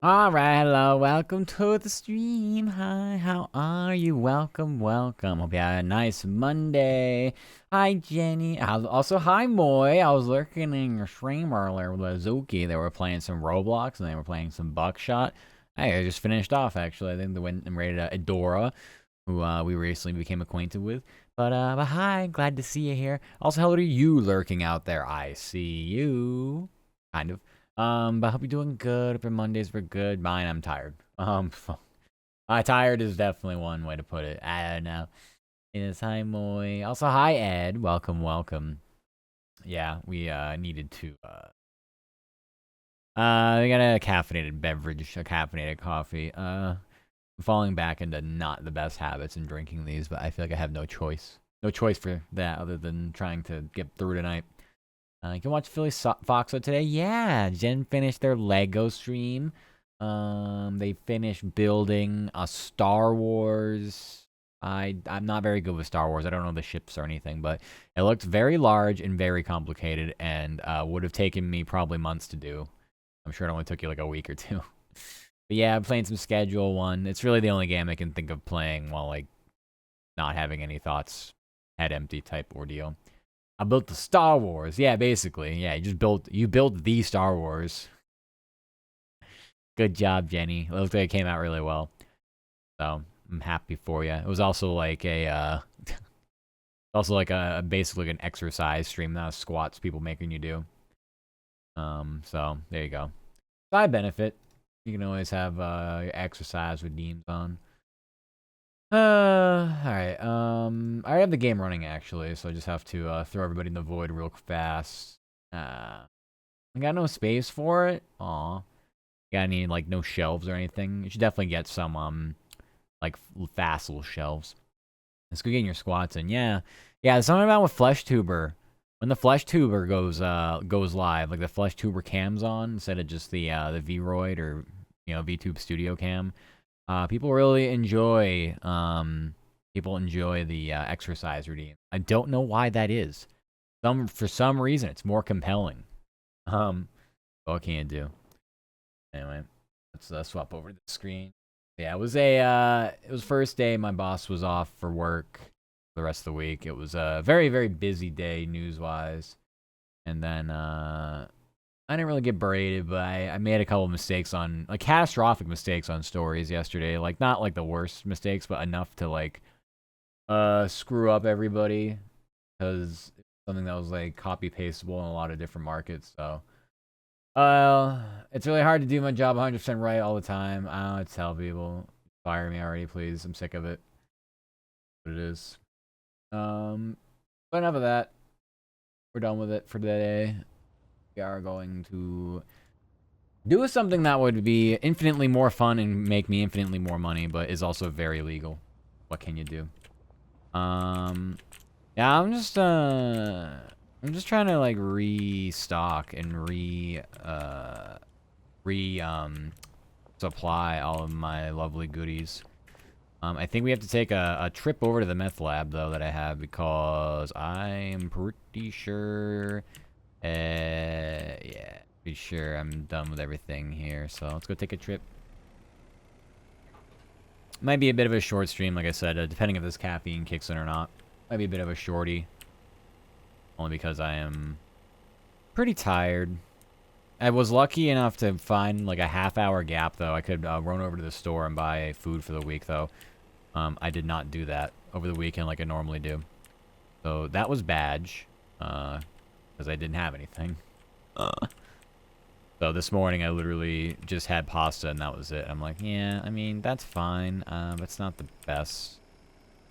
Alright, hello, welcome to the stream. Hi, how are you? Welcome, welcome. Hope you had a nice Monday. Hi, Jenny. Also, hi, Moy. I was lurking in your stream earlier with Azuki. They were playing some Roblox and they were playing some Buckshot. Hey, I just finished off, actually. I think they went and raided Adora, who we recently became acquainted with. But hi, glad to see you here. Also, hello to you lurking out there. I see you. Kind of. But I hope you're doing good. Hope your Mondays were good. Mine, I'm tired. Tired is definitely one way to put it. I don't know. Yes, hi, Moy. Also, hi, Ed. Welcome, welcome. Yeah, we needed to we got a caffeinated beverage, a caffeinated coffee. I'm falling back into not the best habits in drinking these, but I feel like I have no choice. No choice for that other than trying to get through tonight. You can watch Philly Foxo today. Yeah, Jen finished their Lego stream. They finished building a Star Wars. I'm not very good with Star Wars. I don't know the ships or anything, but it looked very large and very complicated, and would have taken me probably months to do. I'm sure it only took you like a week or two. But yeah, I'm playing some Schedule 1. It's really the only game I can think of playing while like not having any thoughts, head empty type ordeal. I built the Star Wars. Yeah, basically. Yeah, you built the Star Wars. Good job, Jenny. It looks like it came out really well. So I'm happy for you. It was also like basically an exercise stream, not squats people making you do. So there you go. Side benefit. You can always have your exercise redeems on. Alright, I have the game running actually, so I just have to throw everybody in the void real fast. I got no space for it. Aw. Got any, like, no shelves or anything? You should definitely get some, like, fast little shelves. Let's go get your squats in. Yeah. Yeah, there's something about with Flesh Tuber. When the Flesh Tuber goes live, like the Flesh Tuber cam's on instead of just the V-Roid or, VTube Studio cam, people really enjoy, the exercise routine. I don't know why that is. For some reason, it's more compelling. What can you do? Anyway, let's swap over to the screen. Yeah, it was first day my boss was off for work the rest of the week. It was a very, very busy day news-wise. And then I didn't really get berated, but I made a couple of mistakes like catastrophic mistakes on stories yesterday. Like not like the worst mistakes, but enough to like screw up everybody because it's something that was like copy pastable in a lot of different markets. So it's really hard to do my job 100% right all the time. I don't know what to tell people. Fire me already, please. I'm sick of it. What it is. But enough of that. We're done with it for today. We are going to do something that would be infinitely more fun and make me infinitely more money, but is also very legal. What can you do? Yeah, I'm just trying to like restock and supply all of my lovely goodies. I think we have to take a trip over to the meth lab though that I have because I'm pretty sure yeah, pretty sure I'm done with everything here. So let's go take a trip. Might be a bit of a short stream, like I said, depending if this caffeine kicks in or not. Might be a bit of a shorty. Only because I am pretty tired. I was lucky enough to find like a half-hour gap, though. I could run over to the store and buy food for the week, though. I did not do that over the weekend like I normally do. So that was badge, because I didn't have anything. So this morning I literally just had pasta and that was it. I'm like, yeah, I mean, that's fine, but it's not the best.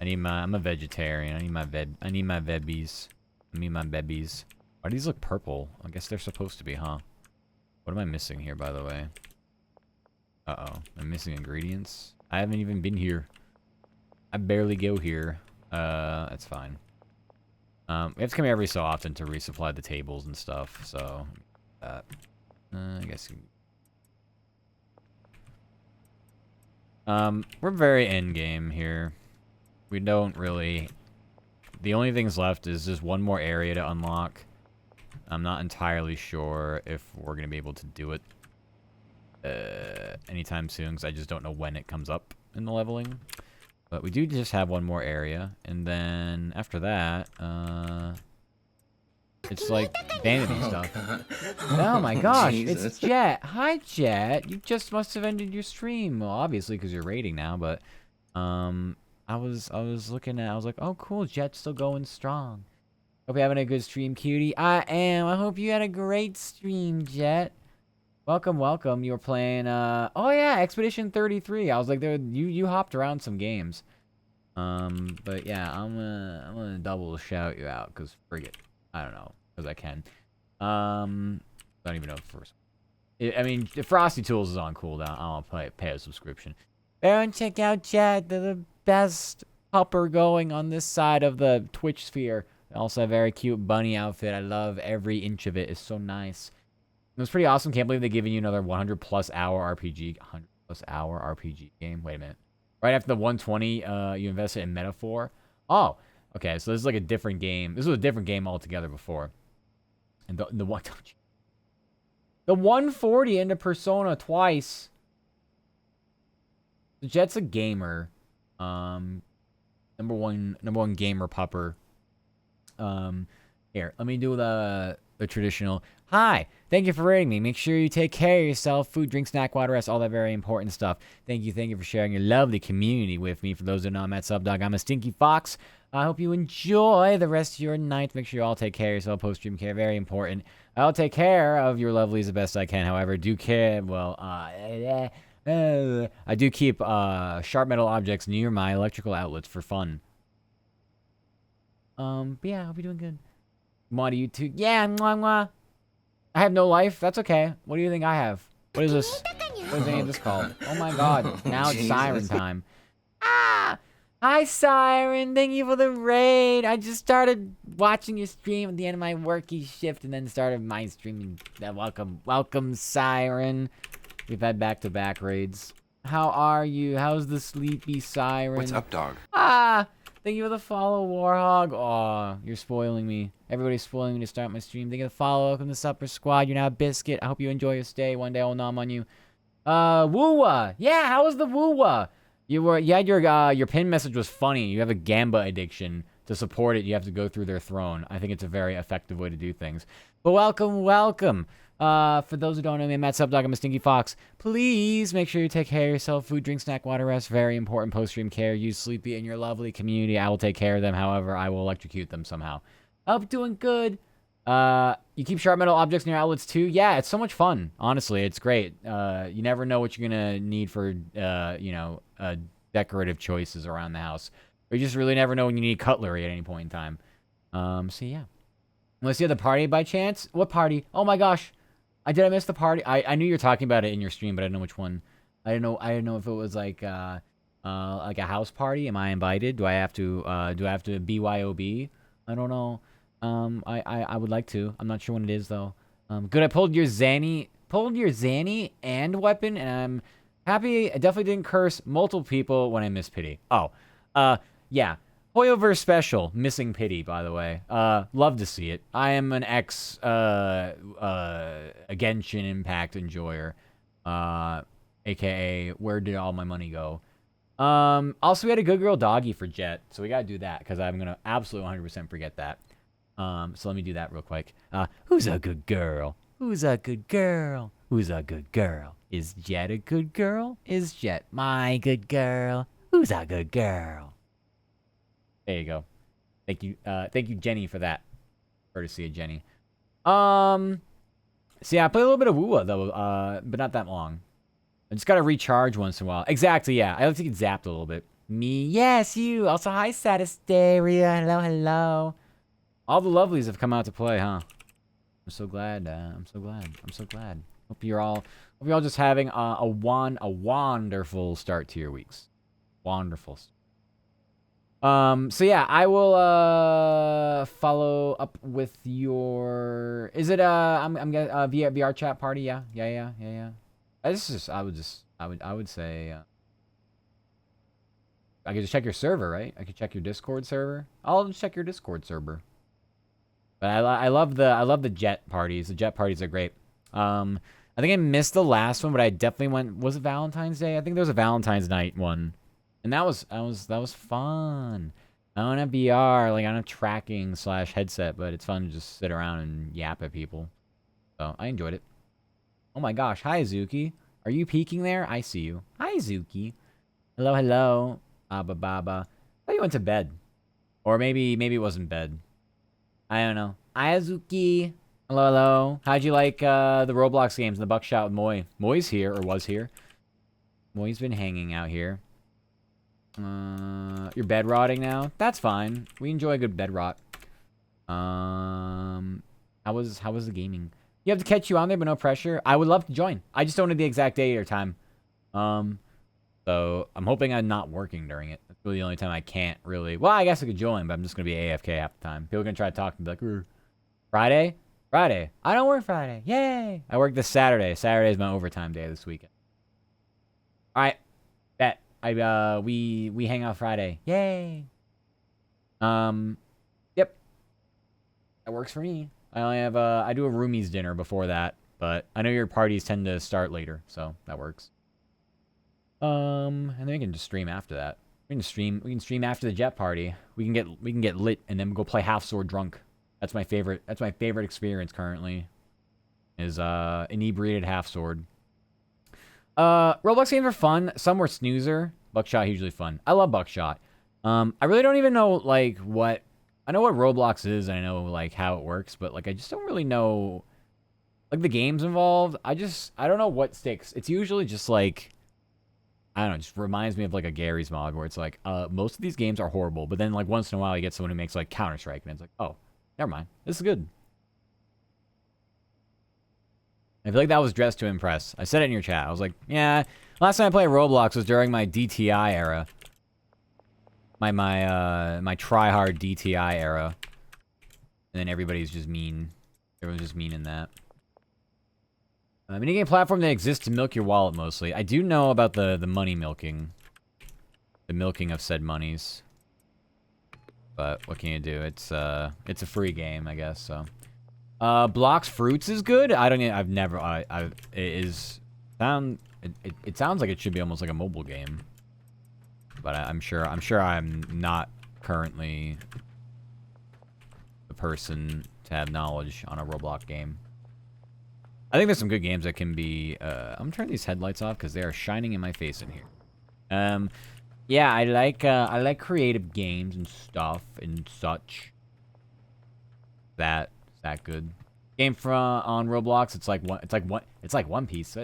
I'm a vegetarian. I need my veggies. I need my bebbies. Why do these look purple? I guess they're supposed to be, huh? What am I missing here, by the way? Uh-oh. I'm missing ingredients? I haven't even been here. I barely go here. That's fine. We have to come here every so often to resupply the tables and stuff, so... I guess... we're very endgame here. We don't really... The only things left is just one more area to unlock. I'm not entirely sure if we're going to be able to do it. anytime soon because I just don't know when it comes up in the leveling. But we do just have one more area, and then after that, it's like vanity stuff. Oh my gosh, it's Jet. Hi, Jet. You just must have ended your stream. Well, obviously because you're raiding now, but I was looking at. I was like, oh cool, Jet's still going strong. Hope you're having a good stream, cutie. I am. I hope you had a great stream, Jet. Welcome, welcome. You were playing, oh yeah, Expedition 33. I was like, you hopped around some games. But yeah, I'm gonna double shout you out, because frig it. I don't know, because I can. Don't even know the first one. I mean, if Frosty Tools is on cooldown, I'll pay a subscription. Everyone check out Chat. They're the best pupper going on this side of the Twitch sphere. Also a very cute bunny outfit. I love every inch of it. It's so nice. It was pretty awesome. Can't believe they're giving you another 100+ hour RPG. 100+ hour RPG game. Wait a minute. Right after the 120, you invested in Metaphor. Oh, okay. So this is like a different game. This was a different game altogether before. And the 140 into Persona twice. The Jet's a gamer. Number one gamer pupper. Here, let me do the traditional. Hi, thank you for rating me. Make sure you take care of yourself. Food, drink, snack, water, rest, all that very important stuff. Thank you for sharing your lovely community with me. For those who know, I'm at Subdog. I'm a Stinky Fox. I hope you enjoy the rest of your night. Make sure you all take care of yourself. Post-stream care, very important. I'll take care of your lovelies the best I can. However, do care, well, I do keep sharp metal objects near my electrical outlets for fun. But yeah, I hope you're doing good. Mod YouTube. Yeah, mwah, mwah. I have no life. That's okay. What do you think I have? What is this? What is any of this called? Oh my god. Now it's Siren time. Ah! Hi, Siren. Thank you for the raid. I just started watching your stream at the end of my worky shift and then started my streaming. Welcome, Siren. We've had back-to-back raids. How are you? How's the sleepy Siren? What's up, dog? Ah! Thank you for the follow, Warhog. Aw, you're spoiling me. Everybody's spoiling me to start my stream. Thank you for the follow. Welcome to Supper Squad. You're now a biscuit. I hope you enjoy your stay. One day I'll nom on you. Woowa. Yeah, how was the Woowa? You had your pin message was funny. You have a Gamba addiction. To support it, you have to go through their throne. I think it's a very effective way to do things. But welcome. For those who don't know me, I'm Matt Subdog. I'm a Stinky Fox. Please make sure you take care of yourself. Food, drink, snack, water, rest. Very important post-stream care. Use Sleepy in your lovely community. I will take care of them. However, I will electrocute them somehow. I hope you're doing good. You keep sharp metal objects in your outlets too. Yeah, it's so much fun. Honestly, it's great. You never know what you're gonna need for, decorative choices around the house. Or you just really never know when you need cutlery at any point in time. So yeah. Unless you had the party by chance. What party? Oh my gosh. Did I miss the party? I knew you were talking about it in your stream, but I didn't know which one. I didn't know if it was like a house party. Am I invited? Do I have to BYOB? I don't know. I would like to. I'm not sure when it is though. Good. I pulled your Zanny and weapon, and I'm happy. I definitely didn't curse multiple people when I missed pity. Oh, yeah. Hoyoverse special, missing pity, by the way. Love to see it. I am an Genshin Impact enjoyer. AKA, where did all my money go? Also, we had a good girl doggy for Jet, so we gotta do that, because I'm gonna absolutely 100% forget that. So let me do that real quick. Who's a good girl? Who's a good girl? Who's a good girl? Is Jet a good girl? Is Jet my good girl? Who's a good girl? There you go. Thank you, Jenny, for that. Courtesy of Jenny. So yeah, I play a little bit of Woowa though, but not that long. I just gotta recharge once in a while. Exactly, yeah. I like to get zapped a little bit. Me, yes, you. Also, hi, Satisteria. Hello. All the lovelies have come out to play, huh? I'm so glad. Hope you're all just having a wonderful start to your weeks. Wonderful. So yeah, I will follow up with your. Is it I'm via VR chat party? Yeah. I would say I could just check your server, right? I could check your Discord server. I'll just check your Discord server. But I love the Jet parties. The Jet parties are great. I I think I missed the last one, but I definitely went. Was it Valentine's Day? I think there was a Valentine's night one, and that was fun. I don't have VR, like I don't have tracking / headset, but it's fun to just sit around and yap at people. So I enjoyed it. Oh my gosh, hi Zuki. Are you peeking there? I see you. Hi Zuki. Hello, hello. Abba Baba. I thought you went to bed. Or maybe it wasn't bed. I don't know. Hi Zuki. Hello, hello. How'd you like the Roblox games and the Buckshot with Moy? Moy's here, or was here. Moy's been hanging out here. You're bed rotting now? That's fine. We enjoy a good bed rot. How was the gaming? You have to catch you on there, but no pressure. I would love to join. I just don't know the exact date or time. So I'm hoping I'm not working during it. That's really the only time I can't really. Well, I guess I could join, but I'm just gonna be AFK half the time. People are gonna try to talk to me like, Friday? Friday. I don't work Friday. Yay! I work this Saturday. Saturday is my overtime day this weekend. All right, bet. We hang out Friday. Yay! Yep. That works for me. I only have I do a roomies dinner before that, but I know your parties tend to start later, so that works. And then we can just stream after that. We can stream after the jet party. We can get lit and then go play Half Sword drunk. That's my favorite experience currently. Is inebriated Half Sword. Roblox games are fun. Some were snoozer. Buckshot usually fun. I love Buckshot. I really don't even know like what. I know what Roblox is, and I know, like, how it works, but, like, I just don't really know, like, the games involved. I don't know what sticks. It's usually just, like, I don't know, it just reminds me of, like, a Gary's mod, where it's, like, most of these games are horrible, but then, like, once in a while you get someone who makes, like, Counter-Strike, and it's like, oh, never mind. This is good. I feel like that was dressed to impress. I said it in your chat. I was like, yeah, last time I played Roblox was during my DTI era. My try-hard DTI era. And then everybody's just mean. Everyone's just mean in that. Minigame platform that exists to milk your wallet mostly. I do know about the money milking. The milking of said monies. But what can you do? It's a free game, I guess, so. Blocks Fruits is good? I don't I've never it sounds like it should be almost like a mobile game. But I'm sure I'm not currently the person to have knowledge on a Roblox game. I think there's some good games that can be. I'm gonna turn these headlights off because they are shining in my face in here. Yeah, I like creative games and stuff and such. That good. Game on Roblox. It's like One Piece.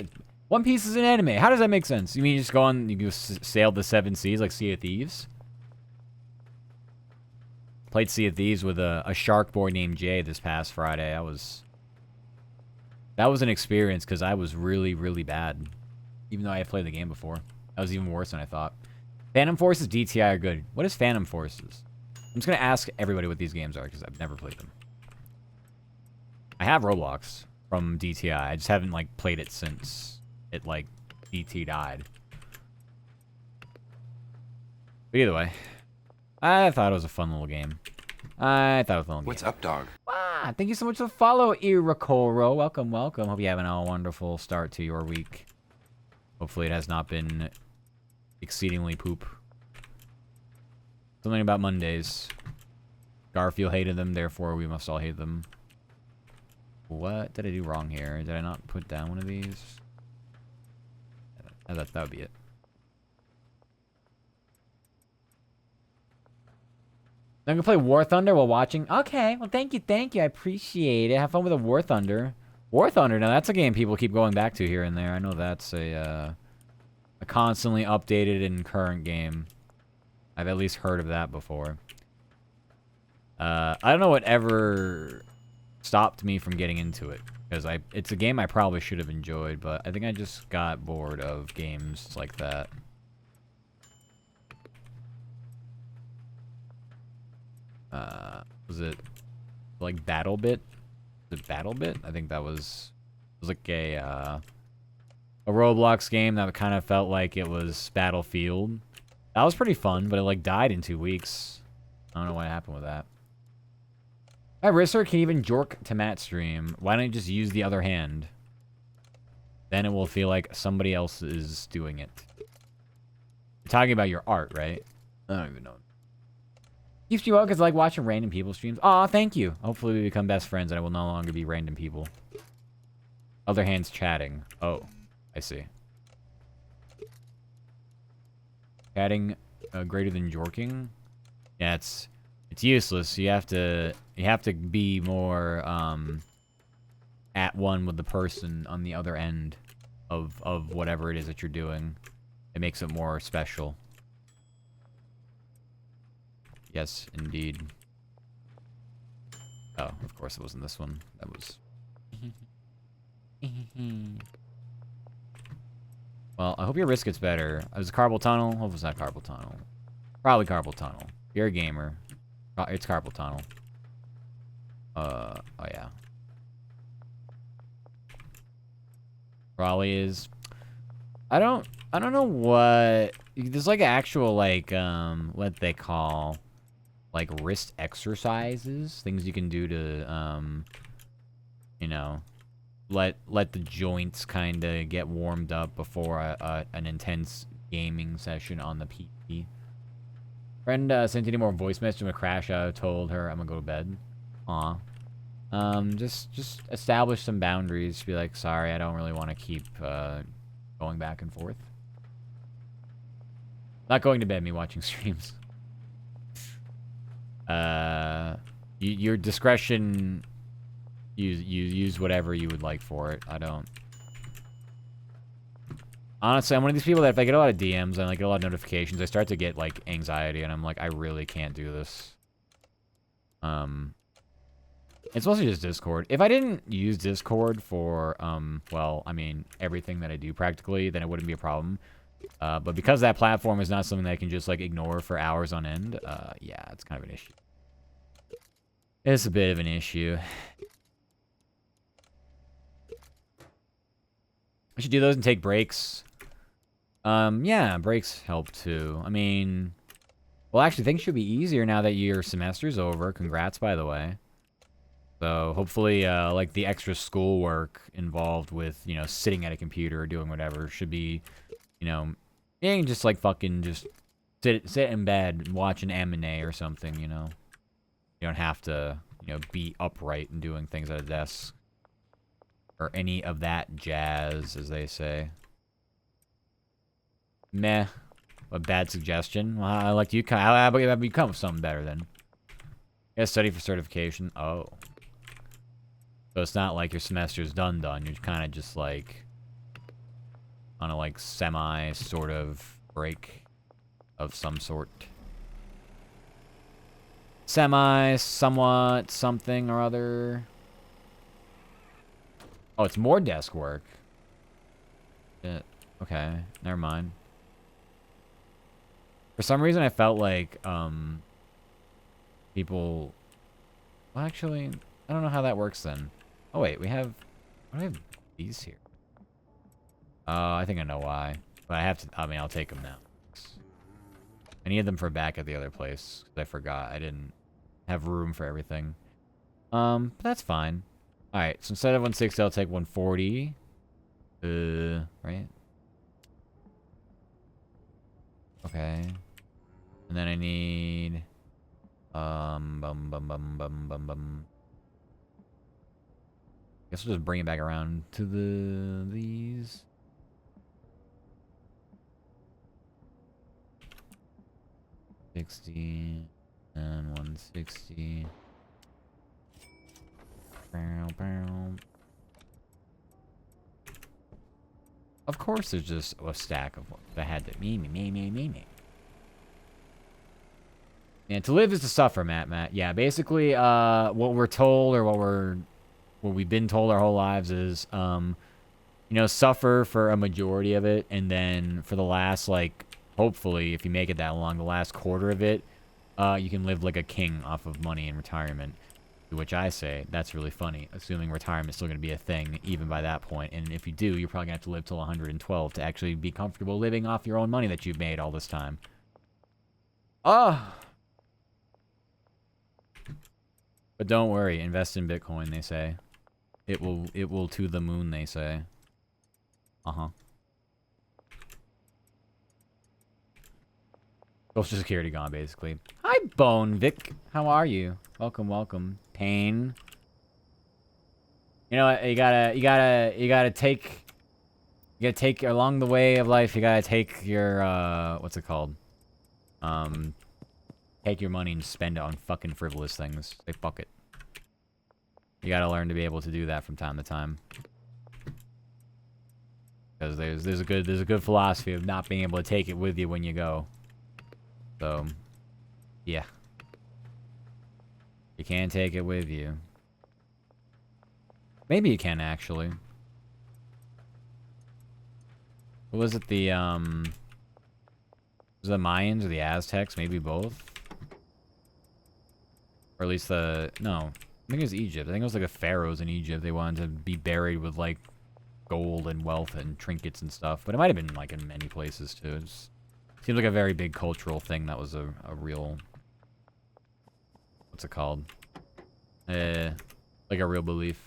One Piece is an anime. How does that make sense? You mean you just go on, you sail the 7 seas like Sea of Thieves? Played Sea of Thieves with a shark boy named Jay this past Friday. That was an experience because I was really, really bad. Even though I had played the game before. That was even worse than I thought. Phantom Forces DTI are good. What is Phantom Forces? I'm just going to ask everybody what these games are because I've never played them. I have Roblox from DTI. I just haven't, like, played it since it, like, DT died. But either way, I thought it was a fun little game. What's up, dog? Ah, thank you so much for the follow, Iracoro. Welcome, welcome. Hope you're having a wonderful start to your week. Hopefully it has not been exceedingly poop. Something about Mondays. Garfield hated them, therefore we must all hate them. What did I do wrong here? Did I not put down one of these? That would be it. I'm gonna play War Thunder while watching. Okay, well thank you. I appreciate it. Have fun with a War Thunder. War Thunder, now that's a game people keep going back to here and there. I know that's a constantly updated and current game. I've at least heard of that before. I don't know what ever stopped me from getting into it. Because it's a game I probably should have enjoyed, but I think I just got bored of games like that. Was it like BattleBit? Was it BattleBit? I think that was like a Roblox game that kind of felt like it was Battlefield. That was pretty fun, but it like died in 2 weeks. I don't know what happened with that. My wrister can even jork to Matt stream. Why don't you just use the other hand? then it will feel like somebody else is doing it. You're talking about your art, right? I don't even know. Keeps you up because I like watching random people streams. Aw, thank you. Hopefully we become best friends and I will no longer be random people. Other hands chatting. Oh, I see. Chatting greater than jorking? Yeah, it's useless. You have to be more at one with the person on the other end of whatever it is that you're doing. It makes it more special. Yes, indeed. Oh, of course it wasn't this one. That was... Well, I hope your wrist gets better. It was a carpal tunnel. Hope it's not carpal tunnel. Probably carpal tunnel. You're a gamer. It's carpal tunnel. Oh yeah. Probably is. I don't know what... There's like actual, like, what they call... like wrist exercises, things you can do to, you know, let the joints kind of get warmed up before an intense gaming session on the PC. Friend sent any more voice message to a crash. I told her I'm gonna go to bed. Aw. Just establish some boundaries. Be like, sorry, I don't really want to keep going back and forth. Not going to bed. Me watching streams. Your discretion. Use whatever you would like for it. I don't. Honestly, I'm one of these people that if I get a lot of DMs and I get a lot of notifications, I start to get like anxiety, and I'm like, I really can't do this. It's mostly just Discord. If I didn't use Discord for well, I mean everything that I do practically, then it wouldn't be a problem. But because that platform is not something that I can just like ignore for hours on end, yeah, it's kind of an issue. It's a bit of an issue. I should do those and take breaks. Yeah, breaks help too. I mean, well, actually, things should be easier now that your semester's over. Congrats, by the way. So hopefully, like the extra schoolwork involved with, you know, sitting at a computer or doing whatever should be, you know, you can just like fucking just sit in bed and watch an anime or something, you know. You don't have to, you know, be upright and doing things at a desk. Or any of that jazz, as they say. Meh. A bad suggestion. Well, I like you. How about you come with something better then? You gotta study for certification. Oh. So it's not like your semester's done. You're kind of just like on a like semi sort of break of some sort. Semi, somewhat, something or other. Oh, it's more desk work. Yeah. Okay, never mind. For some reason, I felt like, people... Well, actually, I don't know how that works then. Oh, wait, we have... Why do we have these here? I think I know why. But I have to... I mean, I'll take them now. I needed them for back at the other place. Because I forgot. I didn't have room for everything. But that's fine. Alright, so instead of 160, I'll take 140. Right? Okay. And then I need... Guess we'll just bring it back around to these. $60 and 160. Of course there's just a stack of that had to me. And to live is to suffer, Matt. Yeah, basically, what we're told or what we've been told our whole lives is, you know, suffer for a majority of it, and then for the last, like, hopefully, if you make it that long, the last quarter of it, you can live like a king off of money in retirement. To which I say, that's really funny, assuming retirement's still going to be a thing, even by that point. And if you do, you're probably going to have to live till 112 to actually be comfortable living off your own money that you've made all this time. But don't worry, invest in Bitcoin, they say. It will to the moon, they say. Uh-huh. Social security gone, basically. Hi, Bone Vic. How are you? Welcome, welcome. Pain. You know what? You gotta take along the way of life. You gotta take your what's it called? Take your money and spend it on fucking frivolous things. Say fuck it. You gotta learn to be able to do that from time to time. Because there's a good philosophy of not being able to take it with you when you go. So, yeah. You can't take it with you. Maybe you can, actually. What was it, the, was it the Mayans or the Aztecs? Maybe both? Or at least the, no. I think it was Egypt. I think it was like the pharaohs in Egypt. They wanted to be buried with, like, gold and wealth and trinkets and stuff. But it might have been, like, in many places, too. It seems like a very big cultural thing that was a real... What's it called? Like a real belief.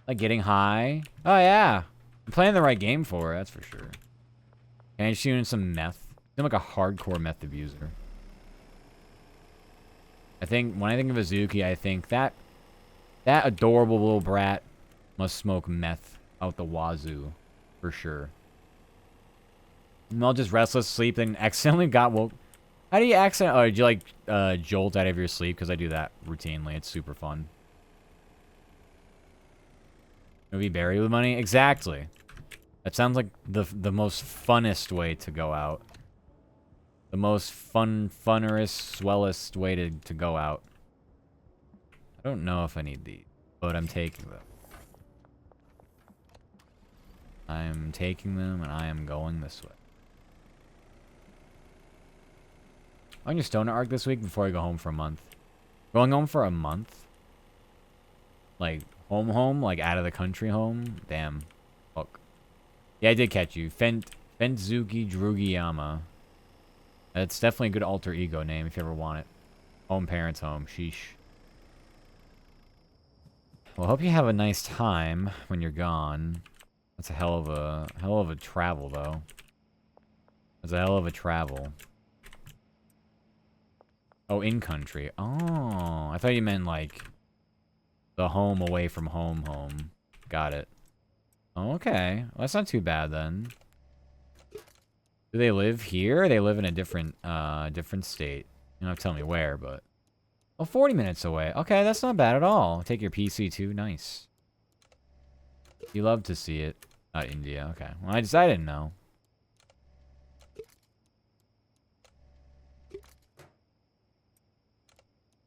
Like getting high? Oh, yeah. I'm playing the right game for it, that's for sure. And just doing some meth. I'm like a hardcore meth abuser. I think, when I think of Azuki, I think that adorable little brat must smoke meth out the wazoo. For sure. I'm all just restless, sleep, and accidentally got woke. How do you accidentally... Oh, did you, like, jolt out of your sleep? Because I do that routinely. It's super fun. Maybe buried with money? Exactly. That sounds like the most funnest way to go out. The most funnerest, swellest way to go out. I don't know if I need these, but I'm taking them. I'm taking them, and I am going this way. On your stoner arc this week before I go home for a month. Going home for a month? Like, home? Like, out of the country home? Damn. Fuck. Yeah, I did catch you. Fentzuki Drugiyama. That's definitely a good alter ego name if you ever want it. Home, parents, home. Sheesh. Well, I hope you have a nice time when you're gone. That's a hell of a travel, though. That's a hell of a travel. Oh, in country. Oh, I thought you meant like the home away from home. Got it. Oh, okay. Well, that's not too bad then. Do they live here? Or they live in a different state. You don't have to tell me where, but... Oh, 40 minutes away. Okay, that's not bad at all. Take your PC too. Nice. You love to see it. India. Okay. Well, I didn't know.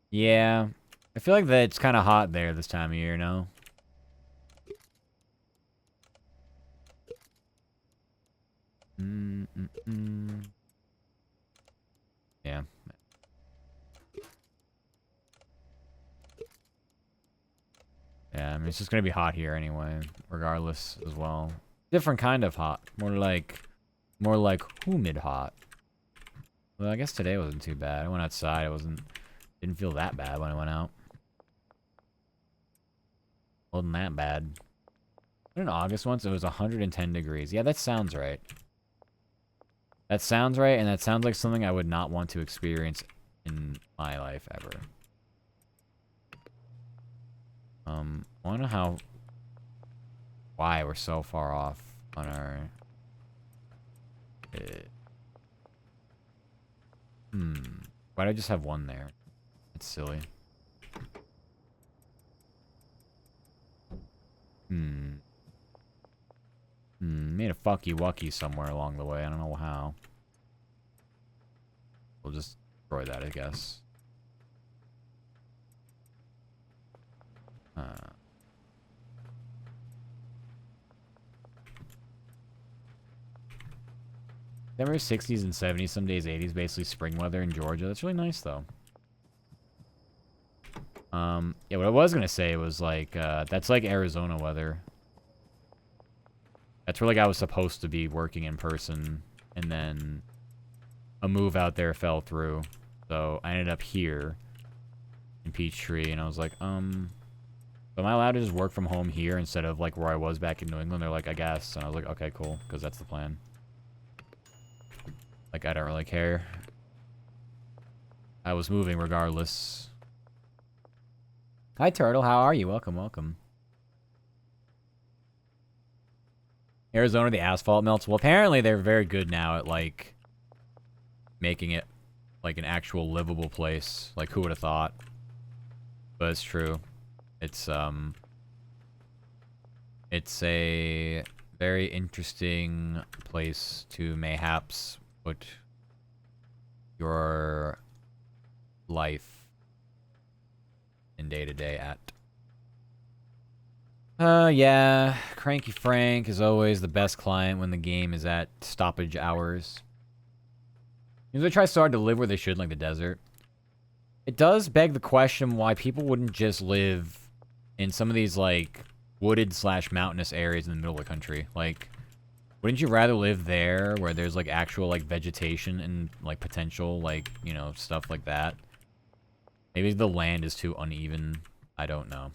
Yeah. I feel like that it's kind of hot there this time of year, no? Yeah. Yeah, I mean, it's just gonna be hot here anyway, regardless as well. Different kind of hot. More like humid hot. Well, I guess today wasn't too bad. I went outside. Didn't feel that bad when I went out. Wasn't that bad. In August once, it was 110 degrees. Yeah, that sounds right. That sounds right, and that sounds like something I would not want to experience in my life ever. I wonder why we're so far off on our... Why'd I just have one there? That's silly. Made a fucky wucky somewhere along the way. I don't know how. We'll just destroy that, I guess. December 60s and 70s, some days 80s, basically spring weather in Georgia. That's really nice, though. Yeah, what I was gonna say was, like, that's like Arizona weather. That's where, like, I was supposed to be working in person, and then a move out there fell through. So I ended up here in Peachtree, and I was like, so am I allowed to just work from home here instead of like where I was back in New England? They're like, I guess. And I was like, okay, cool, because that's the plan. Like, I don't really care. I was moving regardless. Hi, Turtle. How are you? Welcome, welcome. Arizona, the asphalt melts. Well, apparently they're very good now at, like, making it, like, an actual livable place. Like, who would have thought? But it's true. It's a very interesting place to mayhaps put your life in day-to-day at. Yeah, Cranky Frank is always the best client when the game is at stoppage hours. They try so hard to live where they should, like the desert. It does beg the question why people wouldn't just live in some of these, like, wooded/mountainous areas in the middle of the country. Like, wouldn't you rather live there where there's, like, actual, like, vegetation and, like, potential, like, you know, stuff like that? Maybe the land is too uneven. I don't know.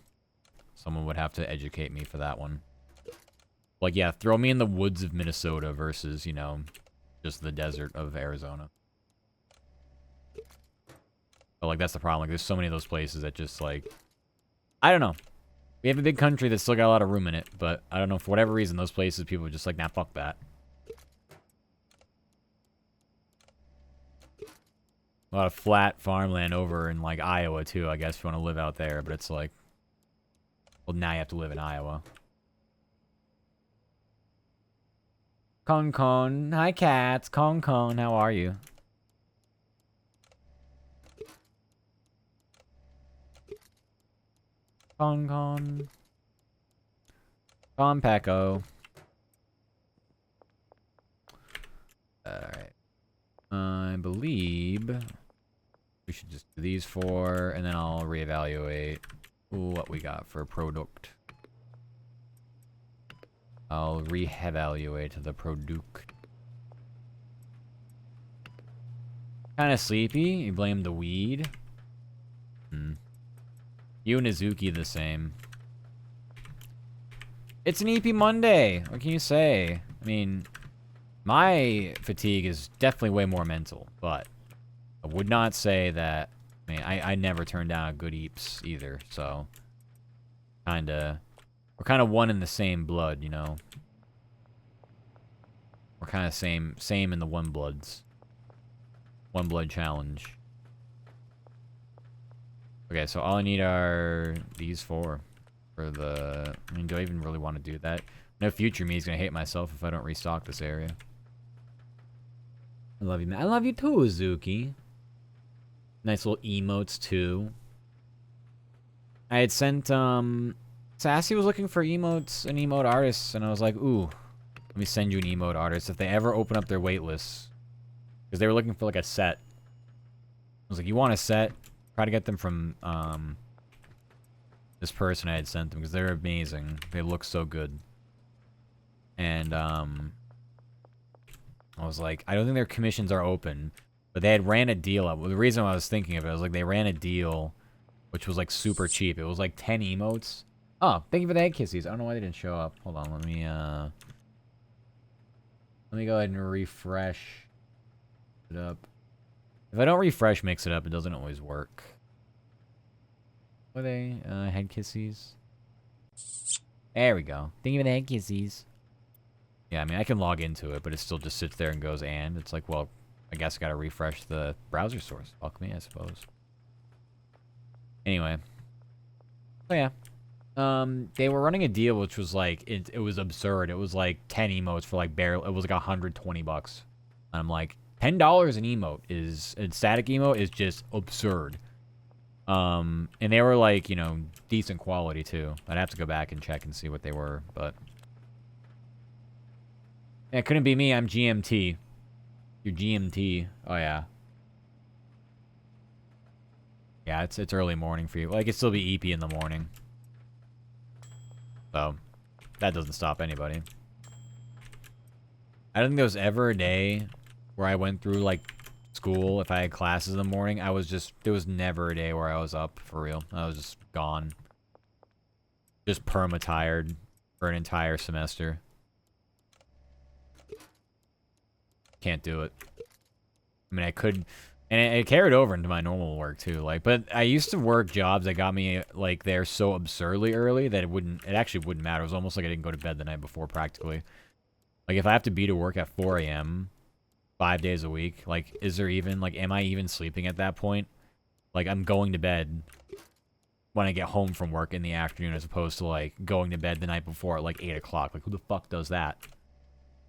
Someone would have to educate me for that one. Like, yeah, throw me in the woods of Minnesota versus, you know, just the desert of Arizona. But, like, that's the problem. Like, there's so many of those places that just, like... I don't know. We have a big country that's still got a lot of room in it, but I don't know, for whatever reason, those places, people are just like, nah, fuck that. A lot of flat farmland over in, like, Iowa, too, I guess, if you want to live out there, but it's like... Well, now you have to live in Iowa. Kong Kong. Hi, cats. Kong Kong, how are you? Kong Kong. Compacko. Alright. I believe we should just do these 4, and then I'll reevaluate what we got for product. I'll reevaluate the product. Kind of sleepy. You blame the weed. You and Izuki the same. It's an EP Monday. What can you say? I mean, my fatigue is definitely way more mental, but I would not say that. I mean, I never turn down a good eeps either, so we're kind of one in the same blood, you know. We're kind of same in the one bloods. One blood challenge. Okay, so all I need are these 4 for the... I mean, do I even really want to do that? No, future me is going to hate myself if I don't restock this area. I love you, man. I love you too, Izuki. Nice little emotes, too. I had sent, Sassy was looking for emotes and emote artists, and I was like, ooh, let me send you an emote artist if they ever open up their waitlist. Because they were looking for, like, a set. I was like, you want a set? Try to get them from, this person I had sent them, because they're amazing. They look so good. And, I was like, I don't think their commissions are open, but they had ran a deal up. Well, the reason I was thinking of it was, like, they ran a deal, which was, like, super cheap. It was, like, 10 emotes. Oh, thank you for the egg kissies. I don't know why they didn't show up. Hold on, let me go ahead and refresh it up. If I don't refresh mix it up, it doesn't always work. What are they? Head kissies? There we go. Thank you for the head kissies. Yeah, I mean, I can log into it, but it still just sits there and goes, and it's like, well, I guess I gotta refresh the browser source. Fuck me, I suppose. Anyway. So, yeah. They were running a deal which was like, it was absurd. It was like 10 emotes for like barely, it was like $120. And I'm like, $10 an emote is, a static emote is just absurd. And they were like, you know, decent quality too. I'd have to go back and check and see what they were, but. Yeah, it couldn't be me, I'm GMT. You're GMT. Oh yeah. Yeah, it's early morning for you. Well, I could still be EP in the morning. So, that doesn't stop anybody. I don't think there was ever a day where I went through, like, school, if I had classes in the morning, there was never a day where I was up, for real. I was just gone. just perma-tired for an entire semester. Can't do it. I mean, I could, and it carried over into my normal work too. Like, but I used to work jobs that got me like there so absurdly early that it actually wouldn't matter. It was almost like I didn't go to bed the night before practically. Like, if I have to be to work at 4 a.m. 5 days a week, like, is there even, like, am I even sleeping at that point? Like, I'm going to bed when I get home from work in the afternoon as opposed to, like, going to bed the night before at, like, 8 o'clock. Like, who the fuck does that?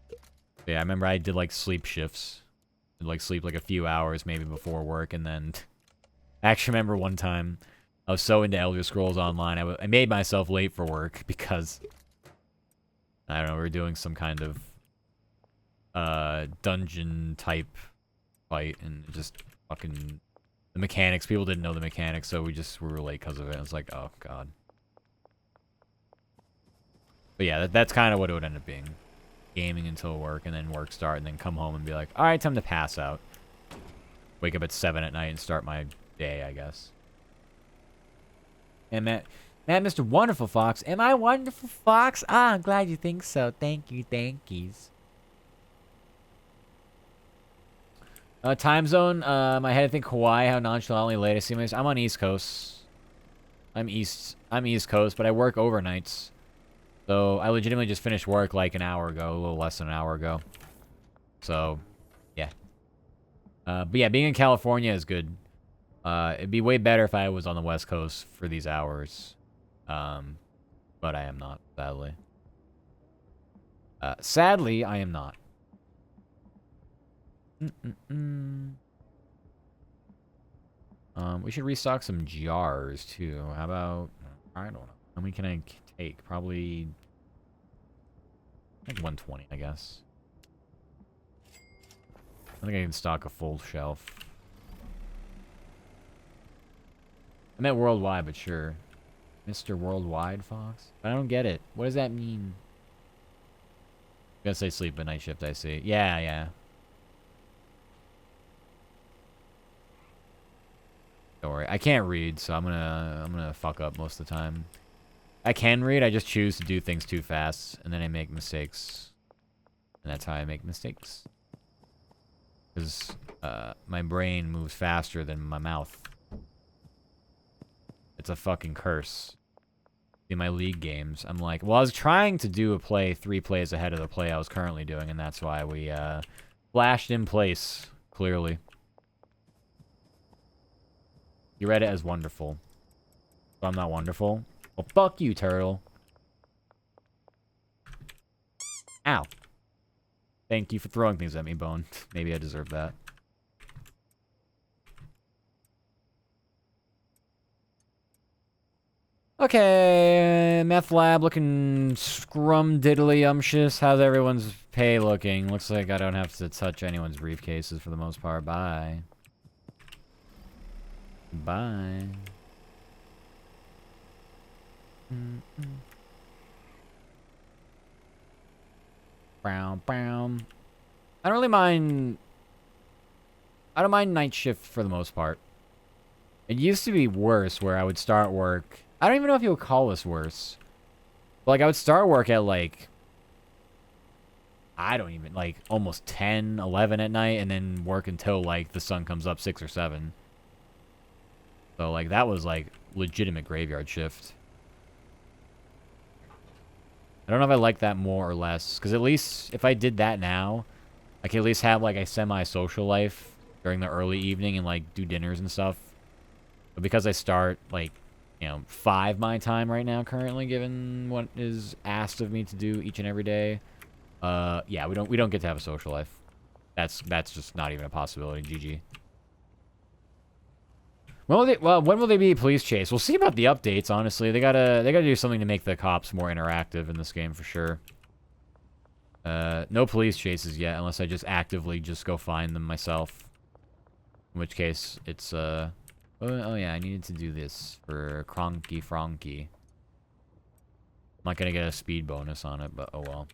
But yeah, I remember I did, like, sleep shifts. I'd, like, sleep, like, a few hours maybe before work, and then... I actually remember one time, I was so into Elder Scrolls Online, I made myself late for work because... I don't know, we were doing some kind of... dungeon type fight, and just fucking the mechanics. People didn't know the mechanics, so we were late because of it. I was like, oh god. But yeah, that's kind of what it would end up being. Gaming until work, and then work start, and then come home and be like, all right, time to pass out. Wake up at 7 at night and start my day, I guess. And Matt, Mr. Wonderful Fox, am I Wonderful Fox? Ah, I'm glad you think so. Thank you, thankies. Time zone, my head, I think Hawaii, how nonchalantly late I seem. I'm on East Coast. I'm East Coast, but I work overnights. So, I legitimately just finished work like an hour ago, a little less than an hour ago. So, yeah. But yeah, being in California is good. It'd be way better if I was on the West Coast for these hours. But I am not, sadly. Sadly, I am not. We should restock some jars too. How about, I don't know. How many can I take? Probably like 120, I guess. I think I can stock a full shelf. I meant worldwide, but sure. Mr. Worldwide Fox? I don't get it. What does that mean? I gotta say sleep at night shift, I see. Yeah, yeah. Don't worry. I can't read, so I'm gonna fuck up most of the time. I can read, I just choose to do things too fast, and then I make mistakes. And that's how I make mistakes. Because my brain moves faster than my mouth. It's a fucking curse. In my league games, I'm like, well, I was trying to do a play 3 plays ahead of the play I was currently doing, and that's why we flashed in place, clearly. You read it as wonderful. So I'm not wonderful? Well, fuck you, turtle. Ow. Thank you for throwing things at me, Bone. Maybe I deserve that. Okay, meth lab looking scrum-diddly-umptious. How's everyone's pay looking? Looks like I don't have to touch anyone's briefcases for the most part. Bye. Bye. Brown, brown. I don't really mind... I don't mind night shift for the most part. It used to be worse where I would start work... I don't even know if you would call this worse. But, like, I would start work at, like... I don't even... Like, almost 10, 11 at night, and then work until, like, the sun comes up 6 or 7. So, like, that was, like, legitimate graveyard shift. I don't know if I like that more or less. Because at least, if I did that now, I could at least have, like, a semi-social life during the early evening and, like, do dinners and stuff. But because I start, like, you know, 5 my time right now currently, given what is asked of me to do each and every day, yeah, we don't get to have a social life. That's just not even a possibility. GG. When will they be police chase? We'll see about the updates, honestly. They gotta do something to make the cops more interactive in this game for sure. No police chases yet, unless I just actively just go find them myself. In which case, it's, oh yeah, I needed to do this for Cronky Fronky. I'm not gonna get a speed bonus on it, but oh well.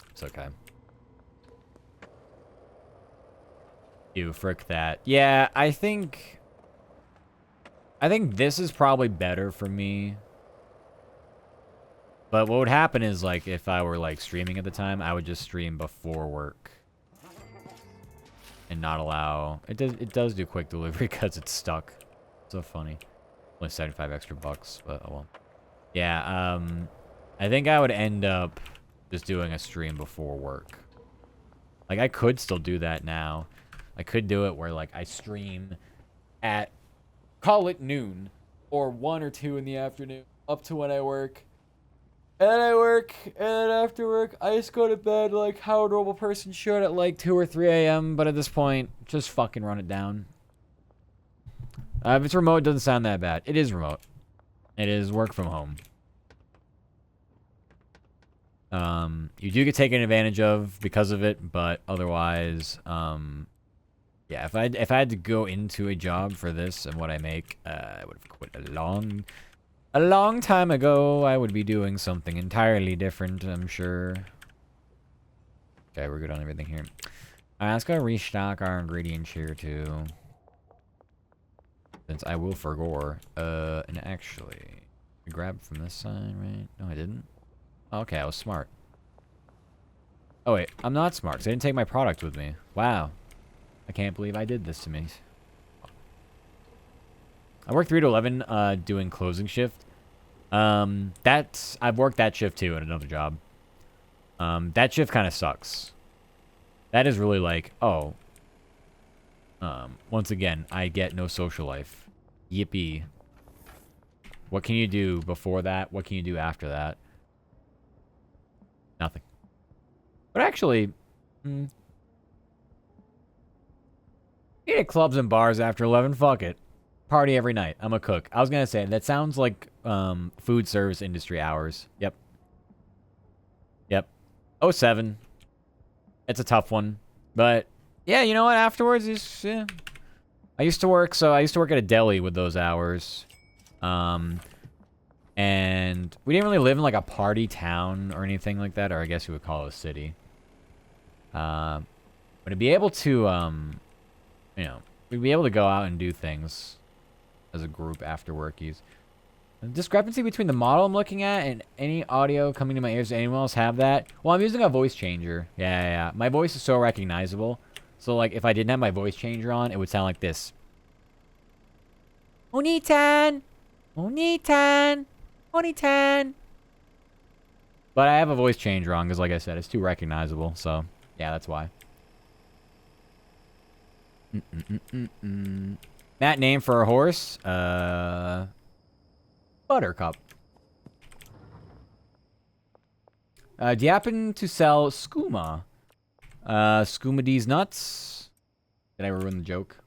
It's okay. Ew, frick that. Yeah, I think this is probably better for me But what would happen is, like, if I were, like, streaming at the time, I would just stream before work. And not allow... It does do quick delivery because it's stuck. So funny. Only 75 extra bucks, but oh well. Yeah, I think I would end up just doing a stream before work. Like, I could still do that now. I could do it where, like, I stream at, call it noon, or 1 or 2 in the afternoon, up to when I work. And then I work, and then after work, I just go to bed like how a normal person should at like 2 or 3 a.m. But at this point, just fucking run it down. If it's remote, it doesn't sound that bad. It is remote. It is work from home. You do get taken advantage of because of it, but otherwise, yeah, if I had to go into a job for this and what I make, I would have quit a long time ago. I would be doing something entirely different, I'm sure. Okay, we're good on everything here. Alright, let's go restock our ingredients here too. Since I will forgore. And actually, I grabbed from this side, right? No, I didn't. Okay, I was smart. Oh wait, I'm not smart because I didn't take my product with me. Wow. I can't believe I did this to me. I work 3 to 11 doing closing shift. I've worked that shift too at another job. That shift kind of sucks. That is really like, oh. Once again, I get no social life. Yippee. What can you do before that? What can you do after that? Nothing. But actually, you at clubs and bars after 11, fuck it. Party every night. I'm a cook. I was going to say, that sounds like food service industry hours. Yep. Yep. 07. It's a tough one. But, yeah, you know what? Afterwards, yeah. I used to work at a deli with those hours. And we didn't really live in, like, a party town or anything like that. Or I guess you would call it a city. But to be able to, you know, we'd be able to go out and do things as a group after workies. The discrepancy between the model I'm looking at and any audio coming to my ears. Does anyone else have that? Well, I'm using a voice changer. Yeah. My voice is so recognizable. So, like, if I didn't have my voice changer on, it would sound like this. Onitan! Onitan! Onitan! But I have a voice changer on because, like I said, it's too recognizable. So, yeah, that's why. That name for a horse? Buttercup. Do you happen to sell skooma? Skooma D's nuts? Did I ruin the joke?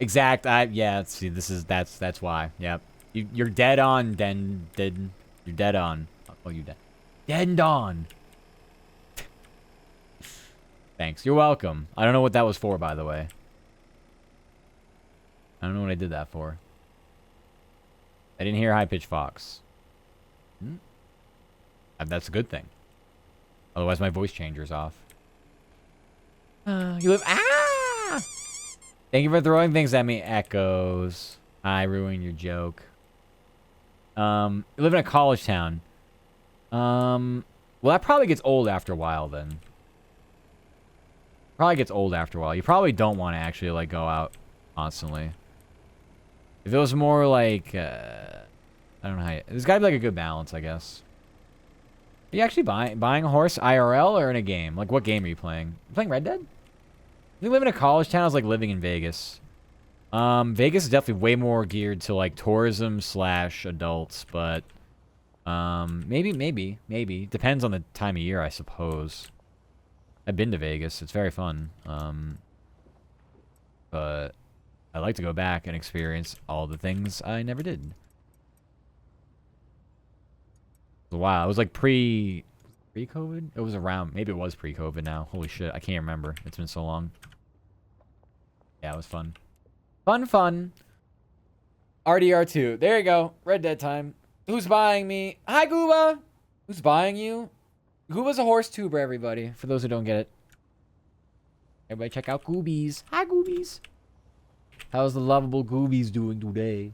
Exact. Yeah. See, that's why. Yep. You're dead on. You're dead on. Oh, you dead. Dead on. Thanks. You're welcome. I don't know what that was for, by the way. I don't know what I did that for. I didn't hear high-pitched fox. That's a good thing. Otherwise, my voice changer's off. You live... Ah! Thank you for throwing things at me, Echoes. I ruined your joke. You live in a college town. Well, that probably gets old after a while, then. Probably gets old after a while. You probably don't want to actually, like, go out constantly. If it was more like, I don't know how there's got to be, like, a good balance, I guess. Are you actually buying a horse IRL or in a game? Like, what game are you playing? You playing Red Dead? If you live in a college town, it's like living in Vegas. Vegas is definitely way more geared to, like, tourism / adults, but, maybe. Depends on the time of year, I suppose. I've been to Vegas. It's very fun. But I'd like to go back and experience all the things I never did. It was a while. It was like pre-COVID? It was around. Maybe it was pre-COVID now. Holy shit. I can't remember. It's been so long. Yeah, it was fun. Fun. RDR2. There you go. Red Dead time. Who's buying me? Hi, Gooba. Who's buying you? Gooba's a horse tuber, everybody. For those who don't get it. Everybody check out Goobies. Hi, Goobies. How's the lovable Goobies doing today?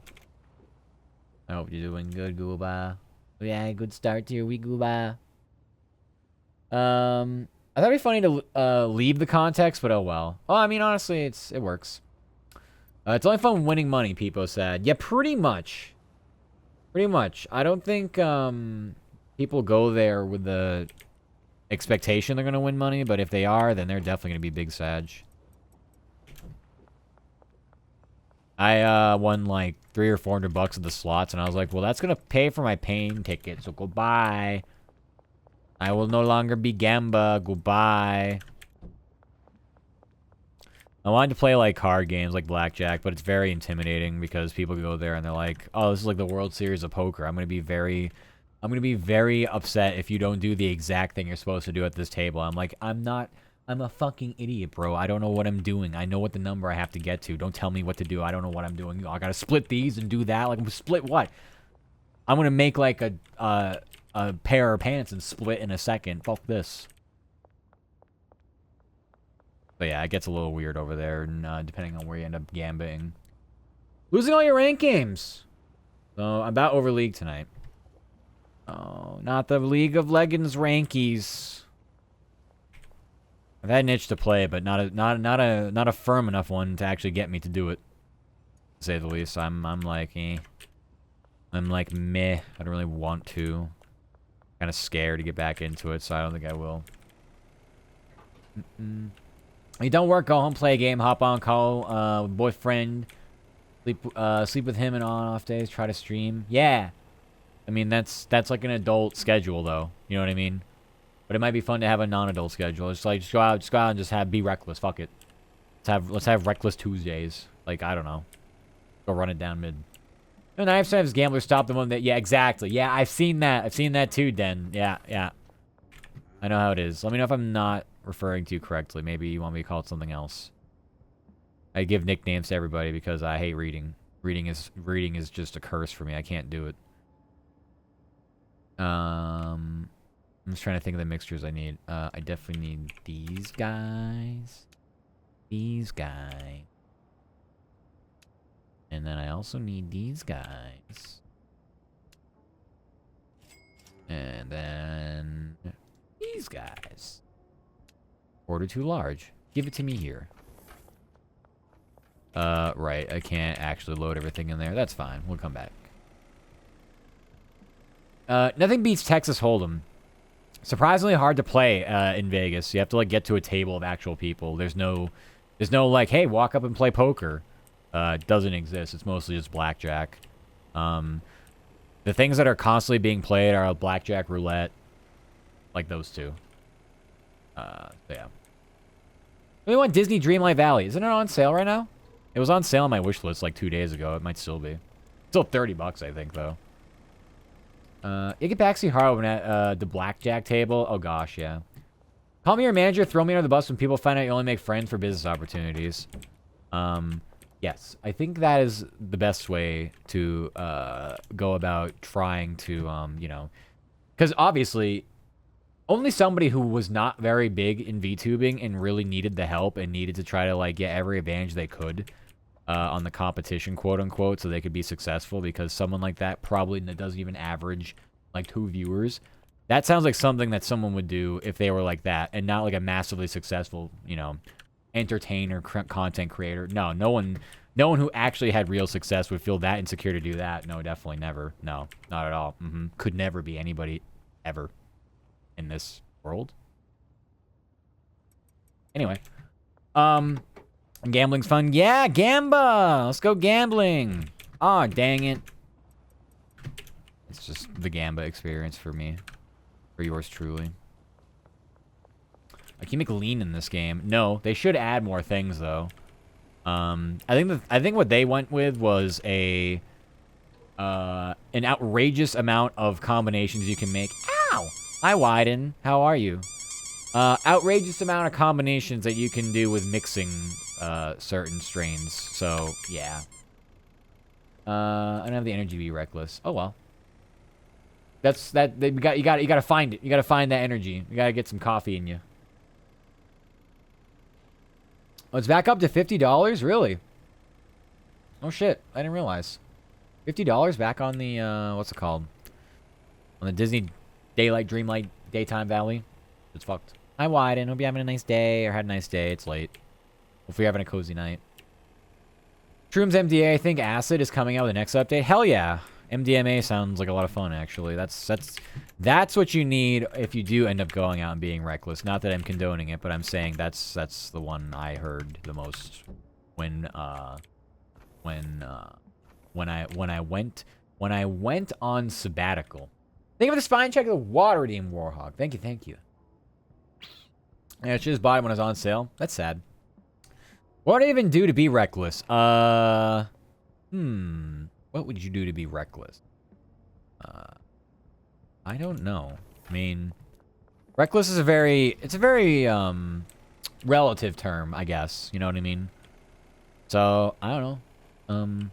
I hope you're doing good, Gooba. Yeah, good start to your week, Gooba. I thought it'd be funny to leave the context, but oh well. Oh, I mean, honestly, it works. It's only fun winning money, Peepo said. Yeah, pretty much. Pretty much. I don't think people go there with the expectation they're gonna win money, but if they are, then they're definitely gonna be big Sag. I won like $300 or $400 at the slots, and I was like, well, that's gonna pay for my plane ticket, so goodbye. I will no longer be Gamba. Goodbye. I wanted to play like card games like blackjack, but it's very intimidating because people go there and they're like, "Oh, this is like the World Series of poker." I'm gonna be very upset if you don't do the exact thing you're supposed to do at this table. I'm like, I'm a fucking idiot, bro. I don't know what I'm doing. I know what the number I have to get to. Don't tell me what to do. I don't know what I'm doing. I gotta split these and do that. Like, split what? I'm gonna make like a pair of pants and split in a second. Fuck this. But yeah, it gets a little weird over there, and depending on where you end up gambling. Losing all your rank games. So I'm about over League tonight. Oh, not the League of Legends rankies. I've had an itch to play, but not a firm enough one to actually get me to do it. To say the least, I'm like, eh. I'm like, meh. I don't really want to. Kind of scared to get back into it, so I don't think I will. You don't work, go home, play a game, hop on call with boyfriend, sleep with him and on off days, try to stream. Yeah. I mean, that's like an adult schedule, though. You know what I mean? But it might be fun to have a non-adult schedule. It's like, just go out and just be reckless. Fuck it. Let's have reckless Tuesdays. Like, I don't know. Go run it down mid. And I've sometimes gamblers stop the one that, yeah, exactly. Yeah, I've seen that. I've seen that too, Den. Yeah. I know how it is. Let me know if I'm not referring to you correctly. Maybe you want me to call it something else. I give nicknames to everybody because I hate reading. Reading is just a curse for me. I can't do it. I'm just trying to think of the mixtures I need. I definitely need these guys. These guys. And then I also need these guys. And then these guys. Order too large. Give it to me here. Right. I can't actually load everything in there. That's fine. We'll come back. Nothing beats Texas Hold'em. Surprisingly hard to play in Vegas. You have to like get to a table of actual people. There's no like, hey, walk up and play poker. It doesn't exist. It's mostly just blackjack. The things that are constantly being played are blackjack, roulette, like those two. Yeah. We want Disney Dreamlight Valley. Isn't it on sale right now? It was on sale on my wish list like 2 days ago. It might still be. Still $30, I think, though. You get backseat hard when at the blackjack table. Oh gosh, yeah. Call me your manager. Throw me under the bus when people find out you only make friends for business opportunities. Yes, I think that is the best way to go about trying to, you know, because obviously only somebody who was not very big in VTubing and really needed the help and needed to try to like get every advantage they could on the competition, quote unquote, so they could be successful, because someone like that probably doesn't even average like 2 viewers. That sounds like something that someone would do if they were like that and not like a massively successful, you know, entertainer, content creator. No one who actually had real success would feel that insecure to do that. No, definitely never. No, not at all. Could never be anybody ever in this world. Anyway, gambling's fun. Yeah, Gamba. Let's go gambling. Aw, dang it. It's just the Gamba experience for me. For yours truly. I can make lean in this game. No, they should add more things though. I think what they went with was an outrageous amount of combinations you can make. Ow! Hi, Wyden. How are you? Outrageous amount of combinations that you can do with mixing certain strains. So yeah. I don't have the energy to be reckless. Oh well. You gotta find it. You gotta find that energy. You gotta get some coffee in you. Oh, it's back up to $50? Really? Oh shit, I didn't realize. $50 back on the, what's it called? On the Disney Daylight Dreamlight Daytime Valley. It's fucked. Hi, Wyden. Hope you're having a nice day or had a nice day. It's late. Hopefully you're having a cozy night. Shrooms MDA, I think Acid is coming out with the next update. Hell yeah. MDMA sounds like a lot of fun, actually. That's what you need if you do end up going out and being reckless. Not that I'm condoning it, but I'm saying that's the one I heard the most when I went on sabbatical. Think of the spine check of the water redeem Warhog. Thank you, thank you. Yeah, I just bought it when it was on sale. That's sad. What would I even do to be reckless? What would you do to be reckless? I don't know. I mean, reckless is a very relative term, I guess. You know what I mean? So, I don't know.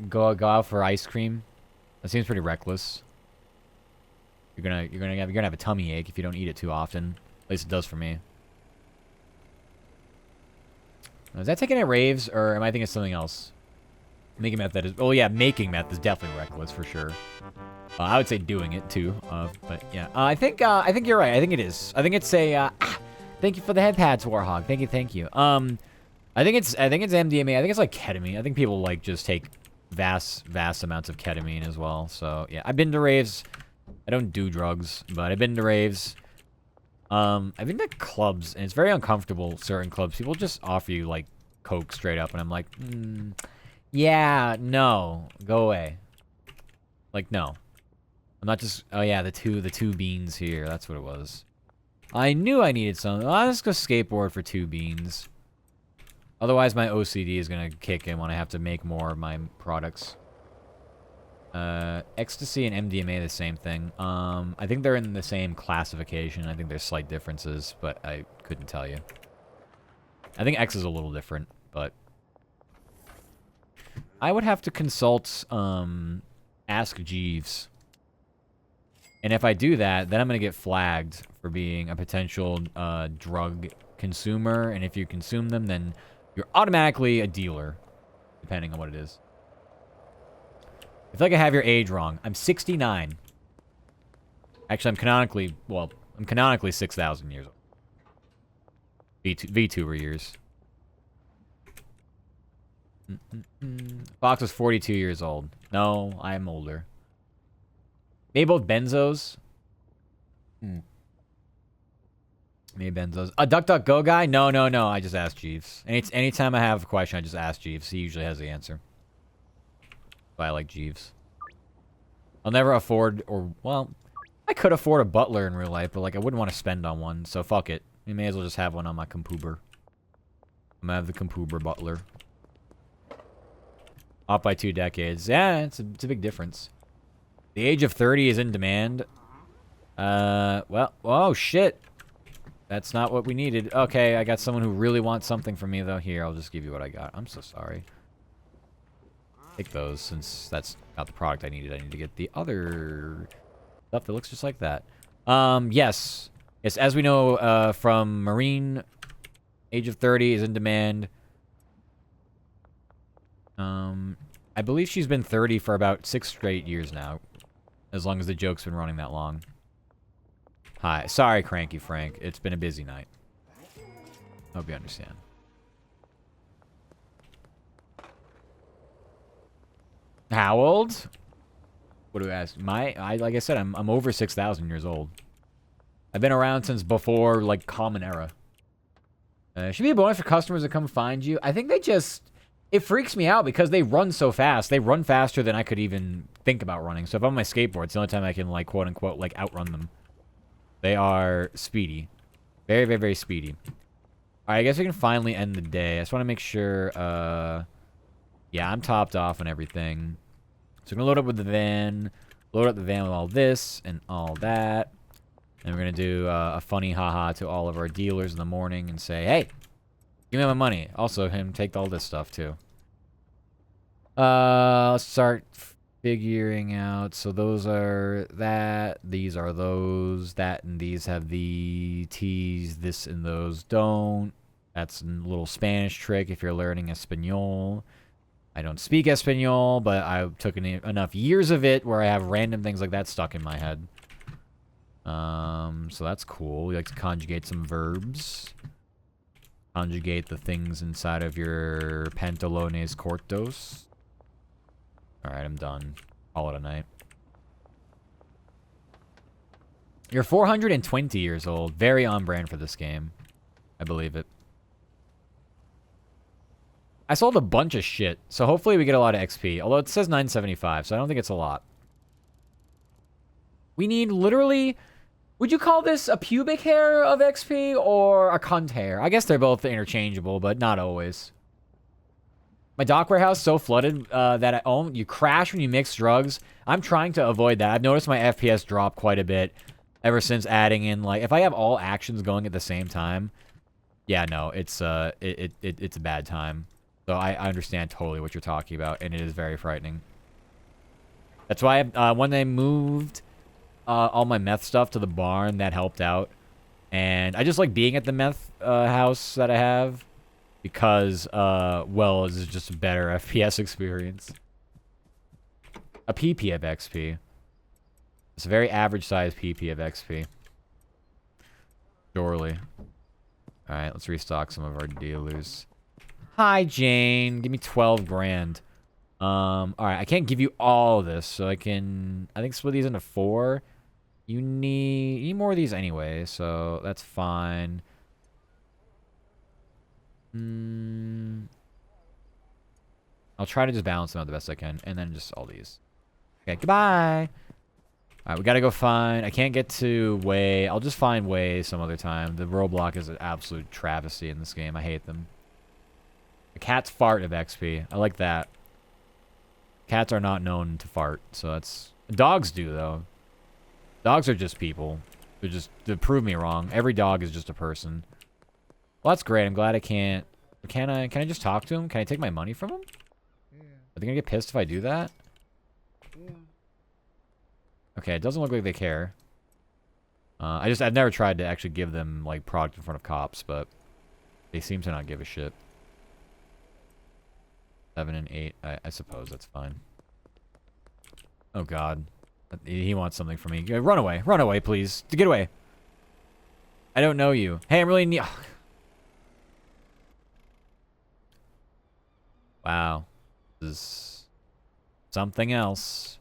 Go out for ice cream. That seems pretty reckless. You're gonna have a tummy ache if you don't eat it too often. At least it does for me. Is that taking at raves, or am I thinking of something else? Making meth that is... Oh, yeah, making meth is definitely reckless, for sure. I would say doing it, too. But, yeah. I think you're right. I think it is. I think it's a... thank you for the head pads, Warhog. Thank you. I think it's MDMA. I think it's like ketamine. I think people, like, just take vast amounts of ketamine as well. So, yeah. I've been to raves. I don't do drugs, but I've been to raves. I've been to clubs, and it's very uncomfortable, certain clubs. People just offer you, like, Coke straight up, and I'm like, yeah, no, go away. Like, no. I'm not just, oh yeah, the two beans here, that's what it was. I knew I needed something. I'll just go skateboard for 2 beans. Otherwise, my OCD is gonna kick in when I have to make more of my products. Ecstasy and MDMA, the same thing. I think they're in the same classification. I think there's slight differences, but I couldn't tell you. I think X is a little different, but... I would have to consult, Ask Jeeves. And if I do that, then I'm gonna get flagged for being a potential, drug consumer. And if you consume them, then you're automatically a dealer, depending on what it is. I feel like I have your age wrong. I'm 69. Actually, I'm canonically 6,000 years old. VTuber years. Fox was 42 years old. No, I am older. Maybe both benzos? Maybe benzos. A DuckDuckGo guy? No. I just asked Jeeves. Anytime I have a question, I just ask Jeeves. He usually has the answer. I like Jeeves. I'll never afford, well, I could afford a butler in real life, but, like, I wouldn't want to spend on one, so fuck it. We may as well just have one on my computer. I'm gonna have the computer butler. Off by 2 decades. Yeah, it's a big difference. The age of 30 is in demand. Well, oh, shit. That's not what we needed. Okay, I got someone who really wants something from me, though. Here, I'll just give you what I got. I'm so sorry. Take those, since that's not the product I needed. I need to get the other stuff that looks just like that. Yes, as we know, from Marine, age of 30 is in demand. I believe she's been 30 for about 6 straight years now, as long as the joke's been running that long. Hi, sorry, Cranky Frank. It's been a busy night. Hope you understand. How old? What do we ask? Like I said, I'm over 6,000 years old. I've been around since before, like, Common Era. Should be a bonus for customers that come find you. I think they just... It freaks me out because they run so fast. They run faster than I could even think about running. So if I'm on my skateboard, it's the only time I can, like, quote-unquote, like, outrun them. They are speedy. Very, very, very speedy. Alright, I guess we can finally end the day. I just want to make sure, yeah, I'm topped off and everything. So we're going to load up with the van. Load up the van with all this and all that. And we're going to do a funny haha to all of our dealers in the morning and say, hey, give me my money. Also, him take all this stuff, too. Let's start figuring out. So those are that. These are those. That and these have the T's. This and those don't. That's a little Spanish trick if you're learning Espanol. I don't speak Espanol, but I took enough years of it where I have random things like that stuck in my head. So that's cool. We like to conjugate some verbs. Conjugate the things inside of your pantalones cortos. Alright, I'm done. Call it a night. You're 420 years old. Very on brand for this game. I believe it. I sold a bunch of shit, so hopefully we get a lot of XP. Although it says 975, so I don't think it's a lot. We need literally... Would you call this a pubic hair of XP or a cunt hair? I guess they're both interchangeable, but not always. My dock warehouse so flooded that you crash when you mix drugs. I'm trying to avoid that. I've noticed my FPS drop quite a bit ever since adding in, like, if I have all actions going at the same time, yeah, no, it's it's a bad time. So I understand totally what you're talking about, and it is very frightening. That's why when they moved all my meth stuff to the barn, that helped out. And I just like being at the meth house that I have because, well, it's just a better FPS experience. A PP of XP. It's a very average size PP of XP. Surely. Alright, let's restock some of our dealers. Hi, Jane. Give me 12 grand. Alright, I can't give you all of this, so I think split these into 4. You need more of these anyway, so that's fine. I'll try to just balance them out the best I can, and then just all these. Okay, goodbye. Alright, we gotta go find... I can't get to Way. I'll just find Way some other time. The roadblock is an absolute travesty in this game. I hate them. The cats fart of XP. I like that. Cats are not known to fart, so that's... Dogs do, though. Dogs are just people. They're just... To prove me wrong. Every dog is just a person. Well, that's great. I'm glad I can't... Can I just talk to him? Can I take my money from him? Yeah. Are they gonna get pissed if I do that? Yeah. Okay, it doesn't look like they care. I've never tried to actually give them, like, product in front of cops, but they seem to not give a shit. 7 and 8, I suppose that's fine. Oh, God. He wants something from me. Run away, please. Get away. I don't know you. Hey, I'm really Wow. This is something else.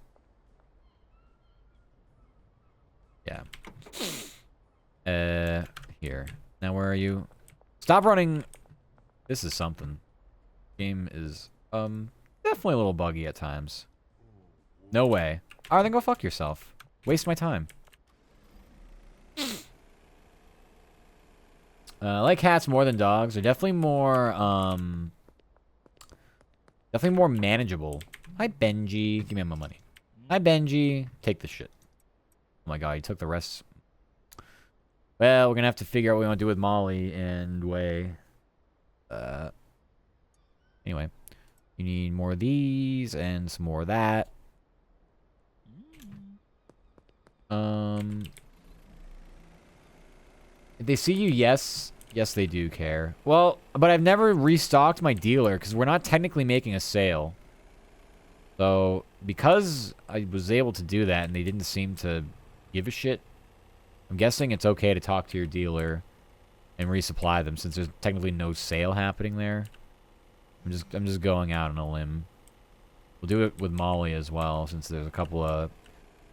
Yeah. Here. Now, where are you? Stop running. This is something. Game is, definitely a little buggy at times. No way. Alright, then go fuck yourself. Waste my time. I like cats more than dogs. They're definitely more manageable. Hi, Benji. Give me my money. Hi, Benji. Take the shit. Oh my god, he took the rest. Well, we're gonna have to figure out what we want to do with Molly and Way. Anyway. You need more of these and some more of that. If they see you, yes. Yes, they do care. Well, but I've never restocked my dealer because we're not technically making a sale. So, because I was able to do that and they didn't seem to give a shit, I'm guessing it's okay to talk to your dealer and resupply them since there's technically no sale happening there. I'm just going out on a limb. We'll do it with Molly as well since there's a couple of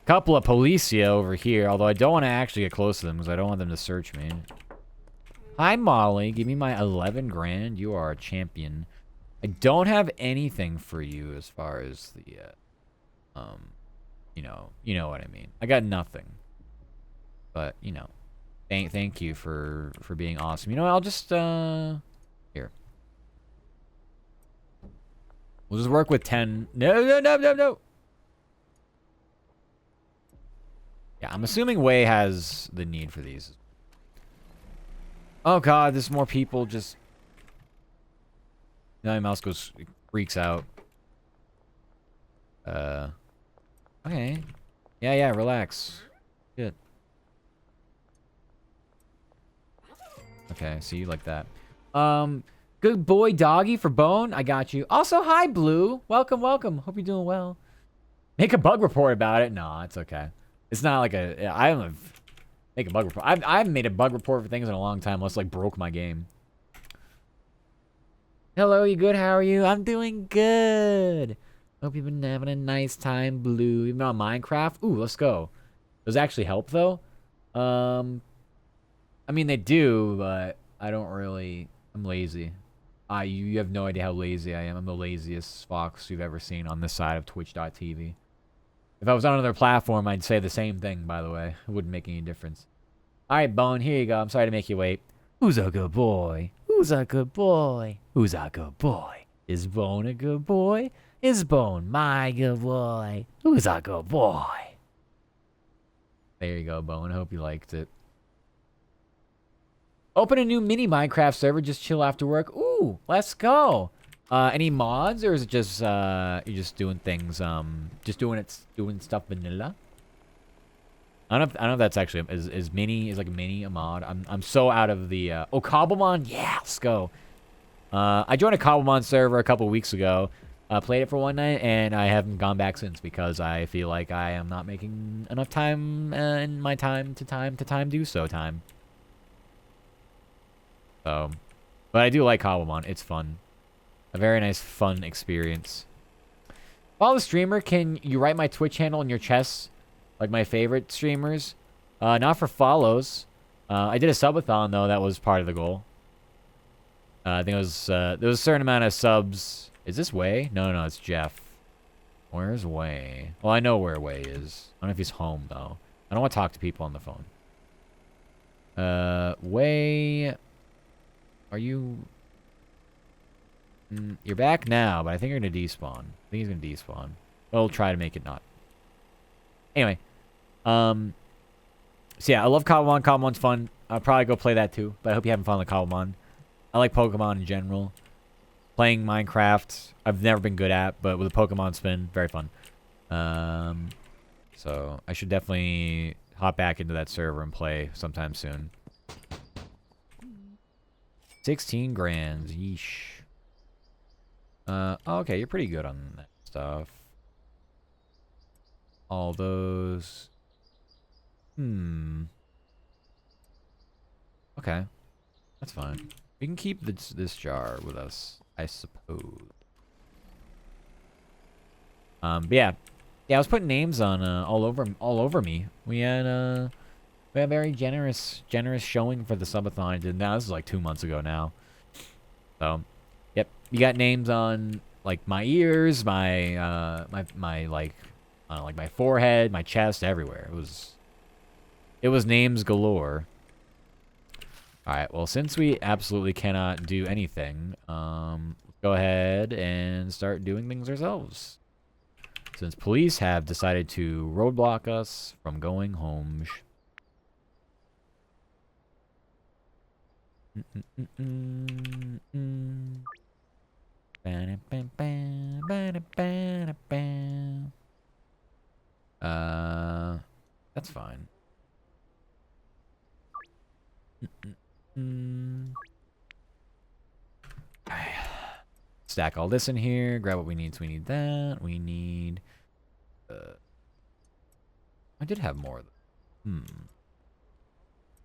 policia over here, although I don't want to actually get close to them because I don't want them to search me. Hi, Molly. Give me my 11 grand. You are a champion. I don't have anything for you as far as the, you know what I mean. I got nothing. But, you know, thank you for being awesome. You know, I'll just, here. We'll just work with 10. No. Yeah, I'm assuming Way has the need for these. Oh god, there's more people just... Now my mouse freaks out. Okay. Yeah, relax. Good. Okay, see you like that. Good boy, Doggy, for Bone. I got you. Also, hi, Blue. Welcome, welcome. Hope you're doing well. Make a bug report about it. No, it's okay. It's not like a... I don't make a bug report. I haven't made a bug report for things in a long time unless, like, broke my game. Hello, you good? How are you? I'm doing good. Hope you've been having a nice time, Blue. Even on Minecraft? Ooh, let's go. Those actually help, though? I mean, they do, but I don't really... I'm lazy. You have no idea how lazy I am. I'm the laziest fox you've ever seen on this side of Twitch.tv. If I was on another platform, I'd say the same thing, by the way. It wouldn't make any difference. Alright, Bone, here you go. I'm sorry to make you wait. Who's a good boy? Who's a good boy? Who's a good boy? Is Bone a good boy? Is Bone my good boy? Who's a good boy? There you go, Bone. I hope you liked it. Open a new mini Minecraft server. Just chill after work. Ooh, let's go. Any mods, or is it just you're just doing things? Just doing stuff vanilla. I don't know if that's actually is mini is like mini a mod. I'm so out of the oh, Cobblemon. Yeah, let's go. I joined a Cobblemon server a couple weeks ago. Played it for one night, and I haven't gone back since because I feel like I am not making enough time in my time to do so. So, but I do like Cobblemon. It's fun. A very nice, fun experience. Follow the streamer. Can you write my Twitch handle in your chest? Like my favorite streamers? Not for follows. I did a subathon, though. That was part of the goal. I think it was, there was a certain amount of subs. Is this Way? No, it's Jeff. Where's Way? Well, I know where Way is. I don't know if he's home, though. I don't want to talk to people on the phone. Way... Are you... you're back now, but I think you're going to despawn. I think he's going to despawn. We'll try to make it not. Anyway. So yeah, I love Cobblemon. Cobblemon's fun. I'll probably go play that too, but I hope you having fun with Cobblemon. I like Pokemon in general. Playing Minecraft, I've never been good at, but with a Pokemon spin, very fun. So I should definitely hop back into that server and play sometime soon. 16 grand. Yeesh. Okay, you're pretty good on that stuff. All those. Okay. That's fine. We can keep this jar with us, I suppose. But yeah. Yeah, I was putting names on all over me. We had a very generous showing for the subathon I did. Now this is like 2 months ago now. So, yep. You got names on like my ears, my my like I don't know, like my forehead, my chest, everywhere. It was names galore. Alright, well, since we absolutely cannot do anything, let's go ahead and start doing things ourselves. Since police have decided to roadblock us from going home. That's fine. Stack all this in here. Grab what we need. So we need that. We need. I did have more.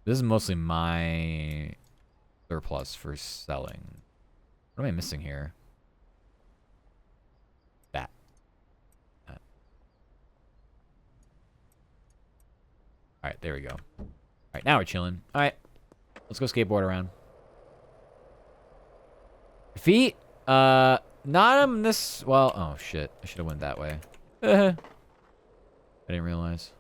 This is mostly my surplus for selling. What am I missing here? That. All right, there we go. All right, now we're chilling. All right. Let's go skateboard around. Feet? Not on this... Well, oh, shit. I should have went that way. I didn't realize.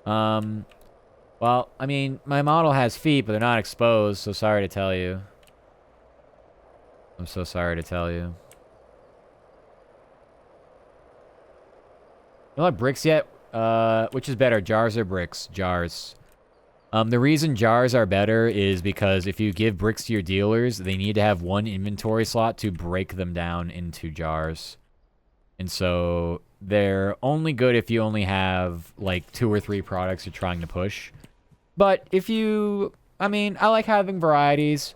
Well, I mean, my model has feet, but they're not exposed, so sorry to tell you. I'm so sorry to tell you. You like bricks yet? Which is better, jars or bricks? Jars. The reason jars are better is because if you give bricks to your dealers, they need to have one inventory slot to break them down into jars. And so they're only good if you only have like 2 or 3 products you're trying to push. But if you, I mean, I like having varieties.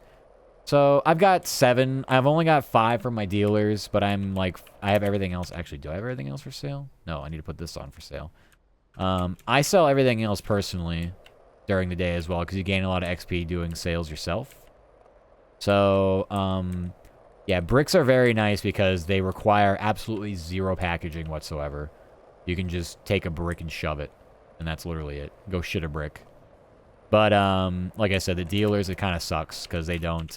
So I've got 7. I've only got 5 from my dealers, but I'm like, I have everything else. Actually, do I have everything else for sale? No, I need to put this on for sale. I sell everything else personally during the day as well because you gain a lot of XP doing sales yourself. So, yeah, bricks are very nice because they require absolutely 0 packaging whatsoever. You can just take a brick and shove it, and that's literally it. Go shit a brick. But, like I said, the dealers, it kind of sucks because they don't,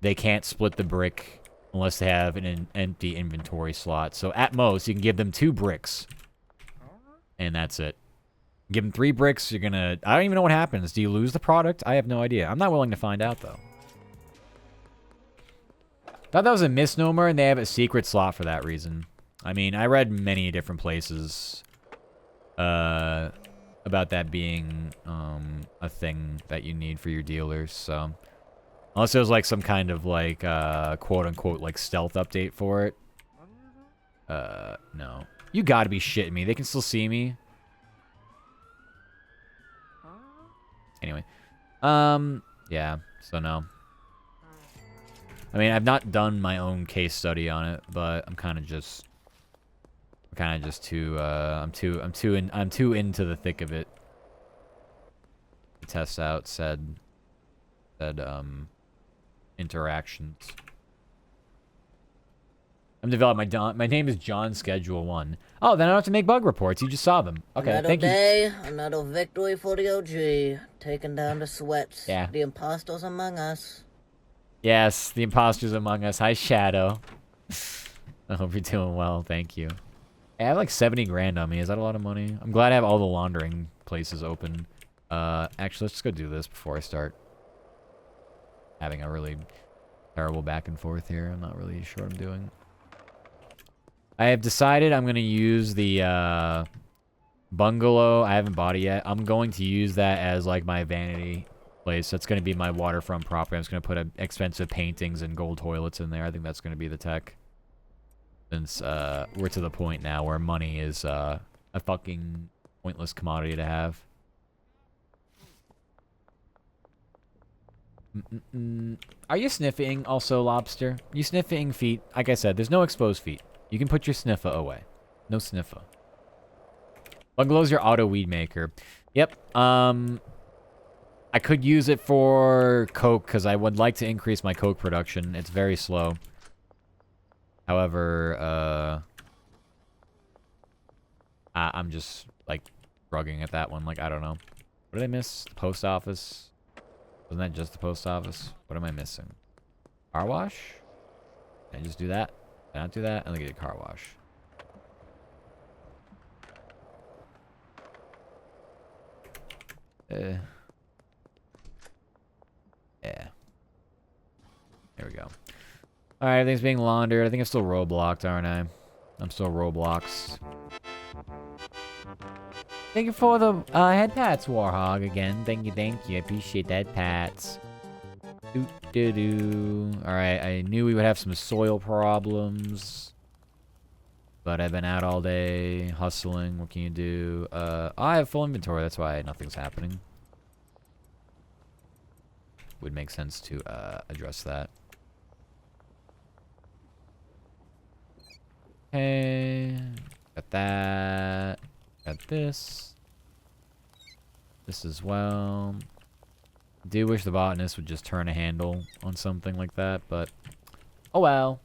they can't split the brick unless they have an empty inventory slot. So at most, you can give them 2 bricks, and that's it. Give them 3 bricks, you're gonna, I don't even know what happens. Do you lose the product? I have no idea. I'm not willing to find out, though. Thought that was a misnomer, and they have a secret slot for that reason. I mean, I read many different places, about that being a thing that you need for your dealers, so unless it was like some kind of like quote-unquote like stealth update for it. No. You gotta be shitting me. They can still see me. Anyway. Yeah, so no. I mean, I've not done my own case study on it, but I'm kind of just too I'm too into the thick of it to test out said interactions. I'm developing my name is John Schedule 1. Oh, then I don't have to make bug reports. You just saw them. Okay, another thank day, another victory for the OG. Taking down the sweats. Yeah. The imposters among us. Yes, the imposters among us. Hi, Shadow. I hope you're doing well. Thank you. I have like 70 grand on me. Is that a lot of money? I'm glad I have all the laundering places open. Actually, let's just go do this before I start having a really terrible back and forth here. I'm not really sure what I'm doing. I have decided I'm going to use the bungalow. I haven't bought it yet. I'm going to use that as like my vanity place. That's going to be my waterfront property. I'm just going to put expensive paintings and gold toilets in there. I think that's going to be the tech. Since we're to the point now where money is a fucking pointless commodity to have. Are you sniffing also, Lobster? You sniffing feet? Like I said, there's no exposed feet. You can put your sniffer away. No sniffer. Bungalow's your auto weed maker. Yep. I could use it for coke because I would like to increase my coke production. It's very slow. However, I'm just, like, drugging at that one. Like, I don't know. What did I miss? The post office? Wasn't that just the post office? What am I missing? Car wash? Can I just do that? Can I not do that? I'm gonna get a car wash. Yeah. There we go. Alright, everything's being laundered. I think I'm still Robloxed, aren't I? I'm still Roblox. Thank you for the head pats, Warhog, again. Thank you. I appreciate the head pats. Alright, I knew we would have some soil problems. But I've been out all day, hustling. What can you do? I have full inventory, that's why nothing's happening. Would make sense to address that. Okay, got that. Got this. This as well. I do wish the botanist would just turn a handle on something like that, but oh well.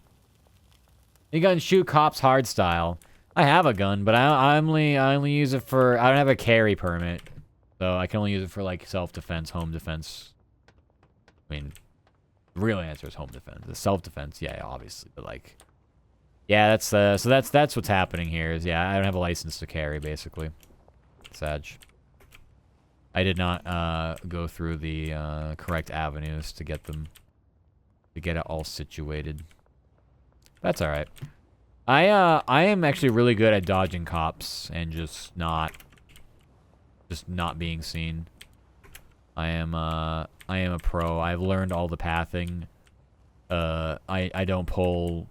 You gun shoot cops hard style. I have a gun, but I only use it for, I don't have a carry permit, so I can only use it for like self-defense, home defense. I mean, the real answer is home defense. The self-defense, yeah, obviously, but like. Yeah, that's so that's what's happening here. Is yeah, I don't have a license to carry, basically. Sag. I did not go through the correct avenues to get them, to get it all situated. That's all right. I am actually really good at dodging cops and just not being seen. I am a pro. I've learned all the pathing. I don't pull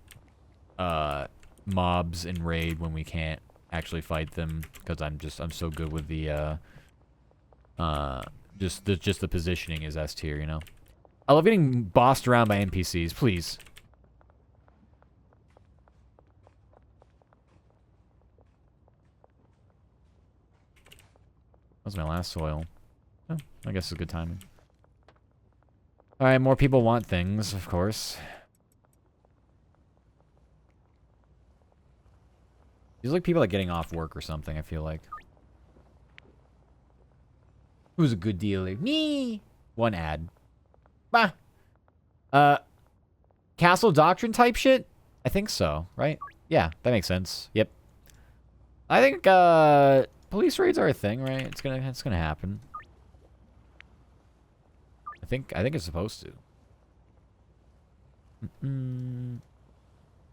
mobs in raid when we can't actually fight them because I'm so good with the just the positioning is S tier, you know. I love getting bossed around by NPCs. Please. That was my last soil. Oh, I guess it's good timing. Alright, more people want things, of course. Feels like people are getting off work or something, I feel like. Who's a good dealer? Me! One ad. Bah! Castle Doctrine type shit? I think so, right? Yeah, that makes sense. Yep. I think, police raids are a thing, right? It's gonna happen. I think it's supposed to.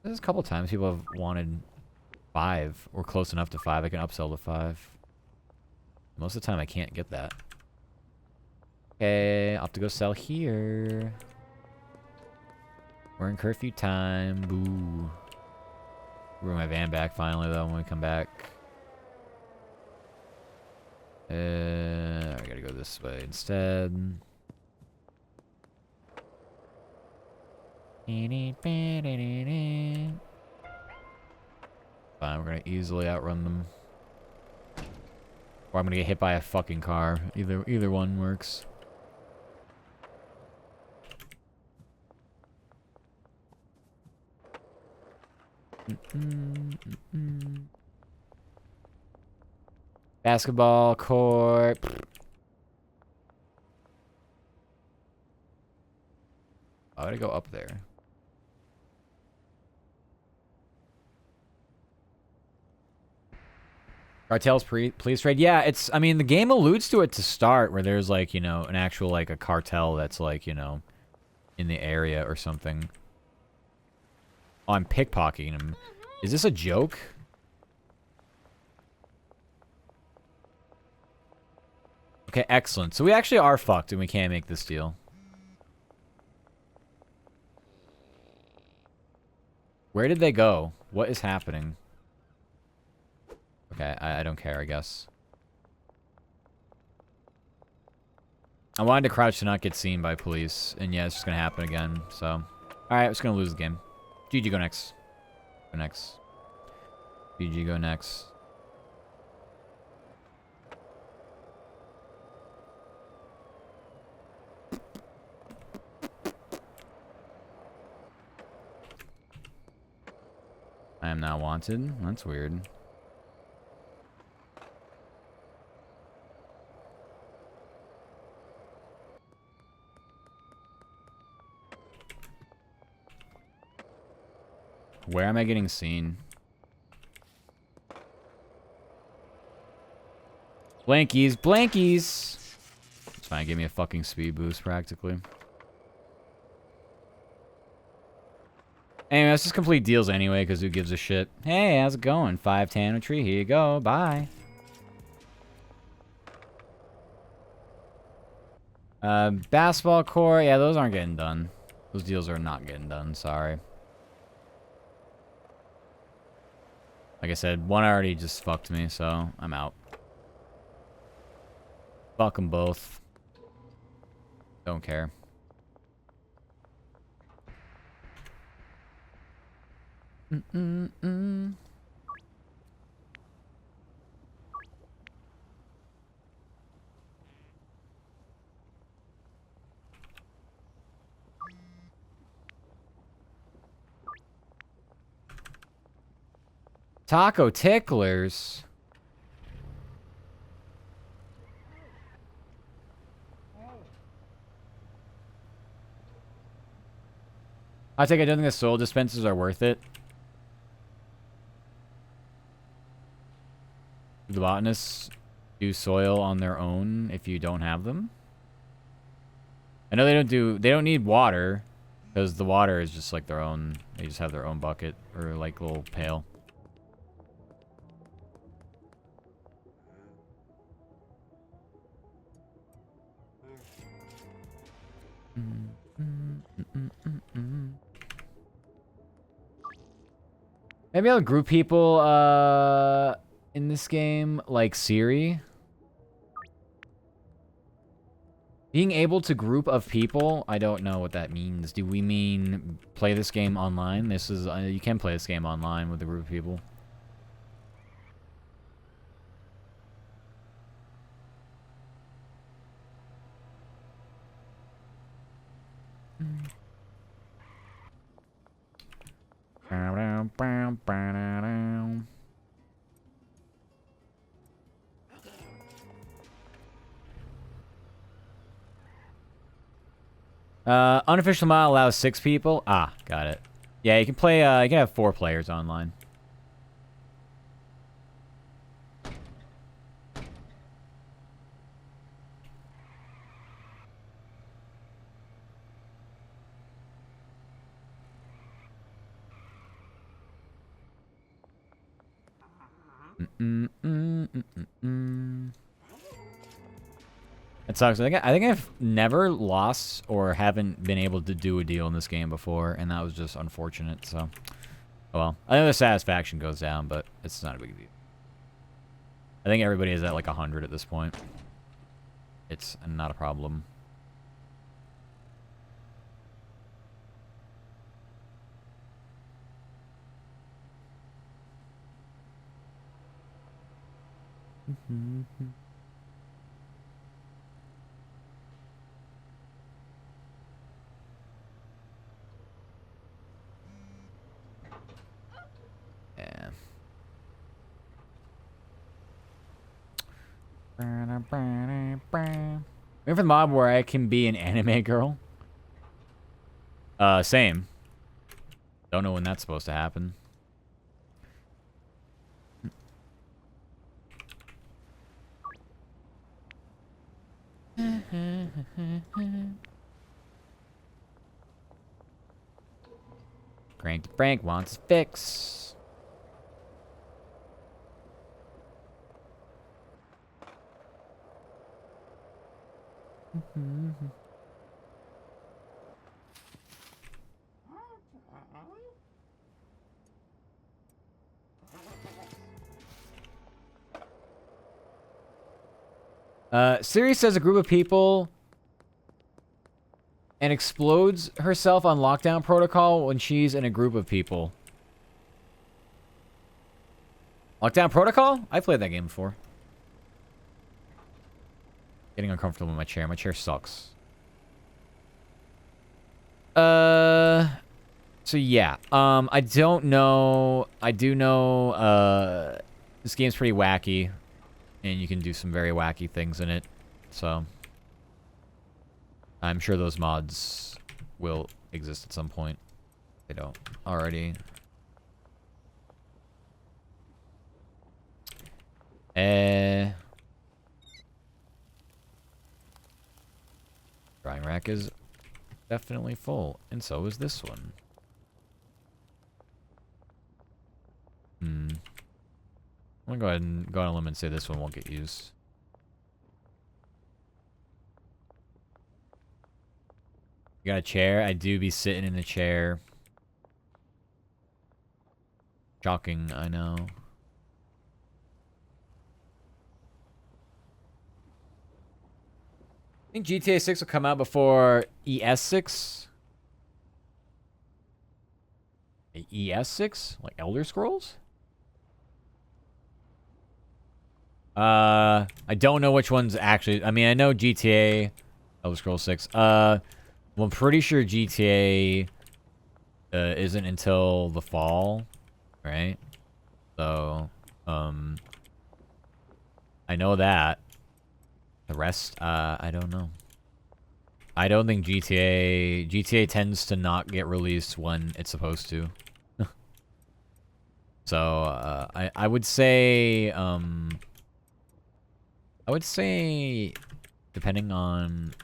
There's a couple times people have wanted 5 or close enough to 5. I can upsell to 5. Most of the time I can't get that. Okay, I'll have to go sell here. We're in curfew time. Boo. Bring my van back finally though when we come back. I gotta go this way instead. Fine, we're gonna easily outrun them. Or I'm gonna get hit by a fucking car. Either one works. Basketball court. I gotta go up there. Cartels police raid. Yeah, it's. I mean, the game alludes to it to start, where there's like, you know, an actual like a cartel that's like, you know, in the area or something. Oh, I'm pickpocketing him. Is this a joke? Okay, excellent. So we actually are fucked and we can't make this deal. Where did they go? What is happening? Okay, I don't care, I guess. I wanted to crouch to not get seen by police, and yeah, it's just gonna happen again, so. Alright, I'm just gonna lose the game. GG, go next. Go next. GG, go next. I am now wanted. That's weird. Where am I getting seen? Blankies, blankies! It's fine, give me a fucking speed boost, practically. Anyway, let's just complete deals anyway, because who gives a shit? Hey, how's it going? 5 tanner tree, here you go, bye. Basketball court, yeah, those aren't getting done. Those deals are not getting done, sorry. Like I said, one already just fucked me, so I'm out. Fuck them both. Don't care. Taco ticklers. I don't think the soul dispensers are worth it. The botanists do soil on their own if you don't have them. I know they don't need water, because the water is just like their own, they just have their own bucket or like little pail. Maybe I'll group people in this game like Siri. Being able to group of people, I don't know what that means. Do we mean play this game online? This is you can play this game online with a group of people. Unofficial mod allows 6 people. Ah, got it. Yeah, you can play, you can have 4 players online. It sucks. I think I've never lost or haven't been able to do a deal in this game before, and that was just unfortunate, so. Oh well. I know the satisfaction goes down, but it's not a big deal. I think everybody is at like 100 at this point. It's not a problem. Yeah. Wait for the mob where I can be an anime girl. Same. Don't know when that's supposed to happen. Crank Frank wants a fix. Siri says a group of people and explodes herself on lockdown protocol when she's in a group of people. Lockdown protocol? I played that game before. Getting uncomfortable in my chair. My chair sucks. So yeah. I don't know. I do know, this game's pretty wacky. And you can do some very wacky things in it. So I'm sure those mods will exist at some point. They don't already. Drying rack is definitely full, and so is this one. I'm gonna go ahead and go on a limb and say this one won't get used. You got a chair? I do be sitting in a chair. Shocking, I know. I think GTA 6 will come out before ES6. ES6? Like Elder Scrolls? I don't know which one's actually... I mean, I know GTA, Elder Scrolls 6. Well, I'm pretty sure GTA isn't until the fall, right? So, I know that. The rest, I don't know. I don't think GTA tends to not get released when it's supposed to. So, I would say, depending on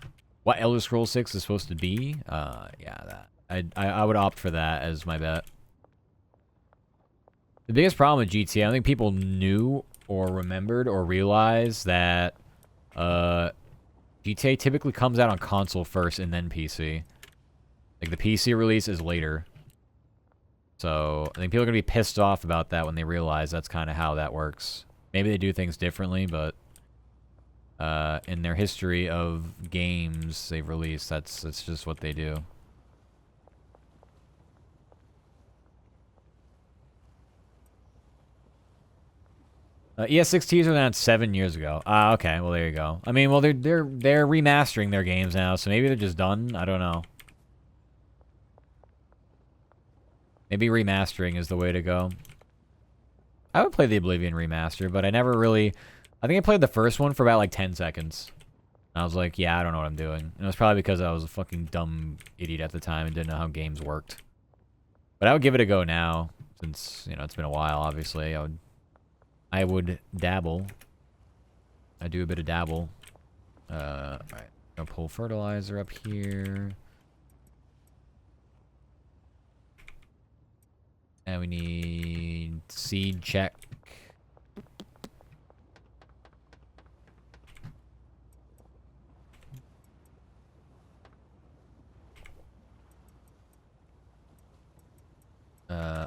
what Elder Scrolls 6 is supposed to be, yeah, I would opt for that as my bet. The biggest problem with GTA, I don't think people knew or remembered or realized that GTA typically comes out on console first and then PC. Like, the PC release is later. So, I think people are going to be pissed off about that when they realize that's kind of how that works. Maybe they do things differently, but In their history of games they've released, that's just what they do. ES6Ts were announced 7 years ago. Okay, well there you go. I mean, well they're remastering their games now, so maybe they're just done. I don't know. Maybe remastering is the way to go. I would play the Oblivion remaster, but I never really... I think I played the first one for about like 10 seconds. And I was like, yeah, I don't know what I'm doing. And it was probably because I was a fucking dumb idiot at the time and didn't know how games worked. But I would give it a go now, since, you know, it's been a while, obviously. I would dabble. I do a bit of dabble. Alright. Gonna pull fertilizer up here. And we need seed check.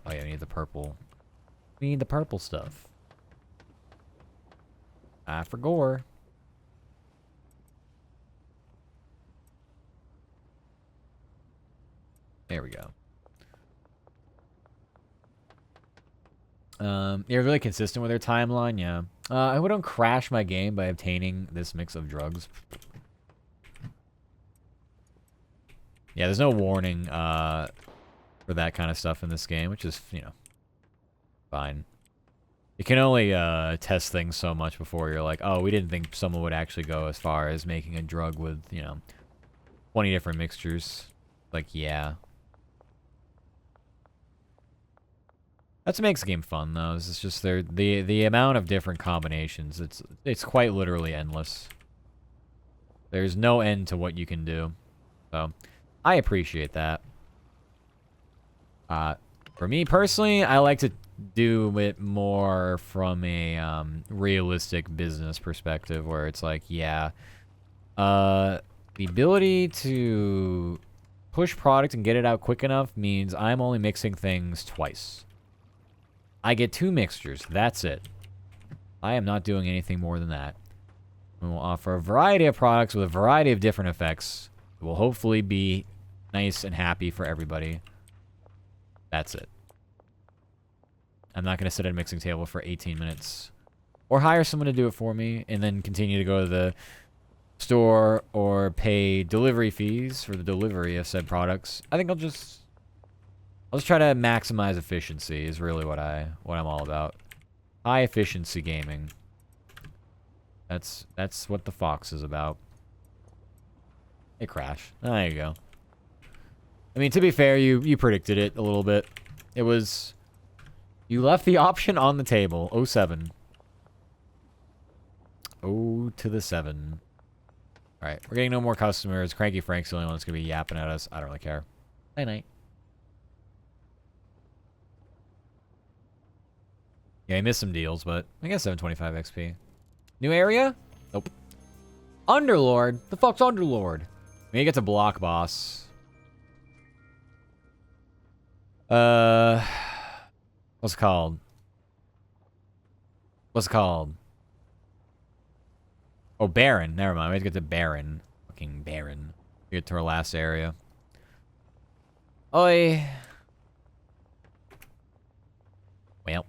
Oh yeah, we need the purple. We need the purple stuff. For gore. There we go. They're really consistent with their timeline, yeah. I wouldn't crash my game by obtaining this mix of drugs. Yeah, there's no warning, for that kind of stuff in this game, which is, you know, fine. You can only, test things so much before you're like, oh, we didn't think someone would actually go as far as making a drug with, you know, 20 different mixtures. Like, yeah. That's what makes the game fun, though. It's just the amount of different combinations. It's quite literally endless. There's no end to what you can do. So, I appreciate that. For me personally, I like to do it more from a realistic business perspective, where it's like, yeah, the ability to push product and get it out quick enough means I'm only mixing things twice. I get 2 mixtures. That's it. I am not doing anything more than that. We will offer a variety of products with a variety of different effects. It will hopefully be nice and happy for everybody. That's it. I'm not going to sit at a mixing table for 18 minutes. Or hire someone to do it for me and then continue to go to the store or pay delivery fees for the delivery of said products. I think I'll just try to maximize efficiency is really what I'm all about. High efficiency gaming. That's what the Fox is about. Hey, Crash. There you go. I mean, to be fair, you predicted it a little bit. It was... You left the option on the table. 07. 0 to the 7. Alright, we're getting no more customers. Cranky Frank's the only one that's going to be yapping at us. I don't really care. Night-night. Yeah, I missed some deals, but I guess 725 XP. New area? Nope. Underlord? The fuck's Underlord? Maybe get to block boss. What's it called? What's it called? Oh, Baron. Never mind. We have to get to Baron. Fucking Baron. Get to our last area. Oi. Well.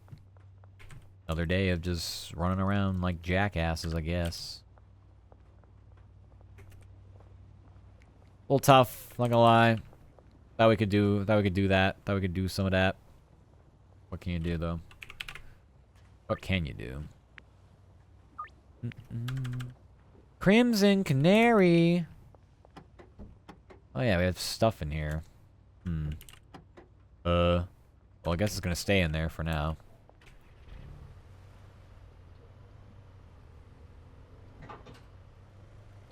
Another day of just running around like jackasses, I guess. A little tough, not gonna lie. Thought we could do that. Thought we could do some of that. What can you do, though? What can you do? Crimson Canary. Oh yeah, we have stuff in here. Well, I guess it's gonna stay in there for now.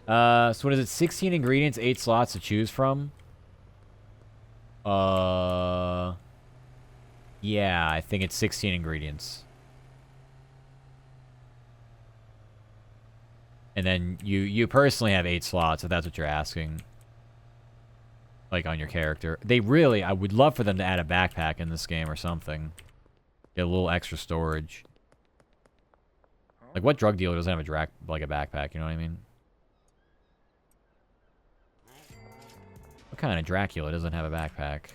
So what is it? 16 ingredients, 8 slots to choose from? Yeah, I think it's 16 ingredients. And then you personally have 8 slots, if that's what you're asking. Like, on your character. I would love for them to add a backpack in this game or something. Get a little extra storage. Huh? Like, what drug dealer doesn't have a backpack, you know what I mean? What kind of Dracula doesn't have a backpack?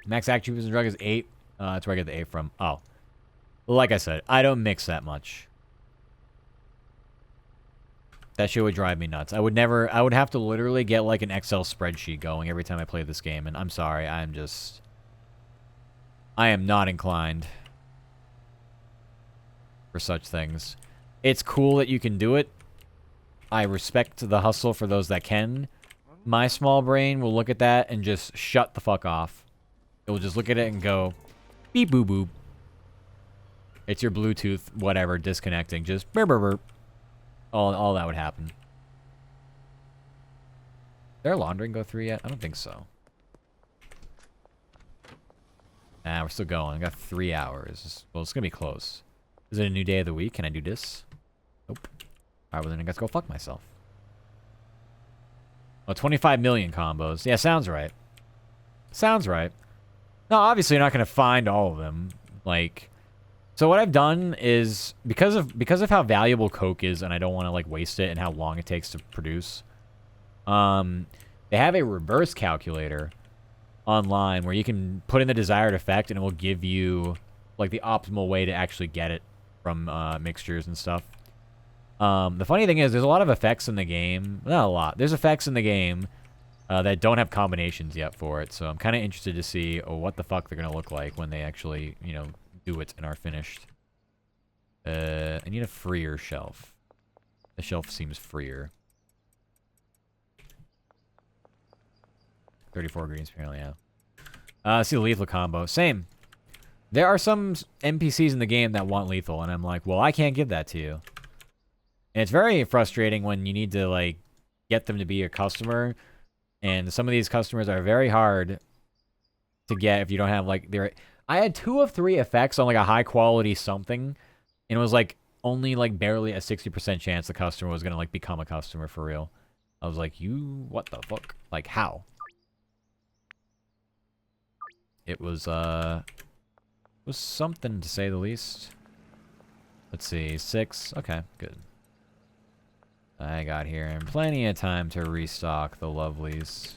Max active use drug is 8. That's where I get the 8 from. Oh. Like I said, I don't mix that much. That shit would drive me nuts. I would have to literally get like an Excel spreadsheet going every time I play this game, and I'm sorry, I am not inclined for such things. It's cool that you can do it. I respect the hustle for those that can. My small brain will look at that and just shut the fuck off. It will just look at it and go, beep boop boop. It's your Bluetooth, whatever, disconnecting. Just burp burp burp. All that would happen. Did their laundering go through yet? I don't think so. Nah, we're still going. I got 3 hours. Well, it's gonna be close. Is it a new day of the week? Can I do this? Nope. Alright, well then I guess go fuck myself. Oh, 25 million combos. Yeah, sounds right. Sounds right. No, obviously you're not gonna find all of them. Like, so what I've done is, because of how valuable coke is, and I don't want to like waste it and how long it takes to produce, they have a reverse calculator online where you can put in the desired effect and it will give you like the optimal way to actually get it from mixtures and stuff. The funny thing is, there's a lot of effects in the game. Not a lot. There's effects in the game that don't have combinations yet for it, so I'm kind of interested to see what the fuck they're gonna look like when they actually, you know, do it and are finished. I need a freer shelf. The shelf seems freer. 34 greens, apparently, yeah. See the lethal combo. Same. There are some NPCs in the game that want lethal, and I'm like, well, I can't give that to you. And it's very frustrating when you need to, like, get them to be a customer, and some of these customers are very hard to get if you don't have, like, their... I had 2 of 3 effects on, like, a high-quality something, and it was, like, only, like, barely a 60% chance the customer was gonna, like, become a customer for real. I was like, what the fuck? Like, how? It was something, to say the least. Let's see, 6. Okay, good. I got here in plenty of time to restock the lovelies.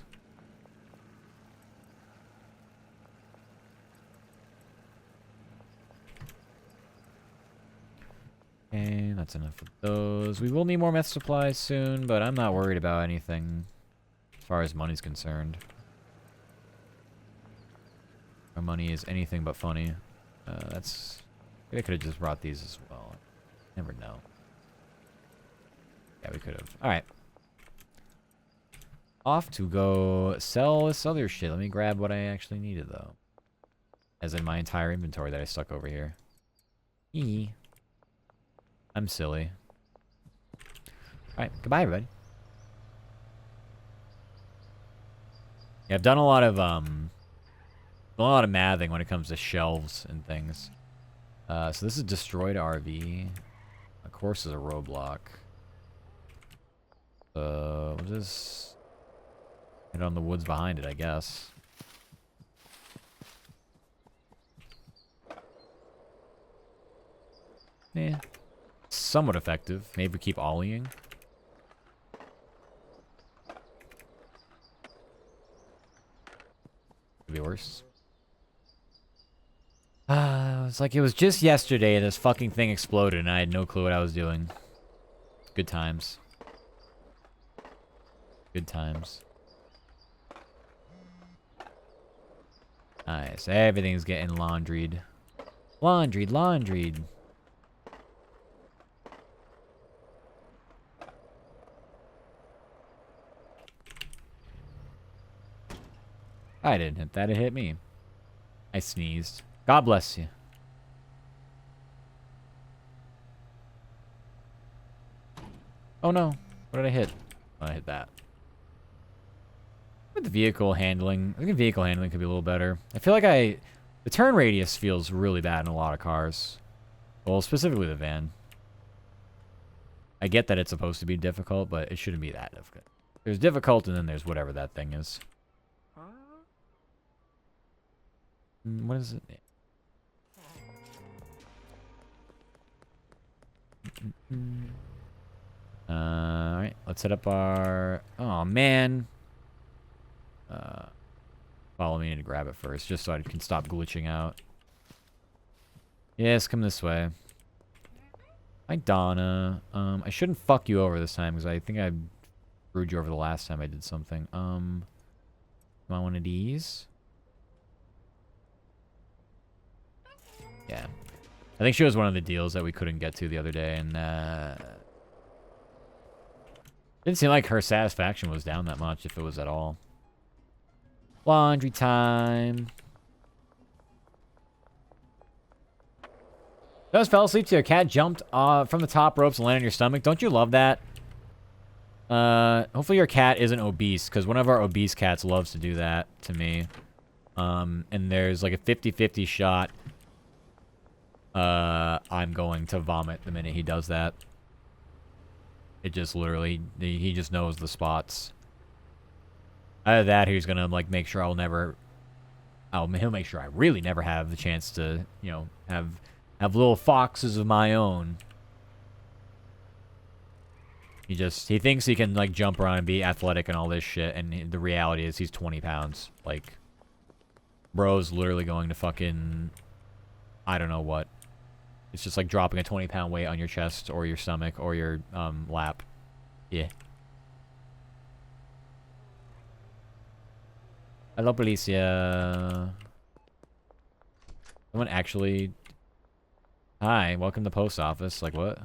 Okay, that's enough of those. We will need more meth supplies soon, but I'm not worried about anything as far as money's concerned. Our money is anything but funny. That's... I could have just brought these as well. Never know. Yeah, we could have. Alright. Off to go sell this other shit. Let me grab what I actually needed, though. As in my entire inventory that I stuck over here. I'm silly. Alright, goodbye, everybody. Yeah, I've done a lot of mathing when it comes to shelves and things. So this is destroyed RV. Of course, is a roadblock. What's this? Hit on the woods behind it, I guess. Yeah. Somewhat effective. Maybe keep ollieing. Could be worse. It's like it was just yesterday this fucking thing exploded and I had no clue what I was doing. Good times. Good times. Nice. Everything's getting laundried. Laundried. I didn't hit that. It hit me. I sneezed. God bless you. Oh no. What did I hit? Oh, I hit that. With the vehicle handling, I think vehicle handling could be a little better. I feel like the turn radius feels really bad in a lot of cars. Well, specifically the van. I get that it's supposed to be difficult, but it shouldn't be that difficult. There's difficult and then there's whatever that thing is. What is it? Alright, let's set up our... Oh, man. Follow me to grab it first, just so I can stop glitching out. Yes, come this way. Hi, Donna. I shouldn't fuck you over this time, because I think I screwed you over the last time I did something. Want one of these? Yeah. I think she was one of the deals that we couldn't get to the other day, and, didn't seem like her satisfaction was down that much, if it was at all. Laundry time. You guys fell asleep to your cat jumped from the top ropes and landed on your stomach. Don't you love that? Hopefully your cat isn't obese, because one of our obese cats loves to do that to me. And there's like a 50-50 shot. I'm going to vomit the minute he does that. It just literally, he just knows the spots. Either that, he's gonna like make sure I'll never. He'll make sure I really never have the chance to, you know, have little foxes of my own. He thinks he can like jump around and be athletic and all this shit, and the reality is he's 20 pounds. Like, bro's literally going to fucking, I don't know what. It's just like dropping a 20-pound weight on your chest or your stomach or your lap. Yeah. Hello, Policia. Someone actually... Hi, welcome to the post office. Like, what?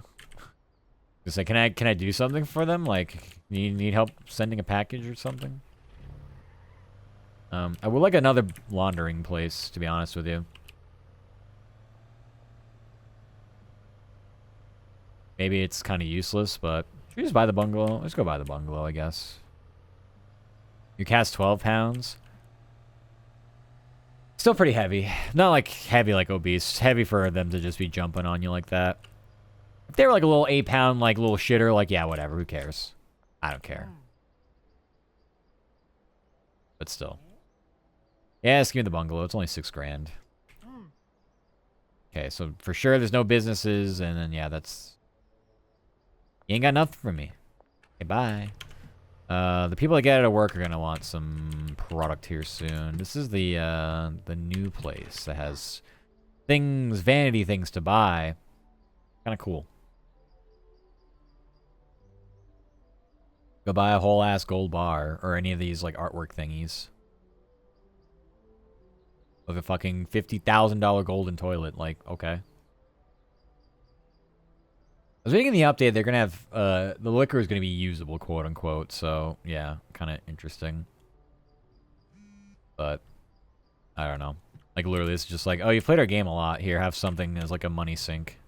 Just like, can I do something for them? Like, need help sending a package or something? I would like another laundering place, to be honest with you. Maybe it's kind of useless, but should we just buy the bungalow? Let's go buy the bungalow, I guess. Your cat's 12 pounds. Still pretty heavy. Not like heavy like obese. Heavy for them to just be jumping on you like that. If they were like a little 8-pound like little shitter, like yeah, whatever, who cares? I don't care. But still. Yeah, just give me the bungalow. It's only $6 grand. Okay, so for sure there's no businesses, and then yeah, that's... You ain't got nothing for me. Okay, bye. The people that get out of work are gonna want some product here soon. This is the new place that has things, vanity things to buy. Kind of cool. Go buy a whole ass gold bar or any of these like artwork thingies. Like a fucking $50,000 golden toilet. Like, okay. I was reading in the update they're gonna have the liquor is gonna be usable, quote unquote. So yeah, kind of interesting. But I don't know. Like literally, it's just like, oh, you played our game a lot. Here, have something as like a money sink.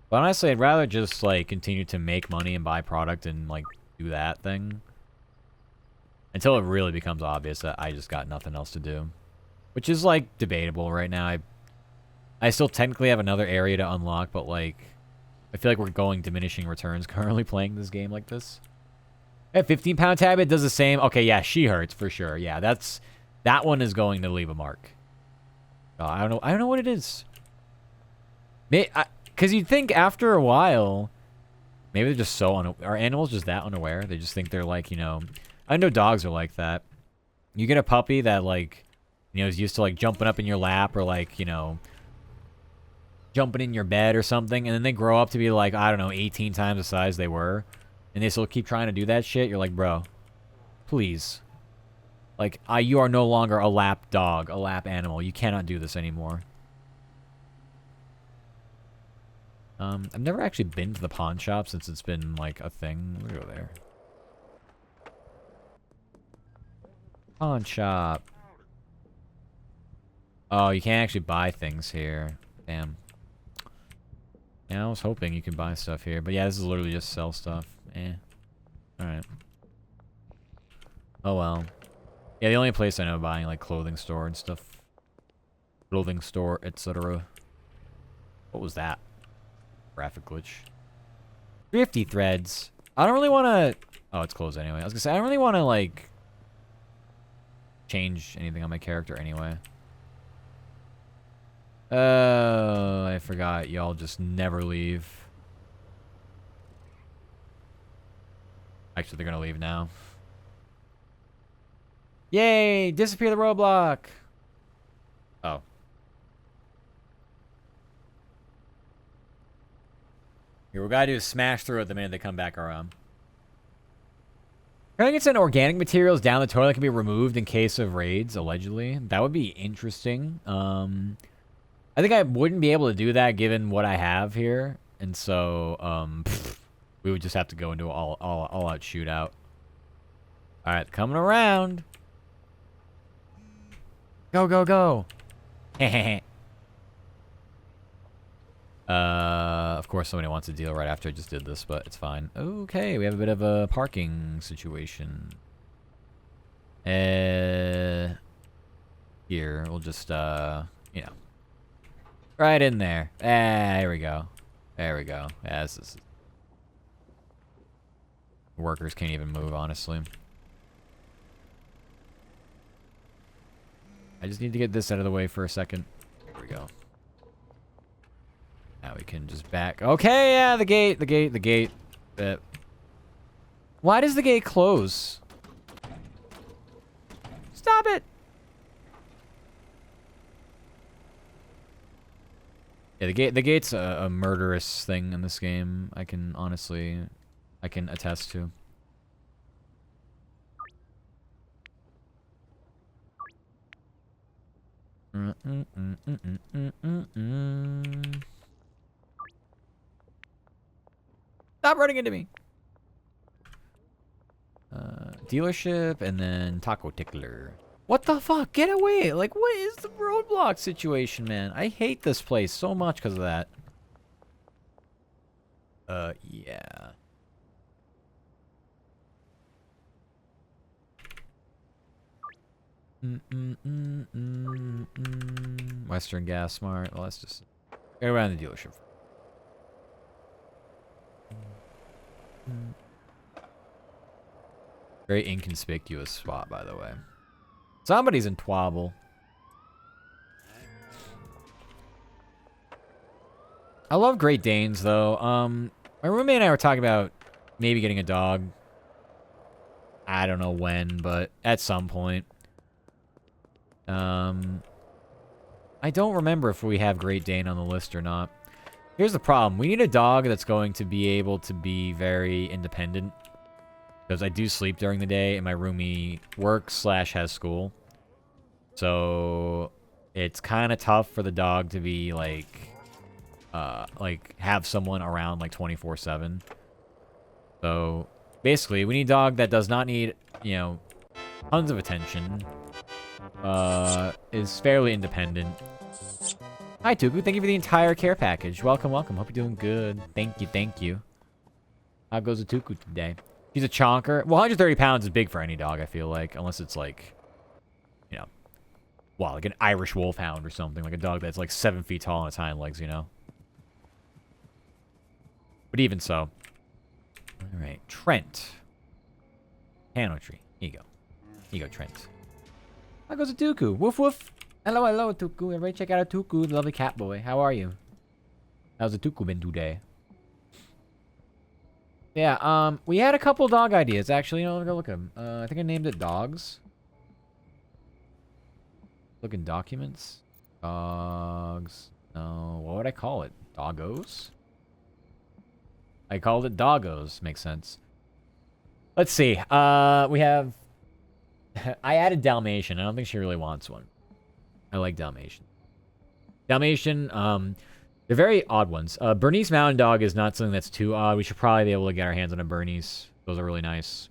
But honestly, I'd rather just like continue to make money and buy product and like do that thing until it really becomes obvious that I just got nothing else to do, which is like debatable right now. I still technically have another area to unlock, but like, I feel like we're going diminishing returns currently playing this game like this. At 15-pound tab, it does the same. Okay, yeah, she hurts for sure. Yeah, that one is going to leave a mark. I don't know what it is. Because you'd think after a while, maybe they're just so are animals just that unaware? They just think they're like, you know, I know dogs are like that. You get a puppy that like, you know, is used to like jumping up in your lap or like, you know, jumping in your bed or something, and then they grow up to be like, I don't know, 18 times the size they were, and they still keep trying to do that shit. You're like, bro, please. Like, you are no longer a lap dog, a lap animal. You cannot do this anymore. I've never actually been to the pawn shop since it's been, like, a thing. Let me go there. Pawn shop. Oh, you can't actually buy things here. Damn. Yeah, I was hoping you could buy stuff here. But yeah, this is literally just sell stuff. Eh. Alright. Oh well. Yeah, the only place I know buying, like, clothing store and stuff. Clothing store, etc. What was that? Graphic glitch. 50 threads. I don't really want to... Oh, it's closed anyway. I was gonna say, I don't really want to, like... change anything on my character anyway. Oh, I forgot. Y'all just never leave. Actually, they're gonna leave now. Yay! Disappear the roadblock! Oh. Here, we gotta do is smash through it the minute they come back around. I think it's an organic materials down the toilet can be removed in case of raids, allegedly. That would be interesting. I think I wouldn't be able to do that given what I have here. And so, we would just have to go into an all-out shootout. Alright, coming around. Go, go, go. Of course somebody wants a deal right after I just did this, but it's fine. Okay, we have a bit of a parking situation. Here, we'll just, you know. Right in there. Here we go. There we go. Yeah, this is... Workers can't even move, honestly. I just need to get this out of the way for a second. There we go. Now we can just back. Okay, yeah, the gate. Why does the gate close? Stop it! Yeah, the gate's a murderous thing in this game. I can attest to. Stop running into me. Dealership and then taco tickler. What the fuck? Get away! Like, what is the roadblock situation, man? I hate this place so much because of that. Yeah. Western Gas Smart. Well, let's just go around the dealership. Very inconspicuous spot, by the way. Somebody's in Twabble. I love Great Danes, though. My roommate and I were talking about maybe getting a dog. I don't know when, but at some point. I don't remember if we have Great Dane on the list or not. Here's the problem. We need a dog that's going to be able to be very independent. Because I do sleep during the day, and my roomie works / has school. So, it's kind of tough for the dog to be, like, have someone around, like, 24/7. So, basically, we need a dog that does not need, you know, tons of attention. Is fairly independent. Hi, Tuku. Thank you for the entire care package. Welcome, welcome. Hope you're doing good. Thank you, thank you. How goes the Tuku today? He's a chonker. Well, 130 pounds is big for any dog, I feel like. Unless it's like, you know, well, like an Irish wolfhound or something. Like a dog that's like 7 feet tall on its hind legs, you know? But even so. Alright, Trent. Piano tree. Here you go. Here you go, Trent. How goes the Tuku? Woof woof. Hello, hello, Tuku. Everybody check out our Tuku, the lovely cat boy. How are you? How's the Tuku been today? Yeah, we had a couple dog ideas, actually. You know, let me go look at them. I think I named it Dogs. Look in documents. Dogs. No, what would I call it? Doggos? I called it Doggos. Makes sense. Let's see. We have... I added Dalmatian. I don't think she really wants one. I like Dalmatian. Dalmatian, they're very odd ones. Bernese Mountain Dog is not something that's too odd. We should probably be able to get our hands on a Bernese. Those are really nice.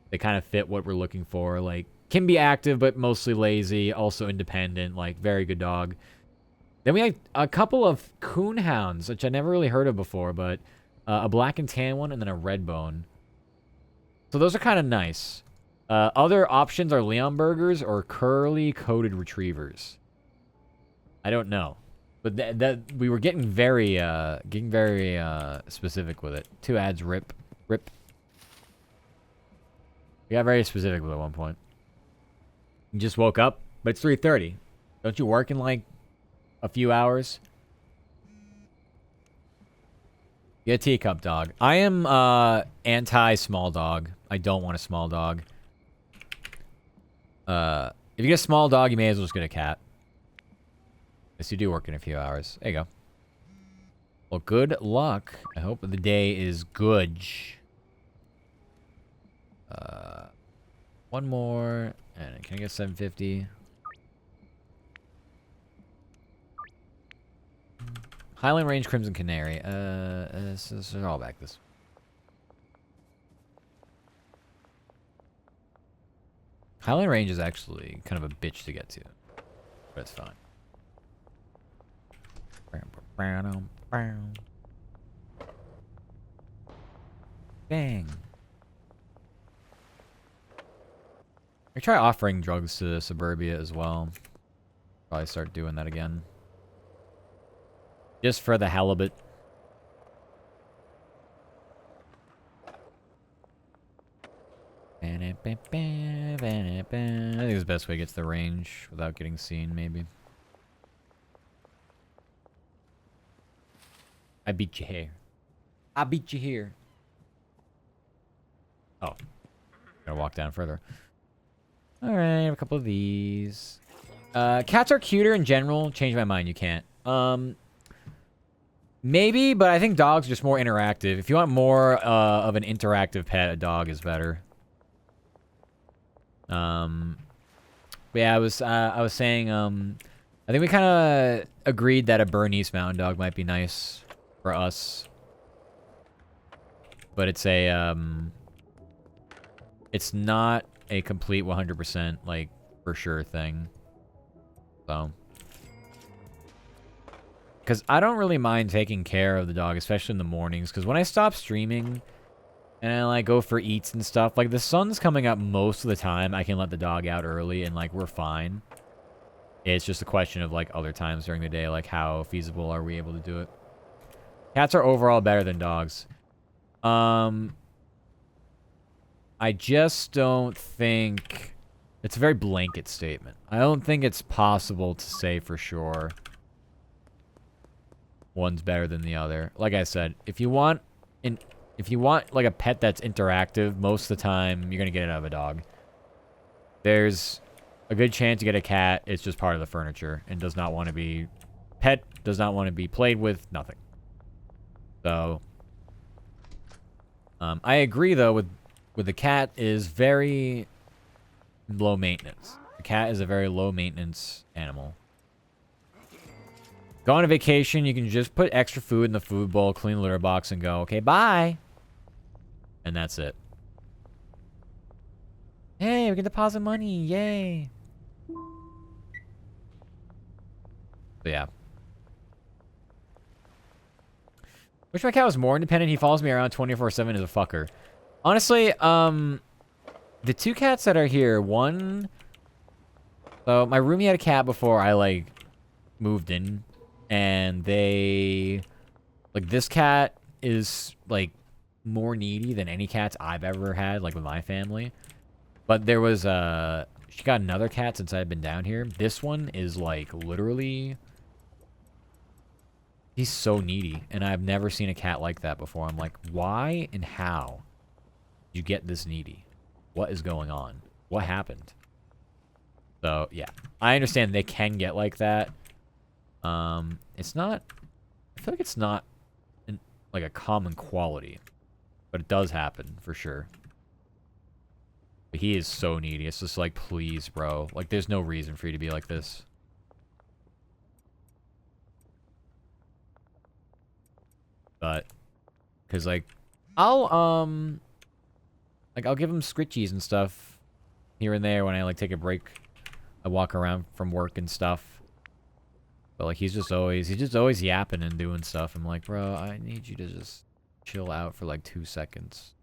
They kind of fit what we're looking for. Like, can be active, but mostly lazy. Also independent. Like, very good dog. Then we have a couple of Coonhounds, which I never really heard of before, but a black and tan one and then a red bone. So those are kind of nice. Other options are Leon Burgers or curly coated retrievers. I don't know. But that we were getting very specific with it. 2 ads, rip. We got very specific with it at one point. You just woke up, but it's 3:30. Don't you work in like a few hours? Get a teacup dog. I am anti-small dog. I don't want a small dog. If you get a small dog, you may as well just get a cat. Yes, you do work in a few hours. There you go. Well, good luck. I hope the day is good. One more. And can I get 750? Highland Range Crimson Canary. This is all back this. Highland Range is actually kind of a bitch to get to, but it's fine. Bang. I try offering drugs to Suburbia as well. Probably start doing that again. Just for the halibut. I think it's the best way to get to the range without getting seen, maybe. I beat you here. I beat you here. Oh. Gotta walk down further. Alright, a couple of these. Cats are cuter in general. Change my mind, you can't. Maybe, but I think dogs are just more interactive. If you want more of an interactive pet, a dog is better. Yeah, I was saying, I think we kind of agreed that a Bernese Mountain Dog might be nice for us. But it's a, it's not a complete 100%, like, for sure thing. So. Because I don't really mind taking care of the dog, especially in the mornings. Because when I stop streaming and I, like, go for eats and stuff, like, the sun's coming up most of the time. I can let the dog out early and, like, we're fine. It's just a question of, like, other times during the day, like, how feasible are we able to do it. Cats are overall better than dogs. I just don't think... It's a very blanket statement. I don't think it's possible to say for sure one's better than the other. Like I said, if you want like a pet that's interactive, most of the time you're gonna get it out of a dog. There's a good chance you get a cat. It's just part of the furniture and does not want to be pet, does not want to be played with, nothing. So I agree though with the cat is very low maintenance. The cat is a very low maintenance animal. Go on a vacation, you can just put extra food in the food bowl, clean the litter box, and go, okay, bye. And that's it. Hey, we can deposit money. Yay. So, yeah. Wish my cat was more independent. He follows me around 24/7 as a fucker. Honestly, the two cats that are here, one... So, my roomie had a cat before I, like, moved in. And they... Like, this cat is, like, more needy than any cats I've ever had, like, with my family. But there was, she got another cat since I've been down here. This one is, like, literally... He's so needy. And I've never seen a cat like that before. I'm like, why and how did you get this needy? What is going on? What happened? So, yeah. I understand they can get like that. It's not... I feel like it's not, like, a common quality. But it does happen, for sure. But he is so needy. It's just like, please, bro. Like, there's no reason for you to be like this. But... Because, like... I'll give him scritchies and stuff. Here and there when I, like, take a break. I walk around from work and stuff. But, like, he's just always yapping and doing stuff. I'm like, bro, I need you to just chill out for, like, 2 seconds.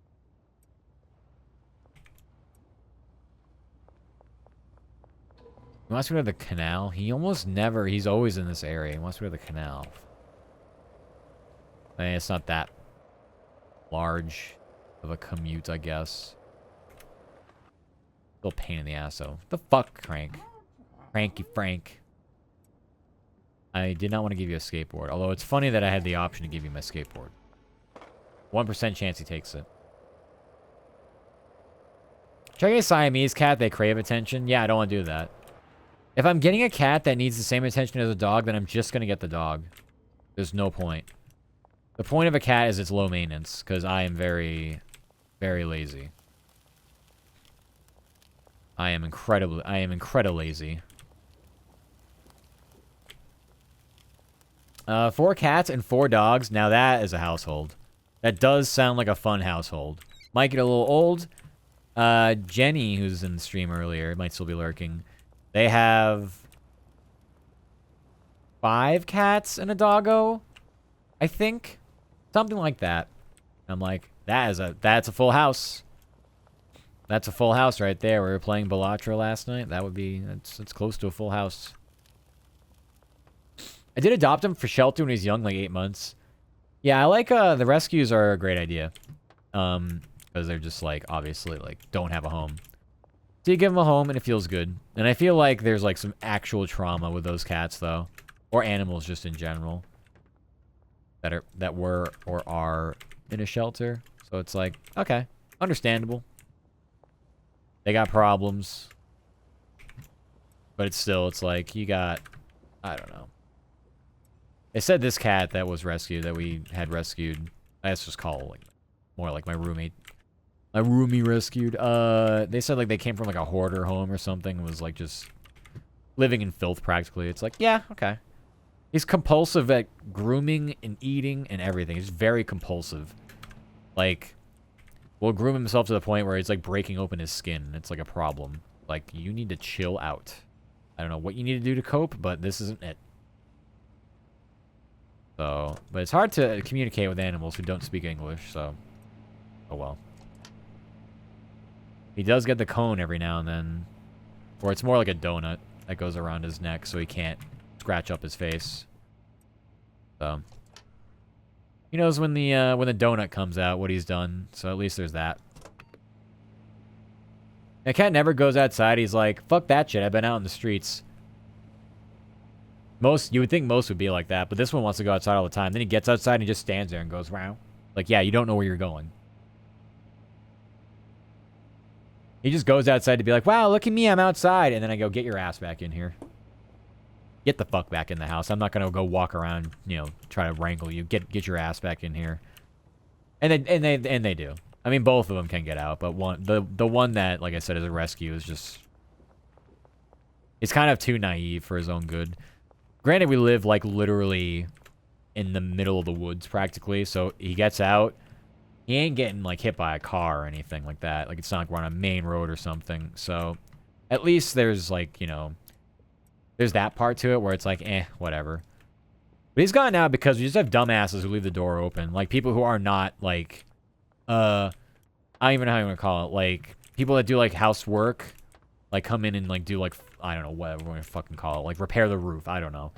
He wants to go to the canal. He almost never, he's always in this area. He wants to go to the canal. I mean, it's not that large of a commute, I guess. Little pain in the ass, though. The fuck, Crank? Cranky Frank. I did not want to give you a skateboard. Although it's funny that I had the option to give you my skateboard. 1% chance he takes it. Should I get a Siamese cat? They crave attention. Yeah, I don't want to do that. If I'm getting a cat that needs the same attention as a dog, then I'm just going to get the dog. There's no point. The point of a cat is it's low maintenance, because I am very, very lazy. I am incredibly lazy. 4 cats and 4 dogs. Now that is a household. That does sound like a fun household. Might get a little old. Jenny, who's in the stream earlier, might still be lurking. They have 5 cats and a doggo, I think. Something like that. I'm like, that's a full house. That's a full house right there. We were playing Bellatra last night. That's close to a full house. I did adopt him for shelter when he was young, like 8 months. Yeah, I like, the rescues are a great idea. Because they're just, like, obviously, like, don't have a home. So you give them a home and it feels good. And I feel like there's, like, some actual trauma with those cats, though. Or animals just in general. That were or are in a shelter. So it's like, okay, understandable. They got problems. But it's like, you got, I don't know. They said this cat that was rescued, that we had rescued, let's just call it, like, more like my roommate. My roomie rescued. They said, like, they came from, like, a hoarder home or something. Was, like, just living in filth, practically. It's like, yeah, okay. He's compulsive at grooming and eating and everything. He's very compulsive. Like, will groom himself to the point where he's, like, breaking open his skin. It's, like, a problem. Like, you need to chill out. I don't know what you need to do to cope, but this isn't it. So, but it's hard to communicate with animals who don't speak English, so. Oh well. He does get the cone every now and then. Or it's more like a donut that goes around his neck so he can't scratch up his face. So. He knows when the donut comes out, what he's done. So at least there's that. The cat never goes outside. He's like, fuck that shit. I've been out in the streets. You would think most would be like that, but this one wants to go outside all the time. Then he gets outside and he just stands there and goes, wow. Like, yeah, you don't know where you're going. He just goes outside to be like, wow, look at me, I'm outside. And then I go, get your ass back in here. Get the fuck back in the house. I'm not going to go walk around, try to wrangle you. Get your ass back in here. And they do. I mean, both of them can get out, but the one that, like I said, is a rescue is just... He's kind of too naive for his own good. Granted, we live, like, literally in the middle of the woods, practically. So he gets out. He ain't getting, like, hit by a car or anything like that. Like, it's not like we're on a main road or something. So, at least there's, like, there's that part to it where it's like, whatever. But he's gone out because we just have dumbasses who leave the door open. Like, people who are not, like, I don't even know how you want to call it. Like, people that do, like, housework. Like, come in and, like, do, like, I don't know, whatever we're going to fucking call it. Like, repair the roof. I don't know.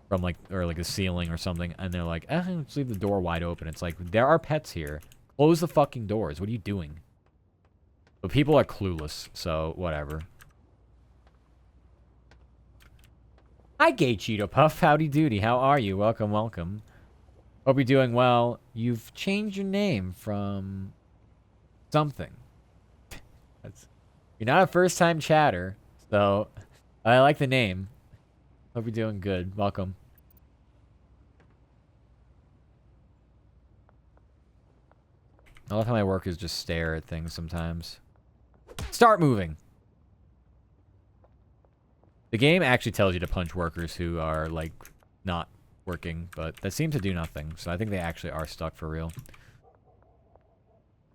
From, like, or, like, a ceiling or something. And they're like, just leave the door wide open. It's like, there are pets here. Close the fucking doors. What are you doing? But people are clueless, so whatever. Hi, Gay Cheeto Puff. Howdy doody. How are you? Welcome, welcome. Hope you're doing well. You've changed your name from something. You're not a first-time chatter, so I like the name. Hope you're doing good. Welcome. I love how my workers just stare at things sometimes. Start moving! The game actually tells you to punch workers who are, like, not working, but that seems to do nothing, so I think they actually are stuck for real.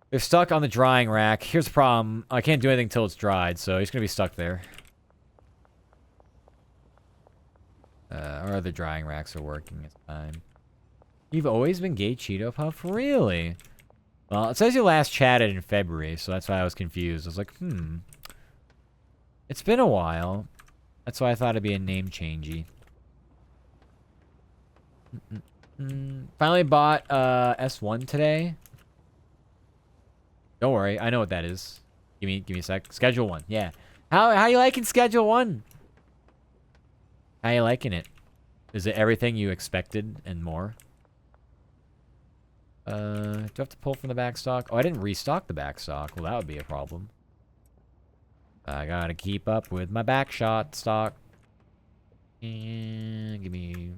They're stuck on the drying rack. Here's the problem. I can't do anything until it's dried, so he's gonna be stuck there. Our other drying racks are working. It's fine. You've always been Gay Cheeto Puff? Really? Well, it says you last chatted in February, so that's why I was confused. I was like, It's been a while. That's why I thought it'd be a name changey. Finally bought S1 today. Don't worry, I know what that is. Give me a sec. Schedule 1. Yeah. How you liking Schedule 1? How you liking it? Is it everything you expected and more? Do I have to pull from the back stock? Oh, I didn't restock the back stock. Well, that would be a problem. I gotta keep up with my back shot stock. And give me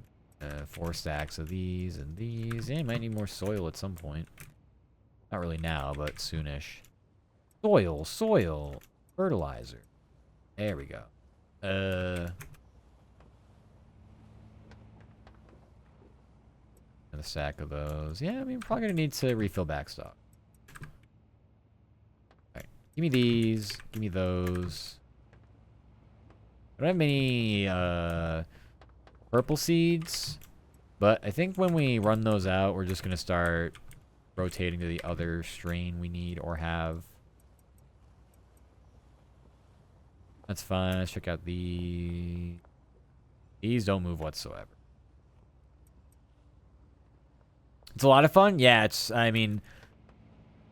4 stacks of these and these. And might need more soil at some point. Not really now, but soonish. Soil. Fertilizer. There we go. And a stack of those. Yeah, I mean, probably gonna need to refill back stock. Alright. Give me these. Give me those. I don't have many purple seeds, but I think when we run those out, we're just gonna start rotating to the other strain we need or have. That's fine. Let's check out the... These don't move whatsoever. It's a lot of fun. Yeah, it's... I mean...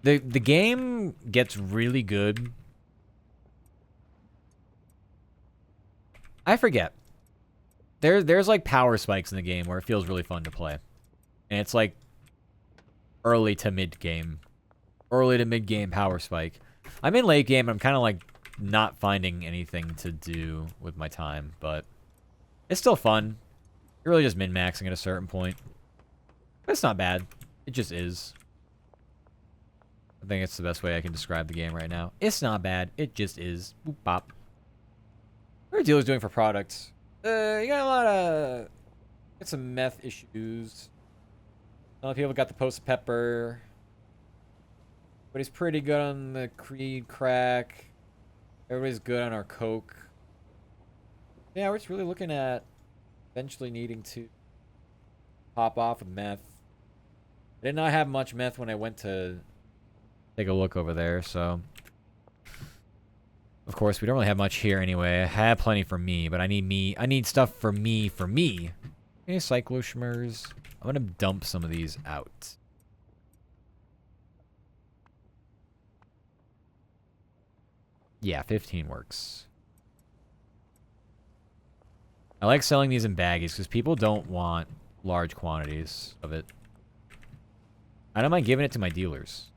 The game gets really good. I forget. There's like power spikes in the game where it feels really fun to play. And it's like... early to mid game power spike. I'm in late game. I'm kind of like not finding anything to do with my time, but it's still fun. You're really just min-maxing at a certain point. But it's not bad. It just is. I think it's the best way I can describe the game right now. It's not bad. It just is. Boop bop. What are dealers doing for products? You got a lot of... Got some meth issues. A lot of people got the post pepper. But he's pretty good on the Creed crack. Everybody's good on our coke. Yeah, we're just really looking at eventually needing to pop off with meth. I did not have much meth when I went to take a look over there, so... Of course, we don't really have much here anyway. I have plenty for me, but I need stuff for me. Okay, cycloshmers. I'm gonna dump some of these out. Yeah, 15 works. I like selling these in baggies because people don't want large quantities of it. I don't mind giving it to my dealers.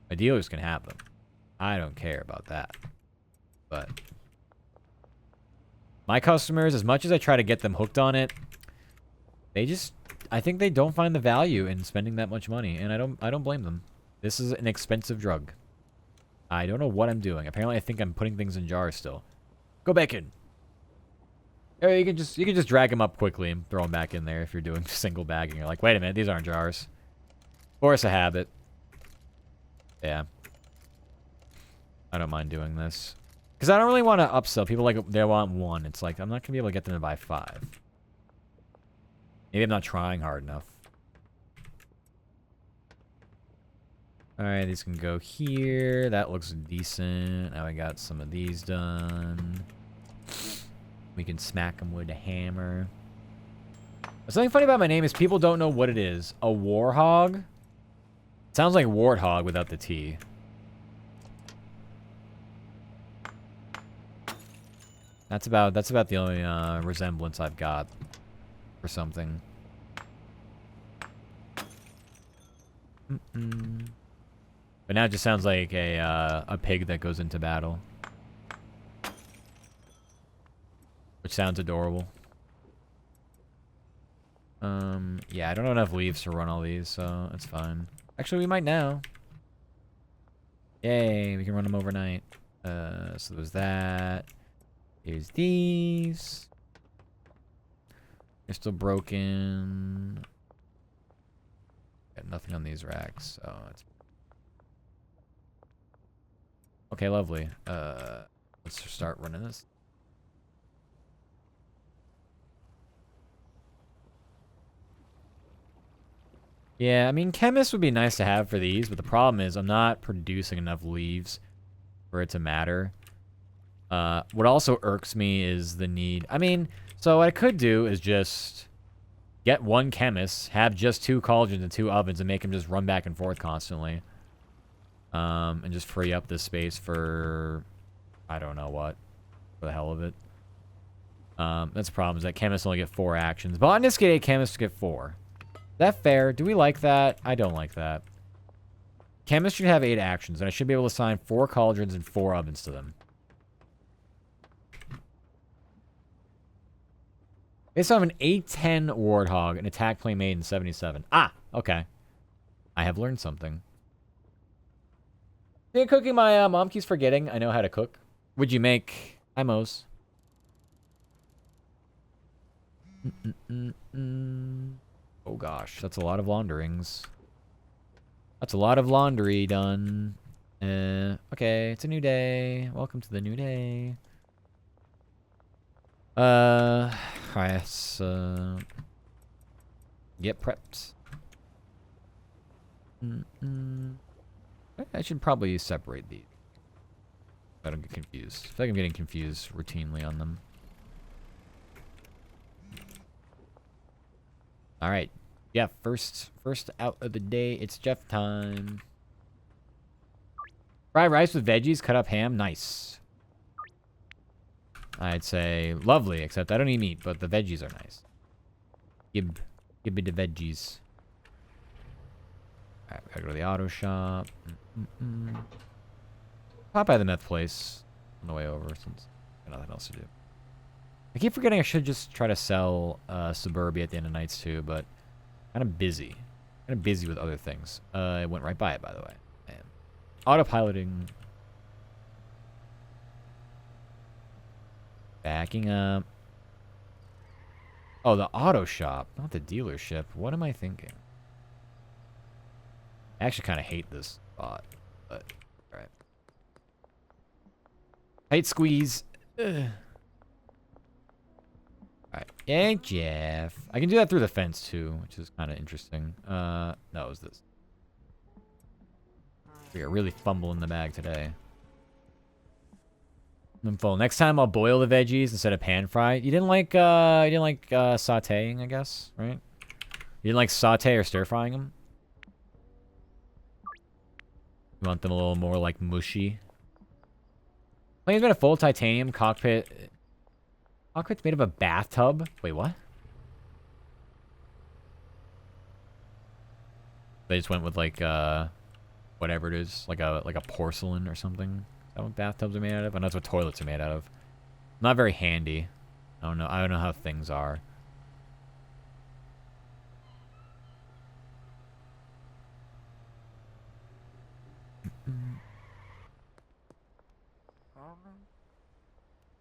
My dealers can have them. I don't care about that. But my customers, as much as I try to get them hooked on it, I think they don't find the value in spending that much money, and I don't blame them. This is an expensive drug. I don't know what I'm doing. Apparently I think I'm putting things in jars still. Go back in. Or you can just drag them up quickly and throw them back in there if you're doing single bagging. You're like, wait a minute, these aren't jars. Force a habit. Yeah. I don't mind doing this. Because I don't really want to upsell. People like, they want 1. It's like, I'm not going to be able to get them to buy 5. Maybe I'm not trying hard enough. Alright, these can go here. That looks decent. Now I got some of these done. We can smack them with a hammer. Something funny about my name is people don't know what it is. A warhog? It sounds like warthog without the T. That's about the only resemblance I've got for something. But now it just sounds like a pig that goes into battle. Which sounds adorable. Yeah, I don't have enough leaves to run all these, so it's fine. Actually, we might now. Yay, we can run them overnight. So there's that. Here's these. They're still broken. Got nothing on these racks, so it's... Okay, lovely. Let's start running this. Yeah, I mean, chemists would be nice to have for these, but the problem is I'm not producing enough leaves for it to matter. What also irks me is the need... I mean, so what I could do is just get 1 chemist, have just 2 cauldrons and 2 ovens, and make them just run back and forth constantly. And just free up this space for, I don't know what, for the hell of it. That's the problem, is that chemists only get 4 actions. Botanists get 8, chemists get 4. Is that fair? Do we like that? I don't like that. Chemists should have 8 actions, and I should be able to assign 4 cauldrons and 4 ovens to them. They also have an A10 Warthog, an attack plane made in 77. Ah, okay. I have learned something. Yeah, cooking my mom keeps forgetting I know how to cook. Would you make Imos? Oh gosh, that's a lot of launderings. That's a lot of laundry done. Okay, it's a new day. Welcome to the new day. Let's get prepped. I should probably separate these. I don't get confused. I feel like I'm getting confused routinely on them. Alright. Yeah, first out of the day, it's Jeff time. Fried rice with veggies, cut up ham, nice. I'd say lovely, except I don't eat meat, but the veggies are nice. Give me the veggies. Alright, we gotta go to the auto shop. Pop by the meth place on the way over since I got nothing else to do. I keep forgetting I should just try to sell Suburbia at the end of nights too, but kind of busy. Kind of busy with other things. I went right by it, by the way. I am autopiloting. Backing up. Oh, the auto shop, not the dealership. What am I thinking? I actually kind of hate this spot, but alright. Tight squeeze. Ugh. Alright. Hey, Jeff. I can do that through the fence, too, which is kind of interesting. No, it was this. We are really fumbling the bag today. I'm full. Next time I'll boil the veggies instead of pan fry. You didn't like sauteing, I guess, right? You didn't like saute or stir frying them? You want them a little more like mushy. Plane's been a full titanium cockpit. Cockpit's made of a bathtub. Wait, what? They just went with like whatever it is, like a porcelain or something. Is that what bathtubs are made out of? I know that's what toilets are made out of. Not very handy. I don't know how things are.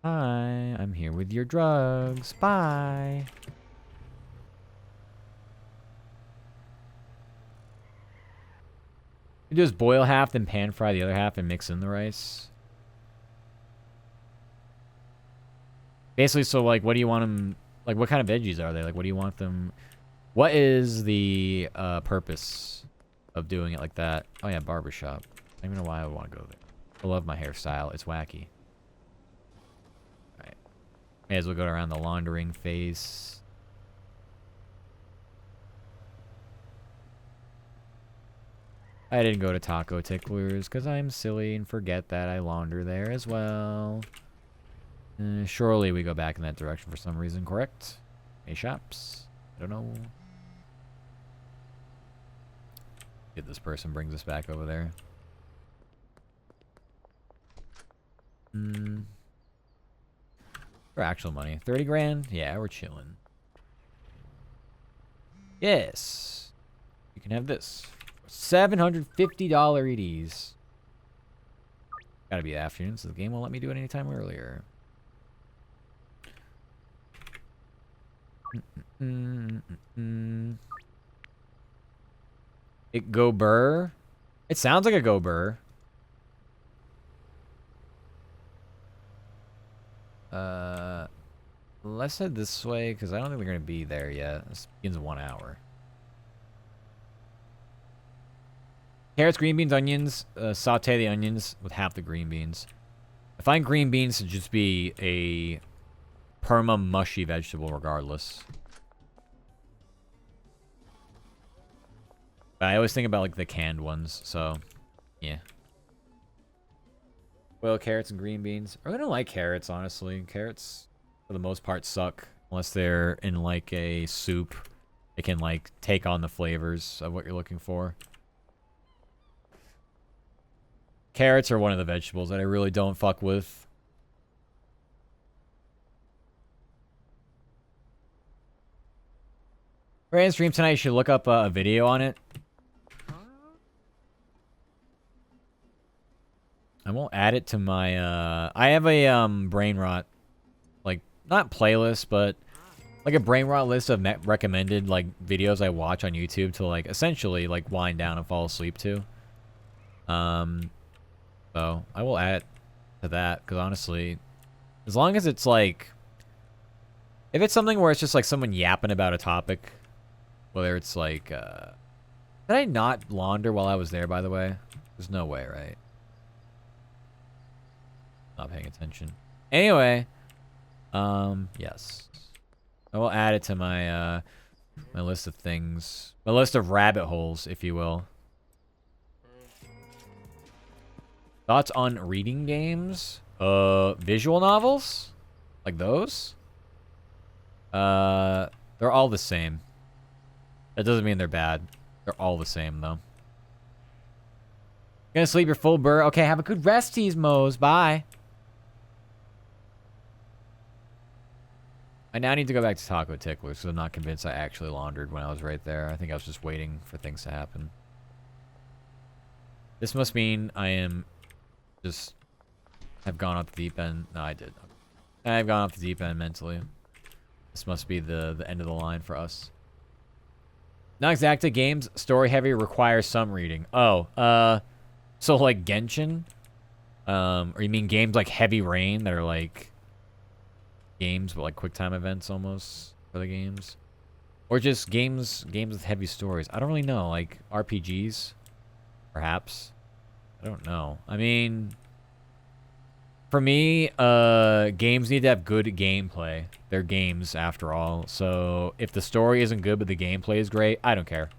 Hi, I'm here with your drugs. Bye. You just boil half, then pan fry the other half, and mix in the rice. Basically, so like, what do you want them? Like, what kind of veggies are they? Like, what do you want them? What is the purpose of doing it like that? Oh yeah, barbershop. I don't even know why I would want to go there. I love my hairstyle. It's wacky. Alright. May as well go around the laundering phase. I didn't go to Taco Ticklers because I'm silly and forget that I launder there as well. Surely we go back in that direction for some reason, correct? A shops? I don't know. If this person brings us back over there. For actual money. 30 grand? Yeah, we're chilling. Yes. You can have this. $750 EDs. Gotta be afternoon, so the game won't let me do it any time earlier. It go burr? It sounds like a go burr. Let's head this way, because I don't think they're going to be there yet. This begins in 1 hour. Carrots, green beans, onions. Saute the onions with half the green beans. I find green beans to just be a perma-mushy vegetable regardless. But I always think about, like, the canned ones, so, yeah. Well, carrots and green beans. I don't like carrots, honestly. Carrots, for the most part, suck. Unless they're in, like, a soup. It can, like, take on the flavors of what you're looking for. Carrots are one of the vegetables that I really don't fuck with. Rand stream tonight, you should look up a video on it. I won't add it to my, I have a, brain rot, like, not playlist, but, like, a brain rot list of recommended, like, videos I watch on YouTube to, like, essentially, like, wind down and fall asleep to. So, I will add it to that, because honestly, as long as it's, like, if it's something where it's just, like, someone yapping about a topic, whether it's, like, did I not launder while I was there, by the way? There's no way, right? Not paying attention. Anyway, yes. I will add it to my, my list of things. My list of rabbit holes, if you will. Thoughts on reading games? Visual novels? Like those? They're all the same. That doesn't mean they're bad. They're all the same, though. Gonna sleep your full burr. Okay, have a good rest, Mose. Bye. I now need to go back to Taco Ticklers because I'm not convinced I actually laundered when I was right there. I think I was just waiting for things to happen. This must mean I am just have gone off the deep end. No, I did. I've gone off the deep end mentally. This must be the end of the line for us. Not exacta games story heavy requires some reading. Oh, so like Genshin? Or you mean games like Heavy Rain that are like games but like quick time events almost for the games? Or just games with heavy stories? I don't really know, like RPGs perhaps. I don't know. I mean, for me, games need to have good gameplay. They're games, after all. So, if the story isn't good but the gameplay is great, I don't care.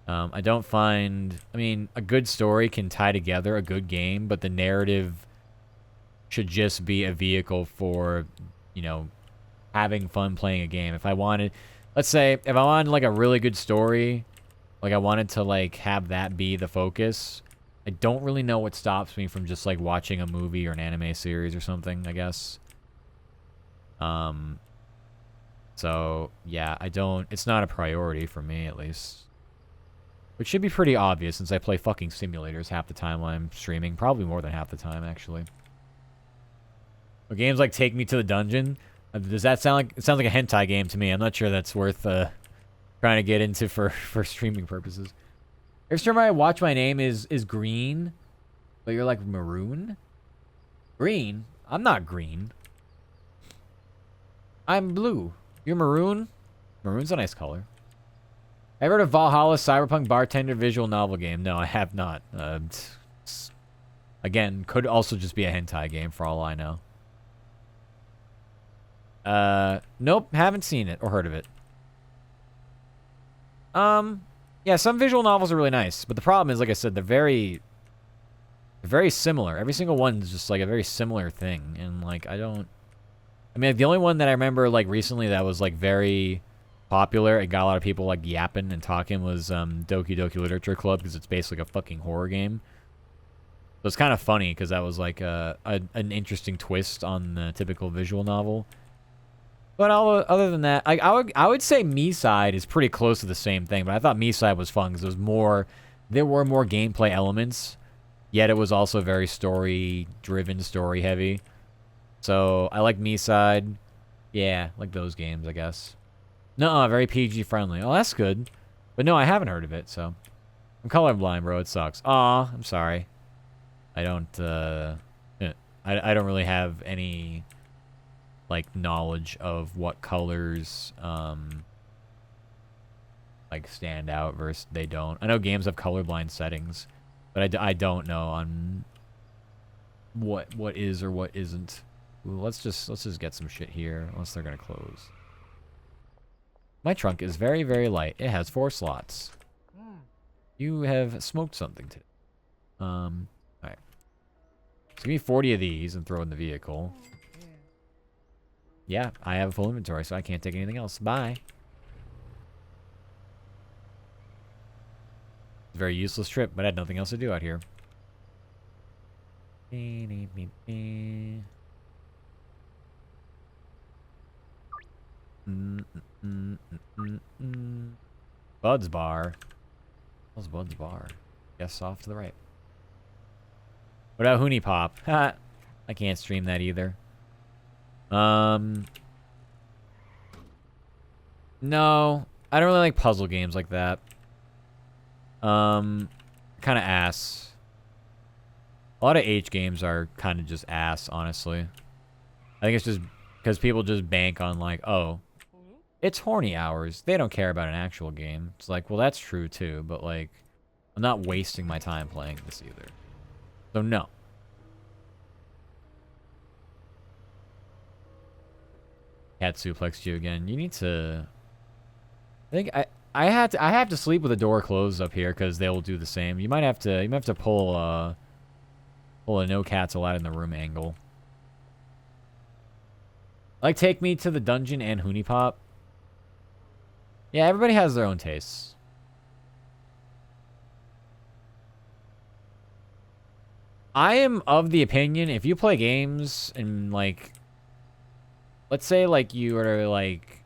I don't find... I mean, a good story can tie together a good game, but the narrative should just be a vehicle for, you know, having fun playing a game. If I wanted... Let's say, if I wanted, like, a really good story, like, I wanted to, like, have that be the focus... I don't really know what stops me from just, like, watching a movie or an anime series or something, I guess. So, yeah, I don't... It's not a priority for me, at least. Which should be pretty obvious, since I play fucking simulators half the time while I'm streaming. Probably more than half the time, actually. But games like Take Me to the Dungeon, does that sound like... It sounds like a hentai game to me. I'm not sure that's worth, trying to get into for streaming purposes. Every time I watch my name is green, but you're like maroon? Green? I'm not green. I'm blue. You're maroon? Maroon's a nice color. Have you heard of Valhalla Cyberpunk Bartender visual novel game? No, I have not. Again, could also just be a hentai game for all I know. Nope, haven't seen it or heard of it. Yeah, some visual novels are really nice, but the problem is, like I said, they're very similar. Every single one is just, like, a very similar thing, and, like, I mean, like, the only one that I remember, like, recently that was, like, very popular, it got a lot of people, like, yapping and talking, was, Doki Doki Literature Club, because it's basically a fucking horror game. So it's kind of funny, because that was, like, an interesting twist on the typical visual novel. But other than that, I would say Me-Side is pretty close to the same thing. But I thought Me-Side was fun because there were more gameplay elements, yet it was also very story-driven, story-heavy. So I like Me-Side. Yeah, like those games, I guess. No, very PG-friendly. Oh, that's good. But no, I haven't heard of it, so. I'm colorblind, bro. It sucks. Aw, I'm sorry. I don't, I don't really have any... like knowledge of what colors like stand out versus they don't. I know games have colorblind settings, but I don't know on what is or what isn't. Ooh, let's just get some shit here unless they're gonna close. My trunk is very, very light. It has 4 slots. You have smoked something today. Alright. give me 40 of these and throw in the vehicle. Yeah, I have a full inventory, so I can't take anything else. Bye. It's a very useless trip, but I had nothing else to do out here. Bud's Bar. What's Bud's Bar? Guess off to the right. What about Hoonie Pop? I can't stream that either. No. I don't really like puzzle games like that. Kind of ass. A lot of H games are kind of just ass, honestly. I think it's just because people just bank on like, oh, it's horny hours. They don't care about an actual game. It's like, well, that's true too, but like, I'm not wasting my time playing this either. So no. Cat suplexed you again. You need to. I think I have to sleep with the door closed up here because they will do the same. You might have to pull a no cats allowed in the room angle. Like, take me to the dungeon and Hoonie Pop. Yeah, everybody has their own tastes. I am of the opinion, if you play games and, like, let's say, like, you are, like,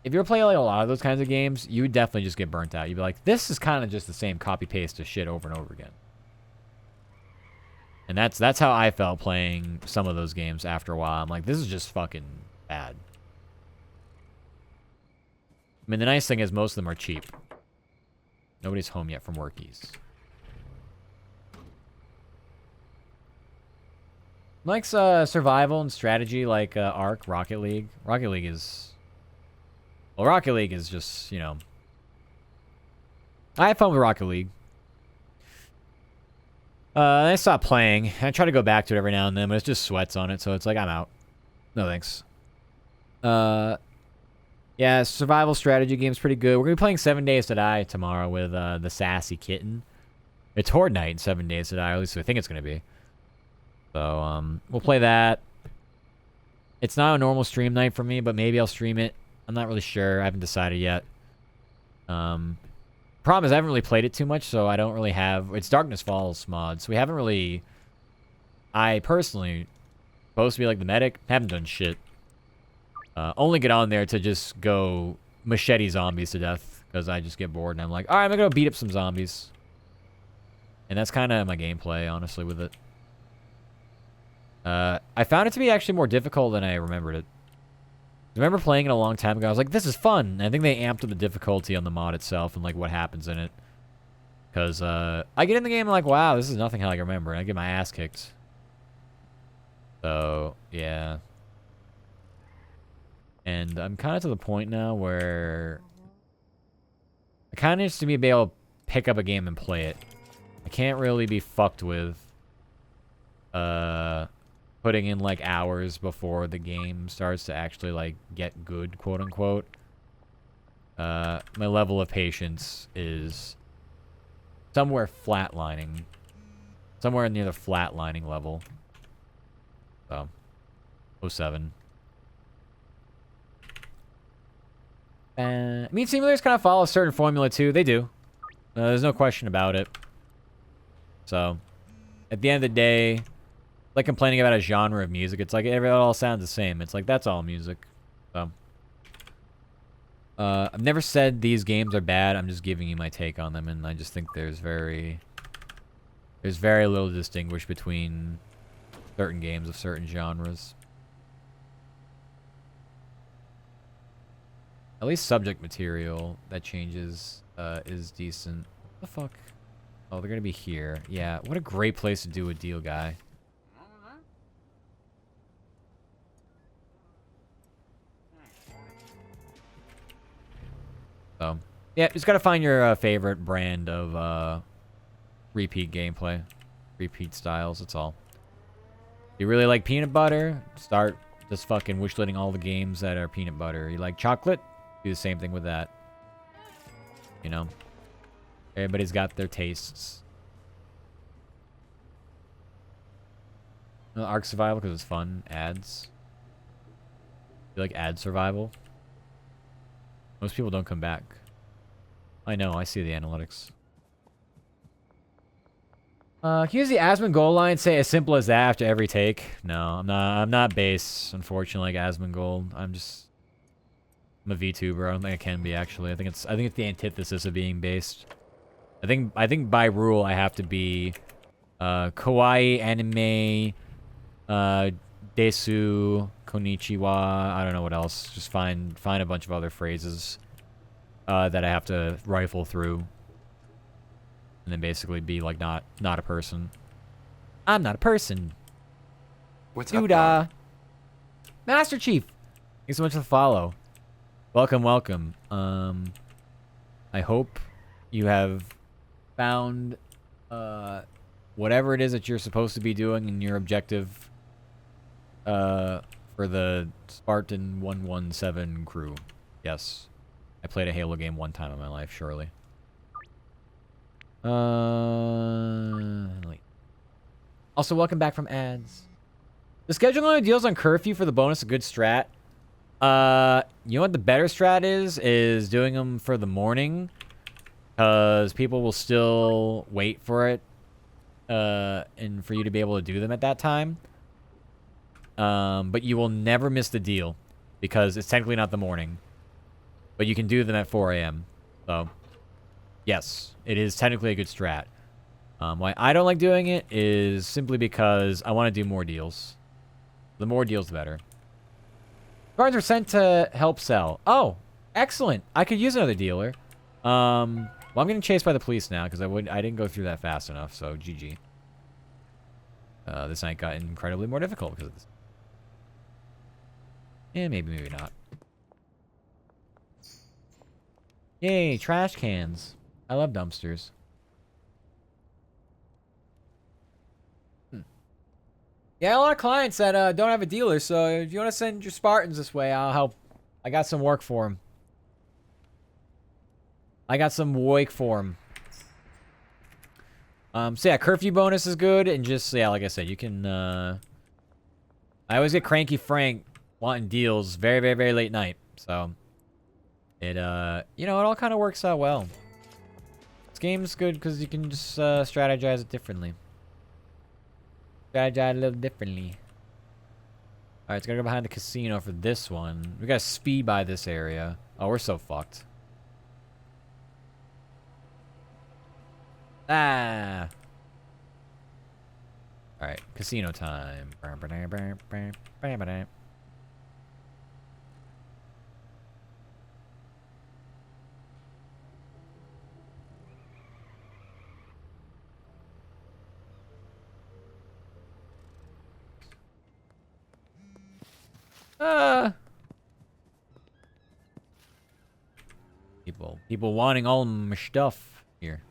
if you're playing, like, a lot of those kinds of games, you would definitely just get burnt out. You'd be like, this is kind of just the same copy-paste of shit over and over again. And that's how I felt playing some of those games after a while. I'm like, this is just fucking bad. I mean, the nice thing is most of them are cheap. Nobody's home yet from workies. Likes survival and strategy like Ark, Rocket League. Rocket League is... Well, Rocket League is just, you know... I have fun with Rocket League. I stopped playing. I try to go back to it every now and then, but it's just sweats on it, so it's like, I'm out. No thanks. Yeah, survival strategy game's pretty good. We're going to be playing 7 Days to Die tomorrow with the Sassy Kitten. It's Horde Night in 7 Days to Die, or at least I think it's going to be. So, we'll play that. It's not a normal stream night for me, but maybe I'll stream it. I'm not really sure. I haven't decided yet. Problem is I haven't really played it too much, so I don't really have... It's Darkness Falls mod, so we haven't really... I personally, supposed to be like the medic, haven't done shit. Only get on there to just go machete zombies to death, because I just get bored, and I'm like, alright, I'm gonna go beat up some zombies. And that's kind of my gameplay, honestly, with it. I found it to be actually more difficult than I remembered it. I remember playing it a long time ago. I was like, this is fun. And I think they amped up the difficulty on the mod itself and, like, what happens in it. Because, I get in the game and I'm like, wow, this is nothing how I remember. And I get my ass kicked. So, yeah. And I'm kind of to the point now where... I kind of need to be able to pick up a game and play it. I can't really be fucked with... putting in like hours before the game starts to actually like get good, quote unquote. My level of patience is somewhere flatlining. Somewhere near the flatlining level. So, 07. I mean, simulators kind of follow a certain formula too. They do. There's no question about it. So, at the end of the day, like complaining about a genre of music, it's like it all sounds the same. It's like, that's all music. So, I've never said these games are bad. I'm just giving you my take on them, and I just think there's very little to distinguish between certain games of certain genres. At least subject material that changes is decent. What the fuck? Oh, they're gonna be here. Yeah, what a great place to do a deal, guy. So, yeah, just gotta find your favorite brand of repeat gameplay. Repeat styles, that's all. You really like peanut butter? Start just fucking wishletting all the games that are peanut butter. You like chocolate? Do the same thing with that. You know? Everybody's got their tastes. Arc survival because it's fun. Ads. You like ad survival? Most people don't come back. I know, I see the analytics. Can you use the Asmongold line, say as simple as that after every take? No, I'm not base, unfortunately, like Asmongold. I'm a VTuber. I don't think I can be actually. I think it's the antithesis of being based. I think by rule I have to be kawaii, anime, desu, konnichiwa, I don't know what else. Just find a bunch of other phrases that I have to rifle through. And then basically be like not a person. I'm not a person. What's Dude, up, dog? Master Chief. Thanks so much for the follow. Welcome, welcome. I hope you have found whatever it is that you're supposed to be doing in your objective for the Spartan 117 crew. Yes. I played a Halo game one time in my life, surely. Also, welcome back from ads. The scheduling only deals on curfew for the bonus a good strat. You know what the better strat is? Is doing them for the morning. Because people will still wait for it. And for you to be able to do them at that time. But you will never miss the deal. Because it's technically not the morning. But you can do them at 4 a.m. So, yes, it is technically a good strat. Why I don't like doing it is simply because I want to do more deals. The more deals, the better. Cards were sent to help sell. Oh, excellent. I could use another dealer. Well, I'm getting chased by the police now because I didn't go through that fast enough, so GG. This night got incredibly more difficult because of this. Yeah, maybe not. Yay, trash cans. I love dumpsters. Yeah, a lot of clients that don't have a dealer, so if you want to send your Spartans this way, I'll help. I got some work for them. I got some work for them. So yeah, curfew bonus is good, and just, yeah, like I said, you can, I always get cranky Frank wanting deals very, very, very late night, so it, you know, it all kind of works out well. This game's good because you can just, strategize it differently. Strategize a little differently. Alright, it's gonna go behind the casino for this one. We gotta speed by this area. Oh, we're so fucked. Ah! Alright, casino time. People wanting all my stuff here.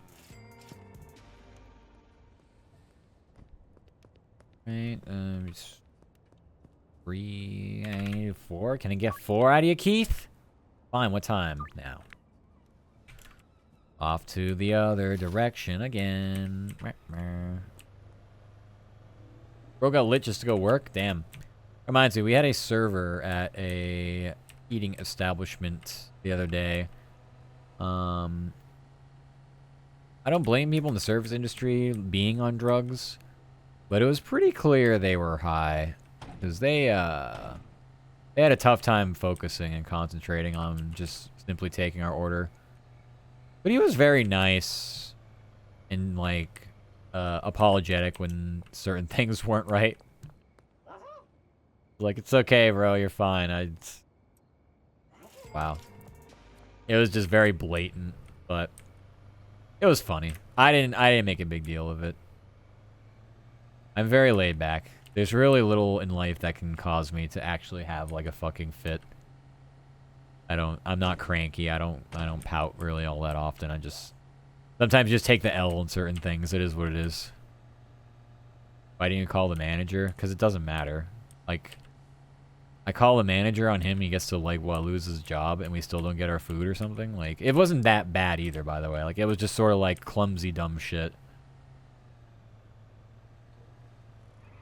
Right, it's 3, I need 4. Can I get 4 out of you, Keith? Fine, what time now? Off to the other direction again. Bro got lit just to go work? Damn. Reminds me, we had a server at a eating establishment the other day. I don't blame people in the service industry being on drugs, but it was pretty clear they were high because they had a tough time focusing and concentrating on just simply taking our order. But he was very nice and like apologetic when certain things weren't right. Like, it's okay, bro. You're fine. Wow. It was just very blatant, but it was funny. I didn't make a big deal of it. I'm very laid back. There's really little in life that can cause me to actually have like a fucking fit. I'm not cranky. I don't pout really all that often. I just sometimes just take the L on certain things. It is what it is. Why didn't you call the manager? Because it doesn't matter. Like, I call the manager on him, he gets to, like, lose his job, and we still don't get our food or something. Like, it wasn't that bad either, by the way. Like, it was just sort of, like, clumsy, dumb shit.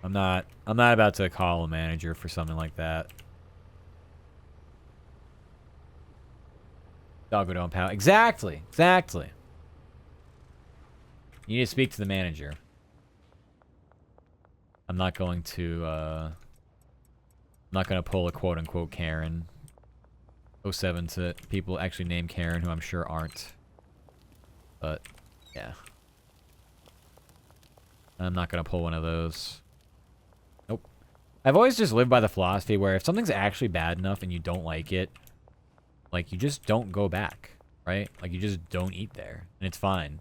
I'm not about to call a manager for something like that. Doggo don't pout. Exactly. Exactly. You need to speak to the manager. I'm not going to pull a quote-unquote Karen. 07 to people actually named Karen who I'm sure aren't. But, yeah. I'm not gonna pull one of those. Nope. I've always just lived by the philosophy where if something's actually bad enough and you don't like it, like, you just don't go back, right? Like, you just don't eat there, and it's fine.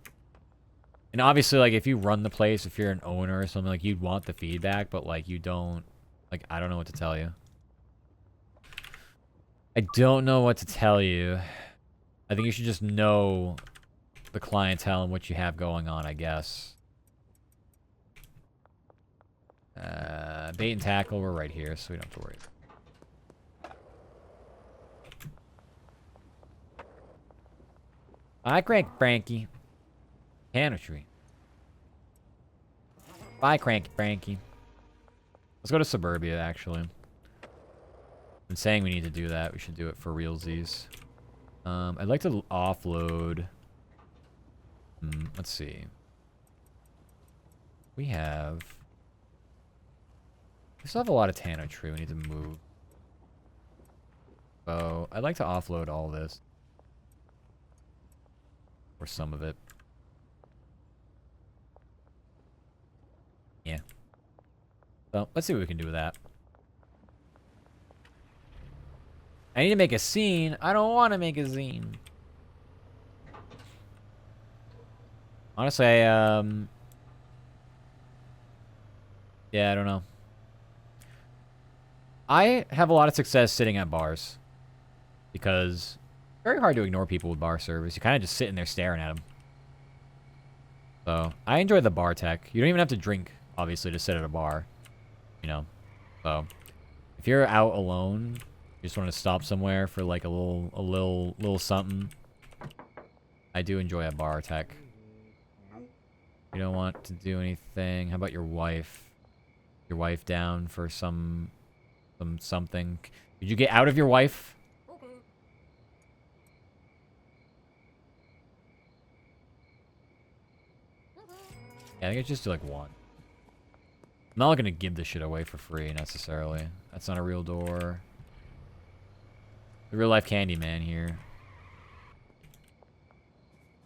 And obviously, like, if you run the place, if you're an owner or something, like, you'd want the feedback, but, like, you don't... Like, I don't know what to tell you. I don't know what to tell you. I think you should just know the clientele and what you have going on, I guess. Bait and tackle, we're right here, so we don't have to worry. Hi, Frankie. Canistry. Bye, Frankie. Let's go to Suburbia, actually. I'm saying we need to do that. We should do it for realsies. I'd like to offload... let's see. We still have a lot of Tano tree we need to move. So, I'd like to offload all this. Or some of it. Yeah. So, let's see what we can do with that. I need to make a scene. I don't want to make a scene. Honestly, yeah, I don't know. I have a lot of success sitting at bars. Because it's very hard to ignore people with bar service. You kind of just sitting there staring at them. So, I enjoy the bar tech. You don't even have to drink, obviously, to sit at a bar. You know? So, if you're out alone, you just want to stop somewhere for like a little something. I do enjoy a bar tech. You don't want to do anything. How about your wife? Your wife down for something. Did you get out of your wife? Yeah, I think I just do like one. I'm not gonna give this shit away for free necessarily. That's not a real door. The real life Candyman here.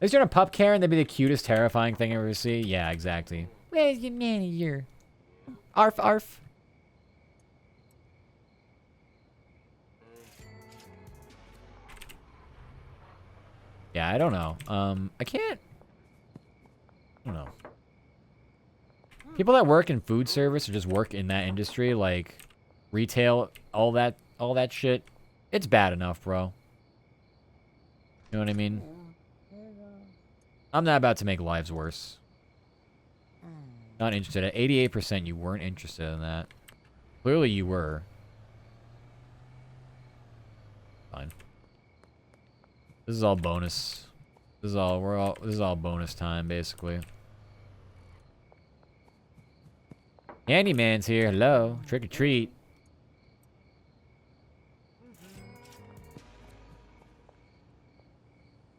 Is there a pup Karen? That'd be the cutest, terrifying thing I ever see. Yeah, exactly. Where's your manager? Arf, arf. Yeah, I don't know. I can't. I don't know. People that work in food service or just work in that industry, like retail, all that shit, it's bad enough, bro. You know what I mean? I'm not about to make lives worse. Not interested. At 88%, you weren't interested in that. Clearly, you were. Fine. This is all bonus. This is all bonus time, basically. Candyman's here. Hello. Trick or treat.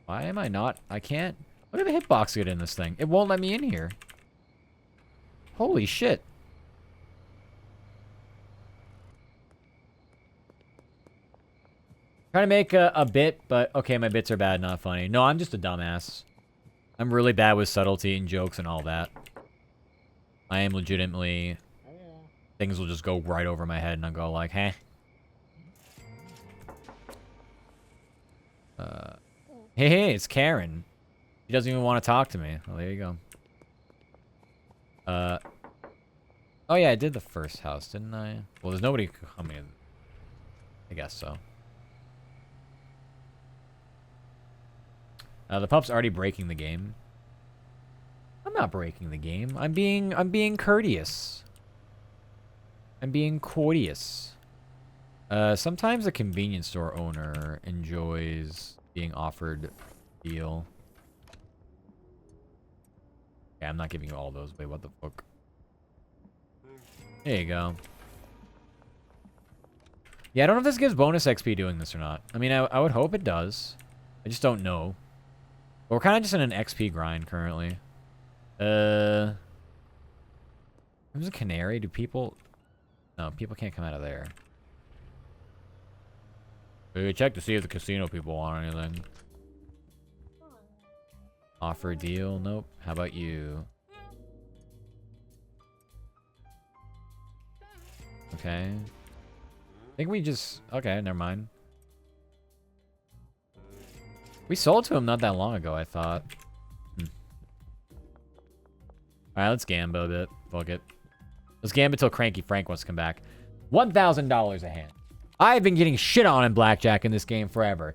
Why am I not? I can't. Look at the hitbox get in this thing. It won't let me in here. Holy shit. Trying to make a bit, but okay, my bits are bad, not funny. No, I'm just a dumbass. I'm really bad with subtlety and jokes and all that. I am legitimately... Things will just go right over my head and I'll go like, hey. Hey, it's Karen. She doesn't even want to talk to me. Well, there you go. Oh yeah, I did the first house, didn't I? Well, there's nobody coming in. I guess so. The pup's already breaking the game. I'm not breaking the game. I'm being courteous. I'm being courteous. Sometimes a convenience store owner enjoys being offered a deal. Yeah, I'm not giving you all those. Wait, what the fuck? There you go. Yeah, I don't know if this gives bonus XP doing this or not. I mean, I would hope it does. I just don't know. But we're kind of just in an XP grind currently. There's a canary. Do people... No, people can't come out of there. We check to see if the casino people want anything. Offer a deal? Nope. How about you? Okay. I think we just... Okay, never mind. We sold to him not that long ago, I thought. Alright, let's gamble a bit. Fuck it. Let's gamble until Cranky Frank wants to come back. $1,000 a hand. I've been getting shit on in blackjack in this game forever.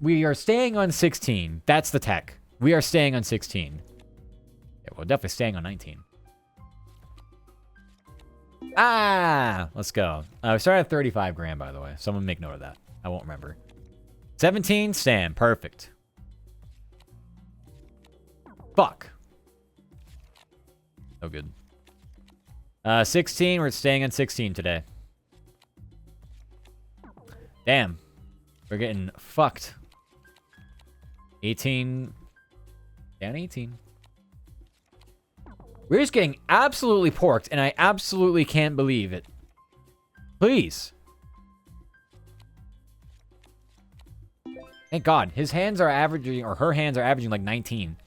We are staying on 16. That's the tech. We are staying on 16. Yeah, we're definitely staying on 19. Ah! Let's go. We started at 35 grand, by the way. Someone make note of that. I won't remember. 17, stand. Perfect. Fuck. Oh, good. 16, we're staying on 16 today. Damn. We're getting fucked. 18. Down 18. We're just getting absolutely porked, and I absolutely can't believe it. Please. Thank God. His hands are averaging, or her hands are averaging like 19.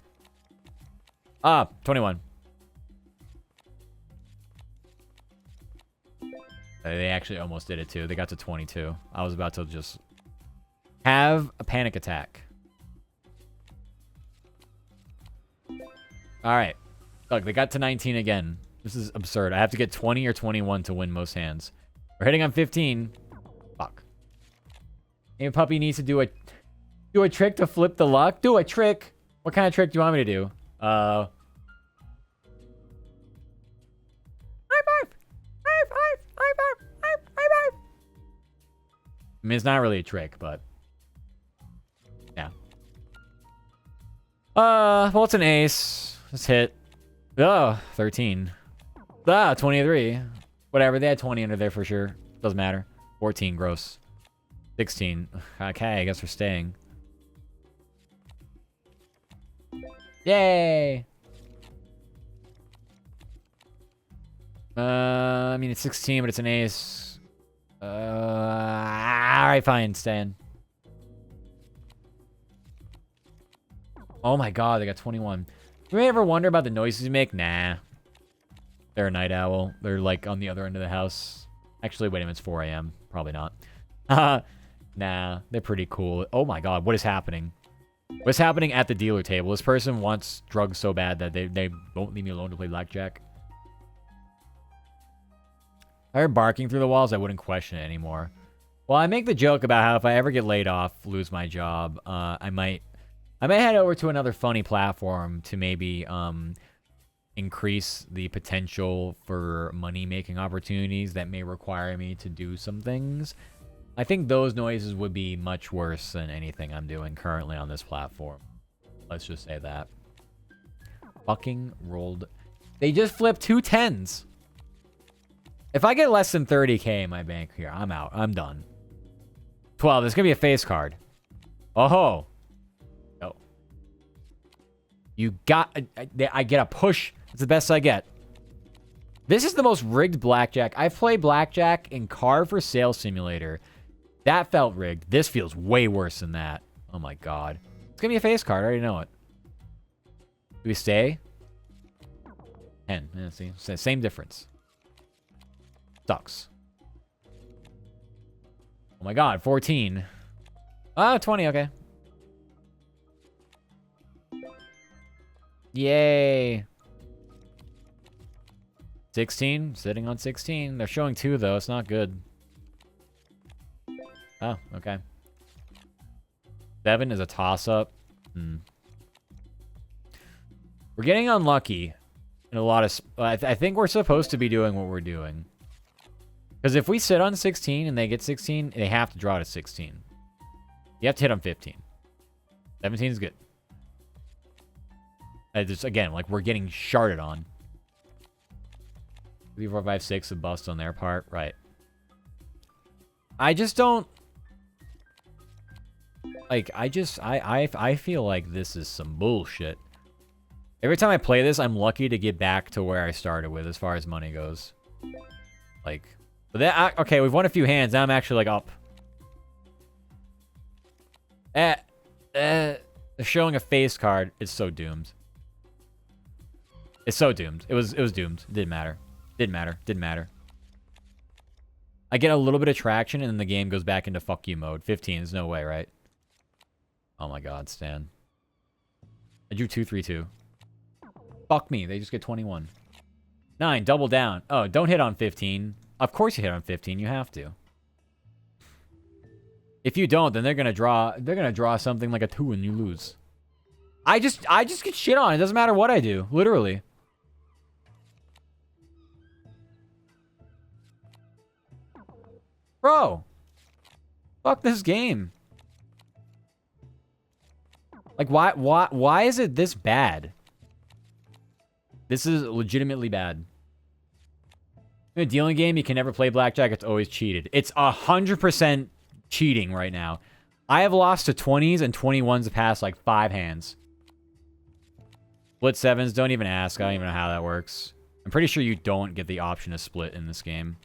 21. They actually almost did it too. They got to 22. I was about to just have a panic attack. Alright. Look, they got to 19 again. This is absurd. I have to get 20 or 21 to win most hands. We're hitting on 15. Fuck. Maybe Puppy needs to do a trick to flip the luck. Do a trick. What kind of trick do you want me to do? High five! High five! High five! High five! I mean, it's not really a trick, but... Yeah. Well, it's an ace. Let's hit. Oh, 13. 23. Whatever, they had 20 under there for sure. Doesn't matter. 14, gross. 16. Okay, I guess we're staying. Yay! I mean, it's 16, but it's an ace. Alright, fine, staying. Oh my god, they got 21. Do you ever wonder about the noises you make? Nah. They're a night owl. They're like on the other end of the house. Actually, wait a minute, it's 4 a.m. Probably not. Nah, they're pretty cool. Oh my god, what is happening? What's happening at the dealer table? This person wants drugs so bad that they won't leave me alone to play blackjack. If I heard barking through the walls, I wouldn't question it anymore. Well, I make the joke about how if I ever get laid off, lose my job, I might head over to another funny platform to maybe increase the potential for money-making opportunities that may require me to do some things. I think those noises would be much worse than anything I'm doing currently on this platform. Let's just say that. Fucking rolled. They just flipped 2 10s. If I get less than 30k in my bank here, I'm out. I'm done. 12. There's going to be a face card. Oh. Oh. You got... I get a push. It's the best I get. This is the most rigged blackjack. I've played blackjack in Car for Sale Simulator. That felt rigged. This feels way worse than that. Oh my god. It's going to be a face card. I already know it. Do we stay? 10. Yeah, see? Same difference. Sucks. Oh my god, 14. Oh, 20, okay. Yay. 16, sitting on 16. They're showing 2, though. It's not good. Oh, okay. 7 is a toss-up. We're getting unlucky in a lot of... I think we're supposed to be doing what we're doing. Because if we sit on 16 and they get 16, they have to draw to 16. You have to hit on 15. 17 is good. Just, again, like, we're getting sharded on. 3, 4, 5, 6 a bust on their part. Right. I just don't... Like, I feel like this is some bullshit. Every time I play this, I'm lucky to get back to where I started with as far as money goes. Like... But that, okay, we've won a few hands. Now I'm actually, like, up. Showing a face card. It's so doomed. It's so doomed. It was doomed. Didn't matter. Didn't matter. Didn't matter. I get a little bit of traction, and then the game goes back into fuck you mode. 15. There's no way, right? Oh my god, Stan. I drew 2, 3, 2. Fuck me. They just get 21. 9. Double down. Oh, don't hit on 15. Of course you hit on 15. You have to. If you don't, then they're gonna draw something like a 2 and you lose. I just get shit on. It doesn't matter what I do. Literally. Bro. Fuck this game. Like, why is it this bad? This is legitimately bad. In a dealing game, you can never play blackjack. It's always cheated. It's 100% cheating right now. I have lost to 20s and 21s the past, like, 5 hands. Split 7s, don't even ask. I don't even know how that works. I'm pretty sure you don't get the option to split in this game.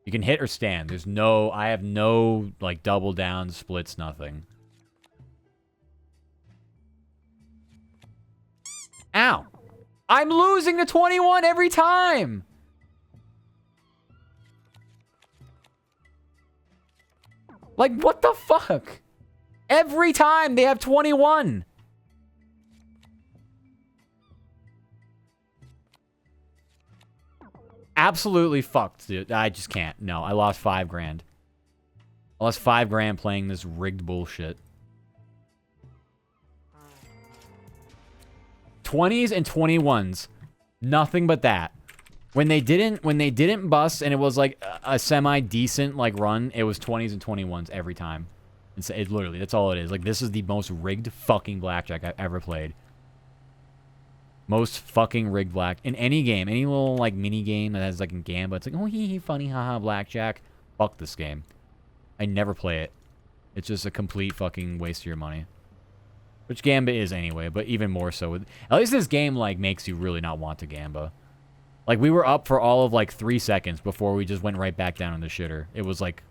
You can hit or stand. There's no... I have no, like, double down, splits, nothing. Ow! I'm losing to 21 every time! Like, what the fuck? Every time they have 21. Absolutely fucked, dude. I just can't. No, I lost 5 grand. I lost 5 grand playing this rigged bullshit. 20s and 21s. Nothing but that. When they didn't bust and it was like a semi-decent like run, it was 20s and 21s every time. It literally, that's all it is. Like, this is the most rigged fucking blackjack I've ever played. Most fucking rigged black in any game. Any little like mini game that has like a gamba. It's like, oh, hee funny, haha, blackjack. Fuck this game. I never play it. It's just a complete fucking waste of your money. Which gamba is anyway, but even more so. At least this game like makes you really not want to gamba. Like, we were up for all of, like, 3 seconds before we just went right back down in the shitter. It was, like...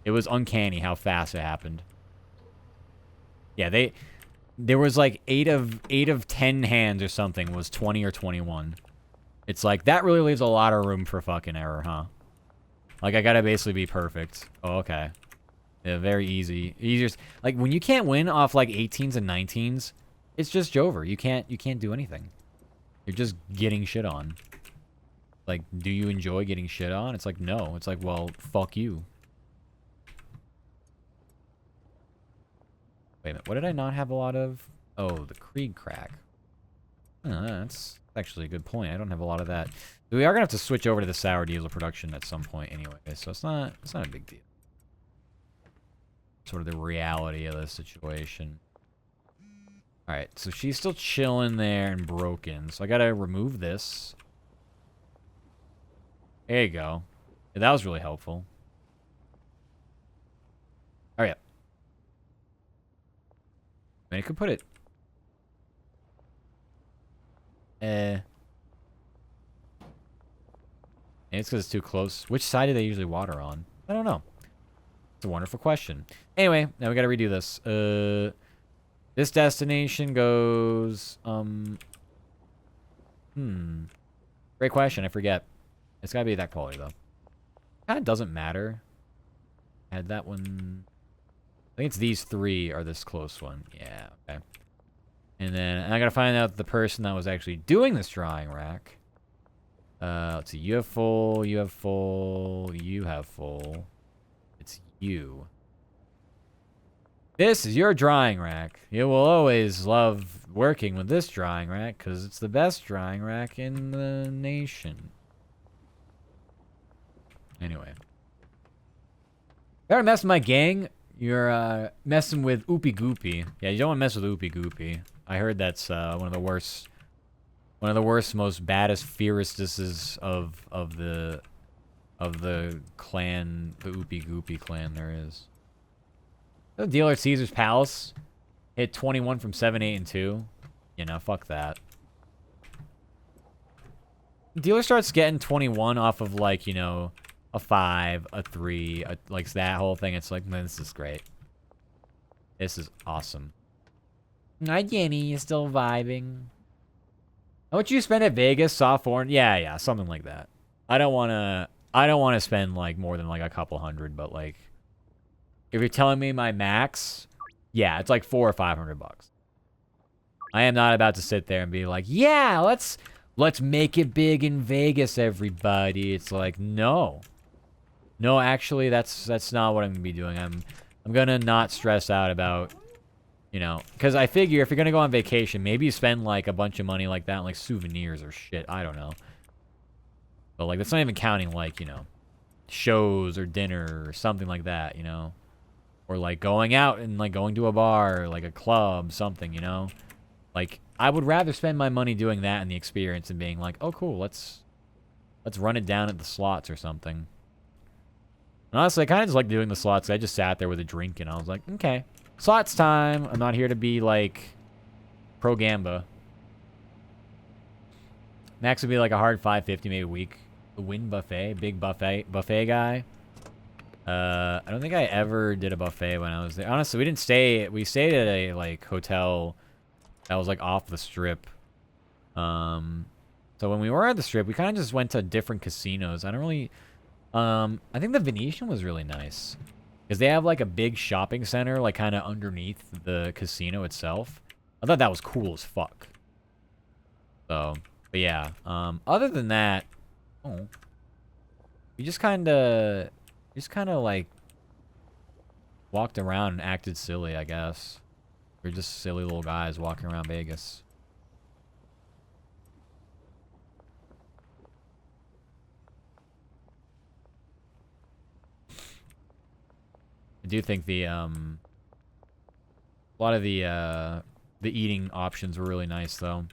It was uncanny how fast it happened. Yeah, there was, like, 8 of 10 hands or something was 20 or 21. It's like, that really leaves a lot of room for fucking error, huh? Like, I gotta basically be perfect. Oh, okay. Yeah, very easy. Easier... Like, when you can't win off, like, 18s and 19s, it's just over. You can't do anything. You're just getting shit on. Like, do you enjoy getting shit on? It's like, no. It's like, well, fuck you. Wait a minute. What did I not have a lot of? Oh, the Krieg crack. That's actually a good point. I don't have a lot of that. We are going to have to switch over to the sour diesel production at some point anyway, so it's not a big deal. Sort of the reality of the situation. Alright, so she's still chilling there and broken. So I gotta remove this. There you go. Yeah, that was really helpful. Alright. I mean, I could put it... Maybe it's because it's too close. Which side do they usually water on? I don't know. It's a wonderful question. Anyway, now we gotta redo this. This destination goes, Great question, I forget. It's gotta be that quality, though. Kinda doesn't matter. I had that one... I think it's these 3 are this close one. Yeah, okay. And then I gotta find out the person that was actually doing this drawing rack. Let's see, you have full, you have full, you have full. It's you. This is your drawing rack. You will always love working with this drawing rack because it's the best drawing rack in the nation. Anyway. You ever mess with my gang? You're messing with Oopie Goopie. Yeah, you don't want to mess with Oopie Goopie. I heard that's one of the worst One of the worst, most baddest fiercestesses of the clan, the Oopie Goopy clan there is. The dealer at Caesar's Palace hit 21 from 7, 8, and 2. You know, fuck that. Dealer starts getting 21 off of, like, you know, a 5, a 3, like that whole thing. It's like, man, this is great. This is awesome. Hi, Jenny. You still vibing? How much you spend at Vegas? Soft foreign? Yeah, something like that. I don't want to spend, like, more than, like, a couple hundred, but, like, if you're telling me my max, yeah, it's like $400 or $500. I am not about to sit there and be like, yeah, let's make it big in Vegas, everybody. It's like, no. No, actually, that's not what I'm gonna be doing. I'm gonna not stress out about, you know, because I figure if you're gonna go on vacation, maybe you spend like a bunch of money like that on like souvenirs or shit. I don't know. But like that's not even counting like, you know, shows or dinner or something like that, you know, or like going out and like going to a bar or like a club, something, you know. Like, I would rather spend my money doing that and the experience and being like, oh, cool, let's run it down at the slots or something. And honestly, I kind of just like doing the slots. I just sat there with a drink and I was like, okay, slots time. I'm not here to be, like, pro gamba. Max would be like a hard 550 maybe a week. The Win Buffet, big buffet guy. I don't think I ever did a buffet when I was there. Honestly, we stayed at a, like, hotel that was like off the strip. So when we were at the strip, we kind of just went to different casinos. I don't really, I think the Venetian was really nice because they have like a big shopping center, like kind of underneath the casino itself. I thought that was cool as fuck. So, but yeah, other than that, we just kind of like walked around and acted silly, I guess. We're just silly little guys walking around Vegas. I do think the a lot of the eating options were really nice though.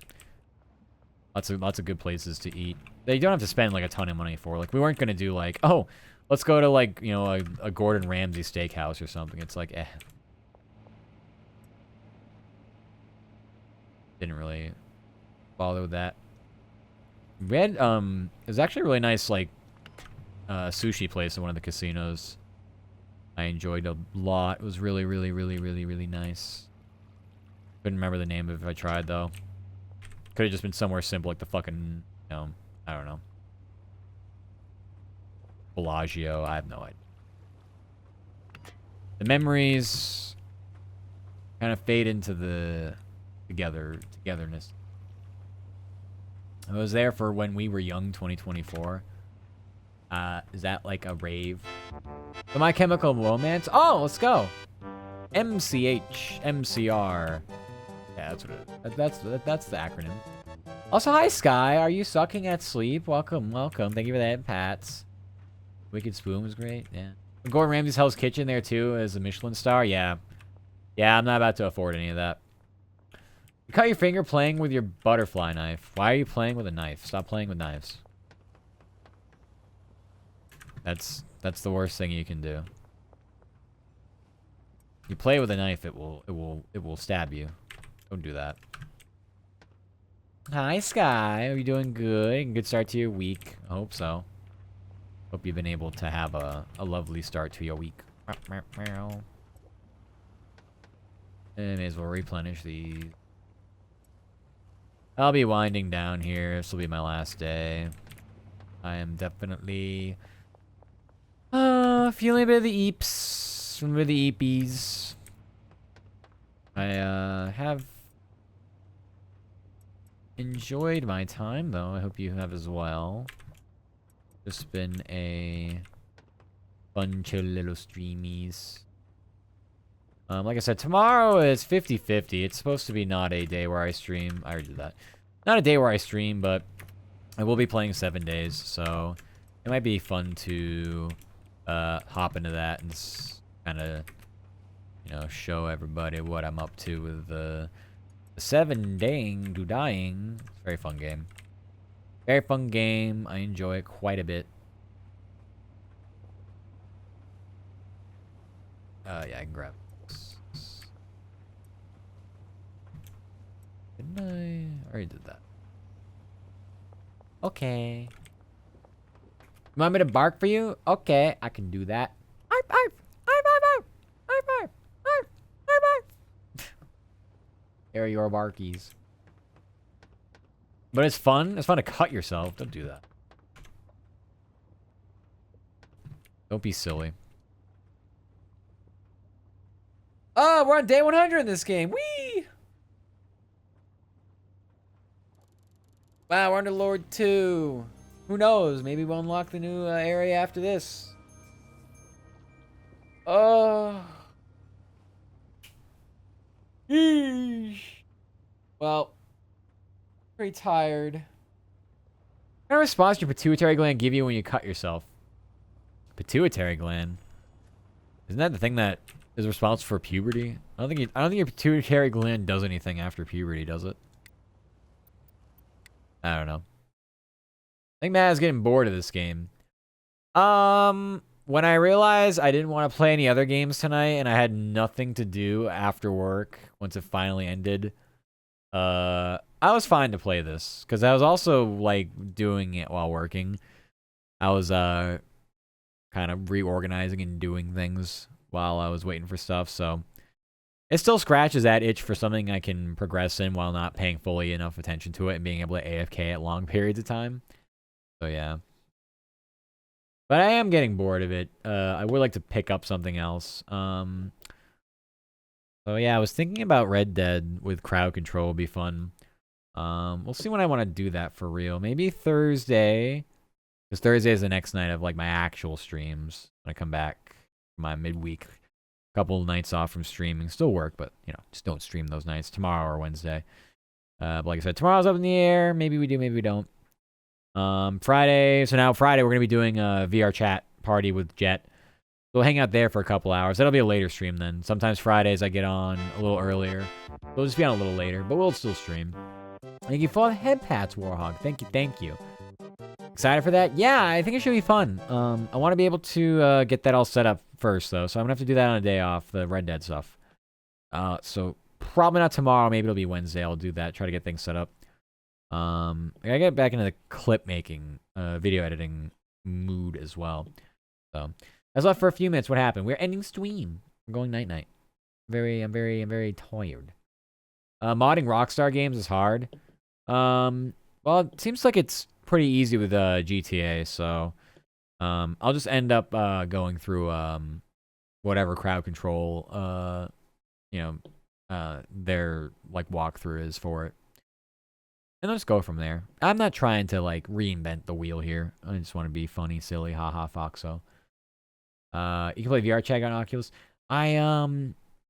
Lots of good places to eat. That you don't have to spend like a ton of money for. Like we weren't gonna do like, oh, let's go to like, you know, a Gordon Ramsay steakhouse or something. It's like, eh. Didn't really bother with that. We had, it was actually a really nice, like, sushi place in one of the casinos. I enjoyed a lot. It was really, really, really, really, really nice. Couldn't remember the name of it if I tried, though. Could have just been somewhere simple, like the fucking, you know, I don't know. Bellagio. I have no idea. The memories kind of fade into the togetherness. I was there for When We Were Young 2024. Is that like a rave? The My Chemical Romance? Oh, let's go. MCH, MCR. Yeah, that's what it is. That's the acronym. Also, hi Sky. Are you sucking at sleep? Welcome. Thank you for that, Pats. Wicked Spoon was great. Yeah. Gordon Ramsay's Hell's Kitchen there too as a Michelin star. Yeah. Yeah, I'm not about to afford any of that. You cut your finger playing with your butterfly knife. Why are you playing with a knife? Stop playing with knives. That's the worst thing you can do. You play with a knife, it will stab you. Don't do that. Hi Sky, are you doing good? Good start to your week. I hope so. Hope you've been able to have a lovely start to your week. And may as well replenish these. I'll be winding down here. This will be my last day. I am definitely feeling a bit of the eeps. A bit of the eepies. I have enjoyed my time though. I hope you have as well. Just been a bunch of little streamies. Like I said, tomorrow is 50-50. It's supposed to be not a day where I stream. I already did that. Not a day where I stream, but I will be playing 7 days, so it might be fun to hop into that and kind of, you know, show everybody what I'm up to with the 7 Dang to Dying. It's a very fun game. Very fun game. I enjoy it quite a bit. Yeah, I can grab this. Didn't I already did that. Okay. You want me to bark for you? Okay, I can do that. Arf, arf, arf, arf, arf, arf, arf, arf, arf, arf. Here are your barkies. But it's fun. It's fun to cut yourself. Don't do that. Don't be silly. Oh, we're on day 100 in this game. Whee! Wow, we're under Lord 2. Who knows? Maybe we'll unlock the new area after this. Oh. Eesh. Well, pretty tired. What kind of response does your pituitary gland give you when you cut yourself? Pituitary gland? Isn't that the thing that is responsible for puberty? I don't think your pituitary gland does anything after puberty, does it? I don't know. I think Matt is getting bored of this game. When I realized I didn't want to play any other games tonight and I had nothing to do after work once it finally ended, I was fine to play this because I was also like doing it while working. I was kind of reorganizing and doing things while I was waiting for stuff, so it still scratches that itch for something I can progress in while not paying fully enough attention to it and being able to AFK at long periods of time. So yeah. But I am getting bored of it. I would like to pick up something else. So yeah, I was thinking about Red Dead with crowd control would be fun. We'll see when I want to do that for real. Maybe Thursday. Because Thursday is the next night of like my actual streams. When I come back from my midweek. Couple nights off from streaming. Still work, but you know, just don't stream those nights. Tomorrow or Wednesday. But like I said, tomorrow's up in the air. Maybe we do, maybe we don't. Friday. So now Friday we're gonna be doing a VR chat party with Jet. We'll hang out there for a couple hours. That'll be a later stream then. Sometimes Fridays I get on a little earlier. We'll just be on a little later, but we'll still stream. Thank you for the head pats, Warhog. Thank you, thank you. Excited for that? Yeah, I think it should be fun. I want to be able to get that all set up first though, so I'm gonna have to do that on a day off, the Red Dead stuff. So probably not tomorrow. Maybe it'll be Wednesday. I'll do that. Try to get things set up. I gotta get back into the clip making, video editing mood as well. So I was left for a few minutes. What happened? We're ending stream. We're going night night. I'm very tired. Modding Rockstar games is hard. Well, it seems like it's pretty easy with GTA. So I'll just end up going through whatever crowd control their like walkthrough is for it. And let's go from there. I'm not trying to, like, reinvent the wheel here. I just want to be funny, silly, haha, Foxo. You can play VR chat on Oculus.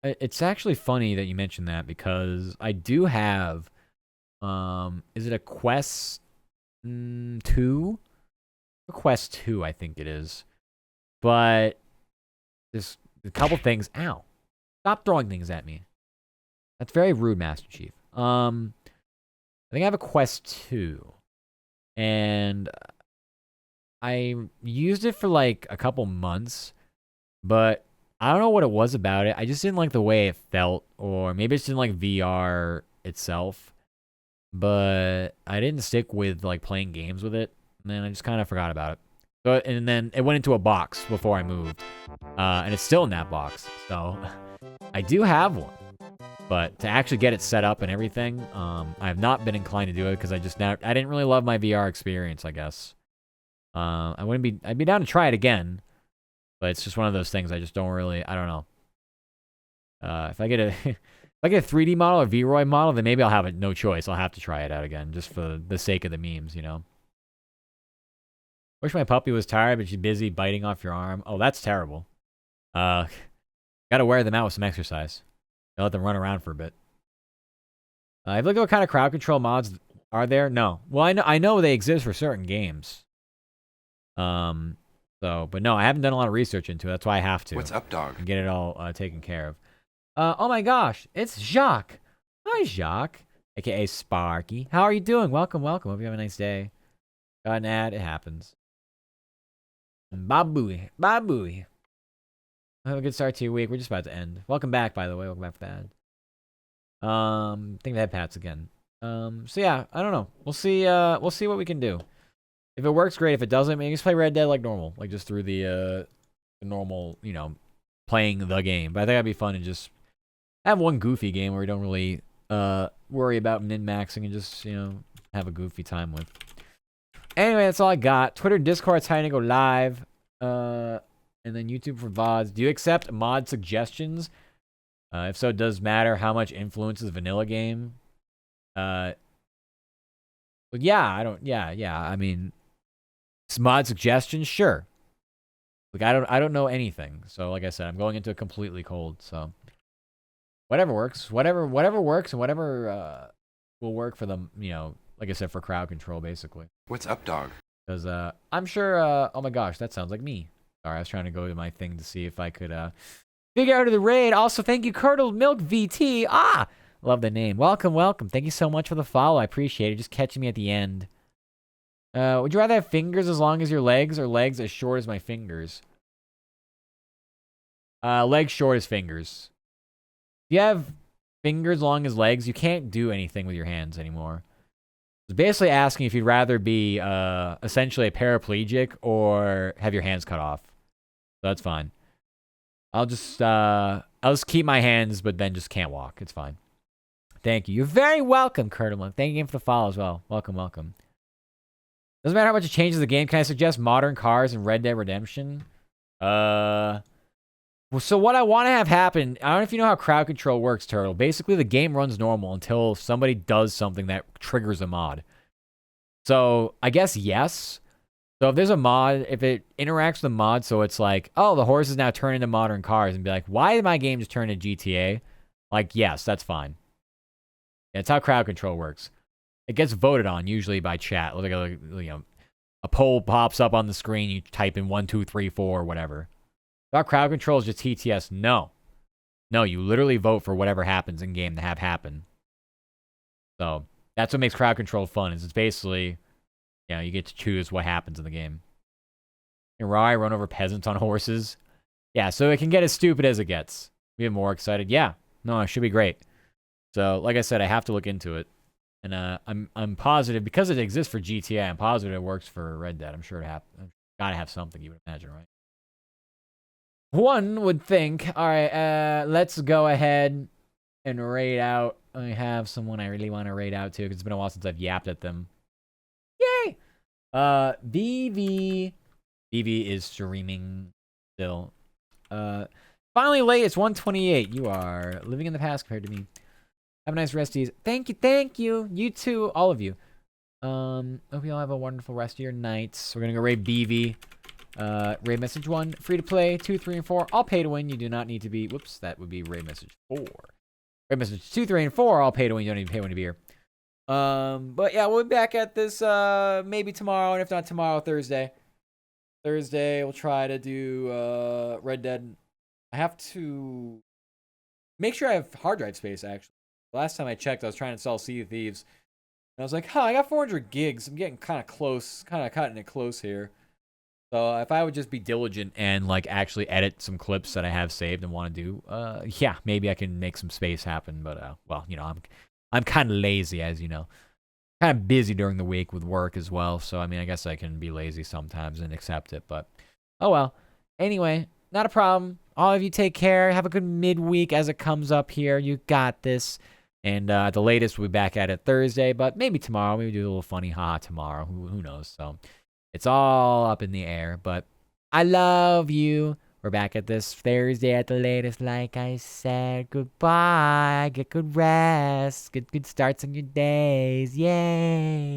It's actually funny that you mentioned that because I do have, is it a Quest 2? A Quest 2, I think it is. But there's a couple things. Ow. Stop throwing things at me. That's very rude, Master Chief. I think I have a Quest 2, and I used it for like a couple months, but I don't know what it was about it. I just didn't like the way it felt, or maybe I just didn't like VR itself, but I didn't stick with like playing games with it, and then I just kind of forgot about it. So, and then it went into a box before I moved, and it's still in that box, so I do have one. But to actually get it set up and everything, I have not been inclined to do it because I didn't really love my VR experience, I guess. I'd be down to try it again, but it's just one of those things I just don't really, I don't know. If I get a 3D model or V-Roy model, then maybe I'll have no choice. I'll have to try it out again just for the sake of the memes, you know. Wish my puppy was tired, but she's busy biting off your arm. Oh, that's terrible. Gotta wear them out with some exercise. I'll let them run around for a bit. If you look at what kind of crowd control mods are there, no. Well, I know they exist for certain games. But no, I haven't done a lot of research into it. That's why I have to. What's up, dog? And get it all taken care of. Oh my gosh, it's Jacques. Hi, Hi, Jacques, aka Sparky. How are you doing? Welcome, welcome. Hope you have a nice day. Got an ad. It happens. Babooey. Babooey. Have a good start to your week. We're just about to end. Welcome back, by the way. Welcome back for that. Think of head pats again. So yeah, I don't know. We'll see what we can do. If it works, great. If it doesn't, maybe just play Red Dead like normal. Like just through the normal, playing the game. But I think that'd be fun and just have one goofy game where we don't really worry about min-maxing and just, have a goofy time with. Anyway, that's all I got. Twitter, Discord, time to go live. And then YouTube for VODs. Do you accept mod suggestions? If so, it does matter how much influences a vanilla game. Yeah, I don't. Yeah. I mean, mod suggestions, sure. Like I don't know anything. So like I said, I'm going into it completely cold. So whatever works, whatever works, and whatever will work for them. Like I said, for crowd control, basically. What's up, dog? Because I'm sure. Oh my gosh, that sounds like me. Sorry, I was trying to go to my thing to see if I could figure out the raid. Also, thank you, Curdled Milk VT. Love the name. Welcome. Thank you so much for the follow. I appreciate it. Just catching me at the end. Would you rather have fingers as long as your legs or legs as short as my fingers? Legs short as fingers. If you have fingers long as legs, you can't do anything with your hands anymore. It's basically asking if you'd rather be essentially a paraplegic or have your hands cut off. So that's fine. I'll just keep my hands, but then just can't walk. It's fine. Thank you. You're very welcome, Curtin. Thank you for the follow as well. Welcome. Doesn't matter how much it changes the game. Can I suggest modern cars and Red Dead Redemption? So what I want to have happen, I don't know if you know how crowd control works, Turtle. Basically, the game runs normal until somebody does something that triggers a mod. So I guess yes. So if there's a mod, if it interacts with the mod, so it's like, oh, the horses now turn into modern cars, and be like, why did my game just turn into GTA? Like, yes, that's fine. That's how crowd control works. It gets voted on usually by chat. Like a poll pops up on the screen. You type in 1, 2, 3, 4, whatever. Our crowd control is just TTS. No, you literally vote for whatever happens in game to have happen. So that's what makes crowd control fun. Is it's basically, you get to choose what happens in the game. And Rai run over peasants on horses. Yeah, so it can get as stupid as it gets. We get more excited. Yeah, no, it should be great. So like I said, I have to look into it. And I'm positive because it exists for GTA. I'm positive it works for Red Dead. I'm sure it gotta have something. You would imagine, right? One would think. All right, let's go ahead and raid out. I have someone I really want to raid out to because it's been a while since I've yapped at them. Yay! BV is streaming still. Finally late. It's 1:28. You are living in the past compared to me. Have a nice resties. Thank you. You too, all of you. Hope you all have a wonderful rest of your nights. We're gonna go raid BV. Raid message 1, free to play. 2, 3, and 4, all pay to win. You do not need to be. Whoops, that would be raid message 4. Raid message 2, 3, and 4, all pay to win. You don't need to pay when to be here. But yeah, we'll be back at this maybe tomorrow, and if not tomorrow, Thursday. Thursday, we'll try to do Red Dead. I have to make sure I have hard drive space. Actually, last time I checked, I was trying to install Sea of Thieves, and I was like, I got 400 gigs. I'm getting kind of close, kind of cutting it close here. So if I would just be diligent and like actually edit some clips that I have saved and want to do, yeah, maybe I can make some space happen. But well, I'm kind of lazy, as you know, kind of busy during the week with work as well. So I mean, I guess I can be lazy sometimes and accept it. But oh well. Anyway, not a problem. All of you take care. Have a good midweek as it comes up here. You got this. And at the latest, we'll be back at it Thursday, but maybe tomorrow. Maybe do a little funny tomorrow. Who knows? So. It's all up in the air, but I love you. We're back at this Thursday at the latest, like I said. Goodbye. Get good rest. Get good starts on your days. Yay.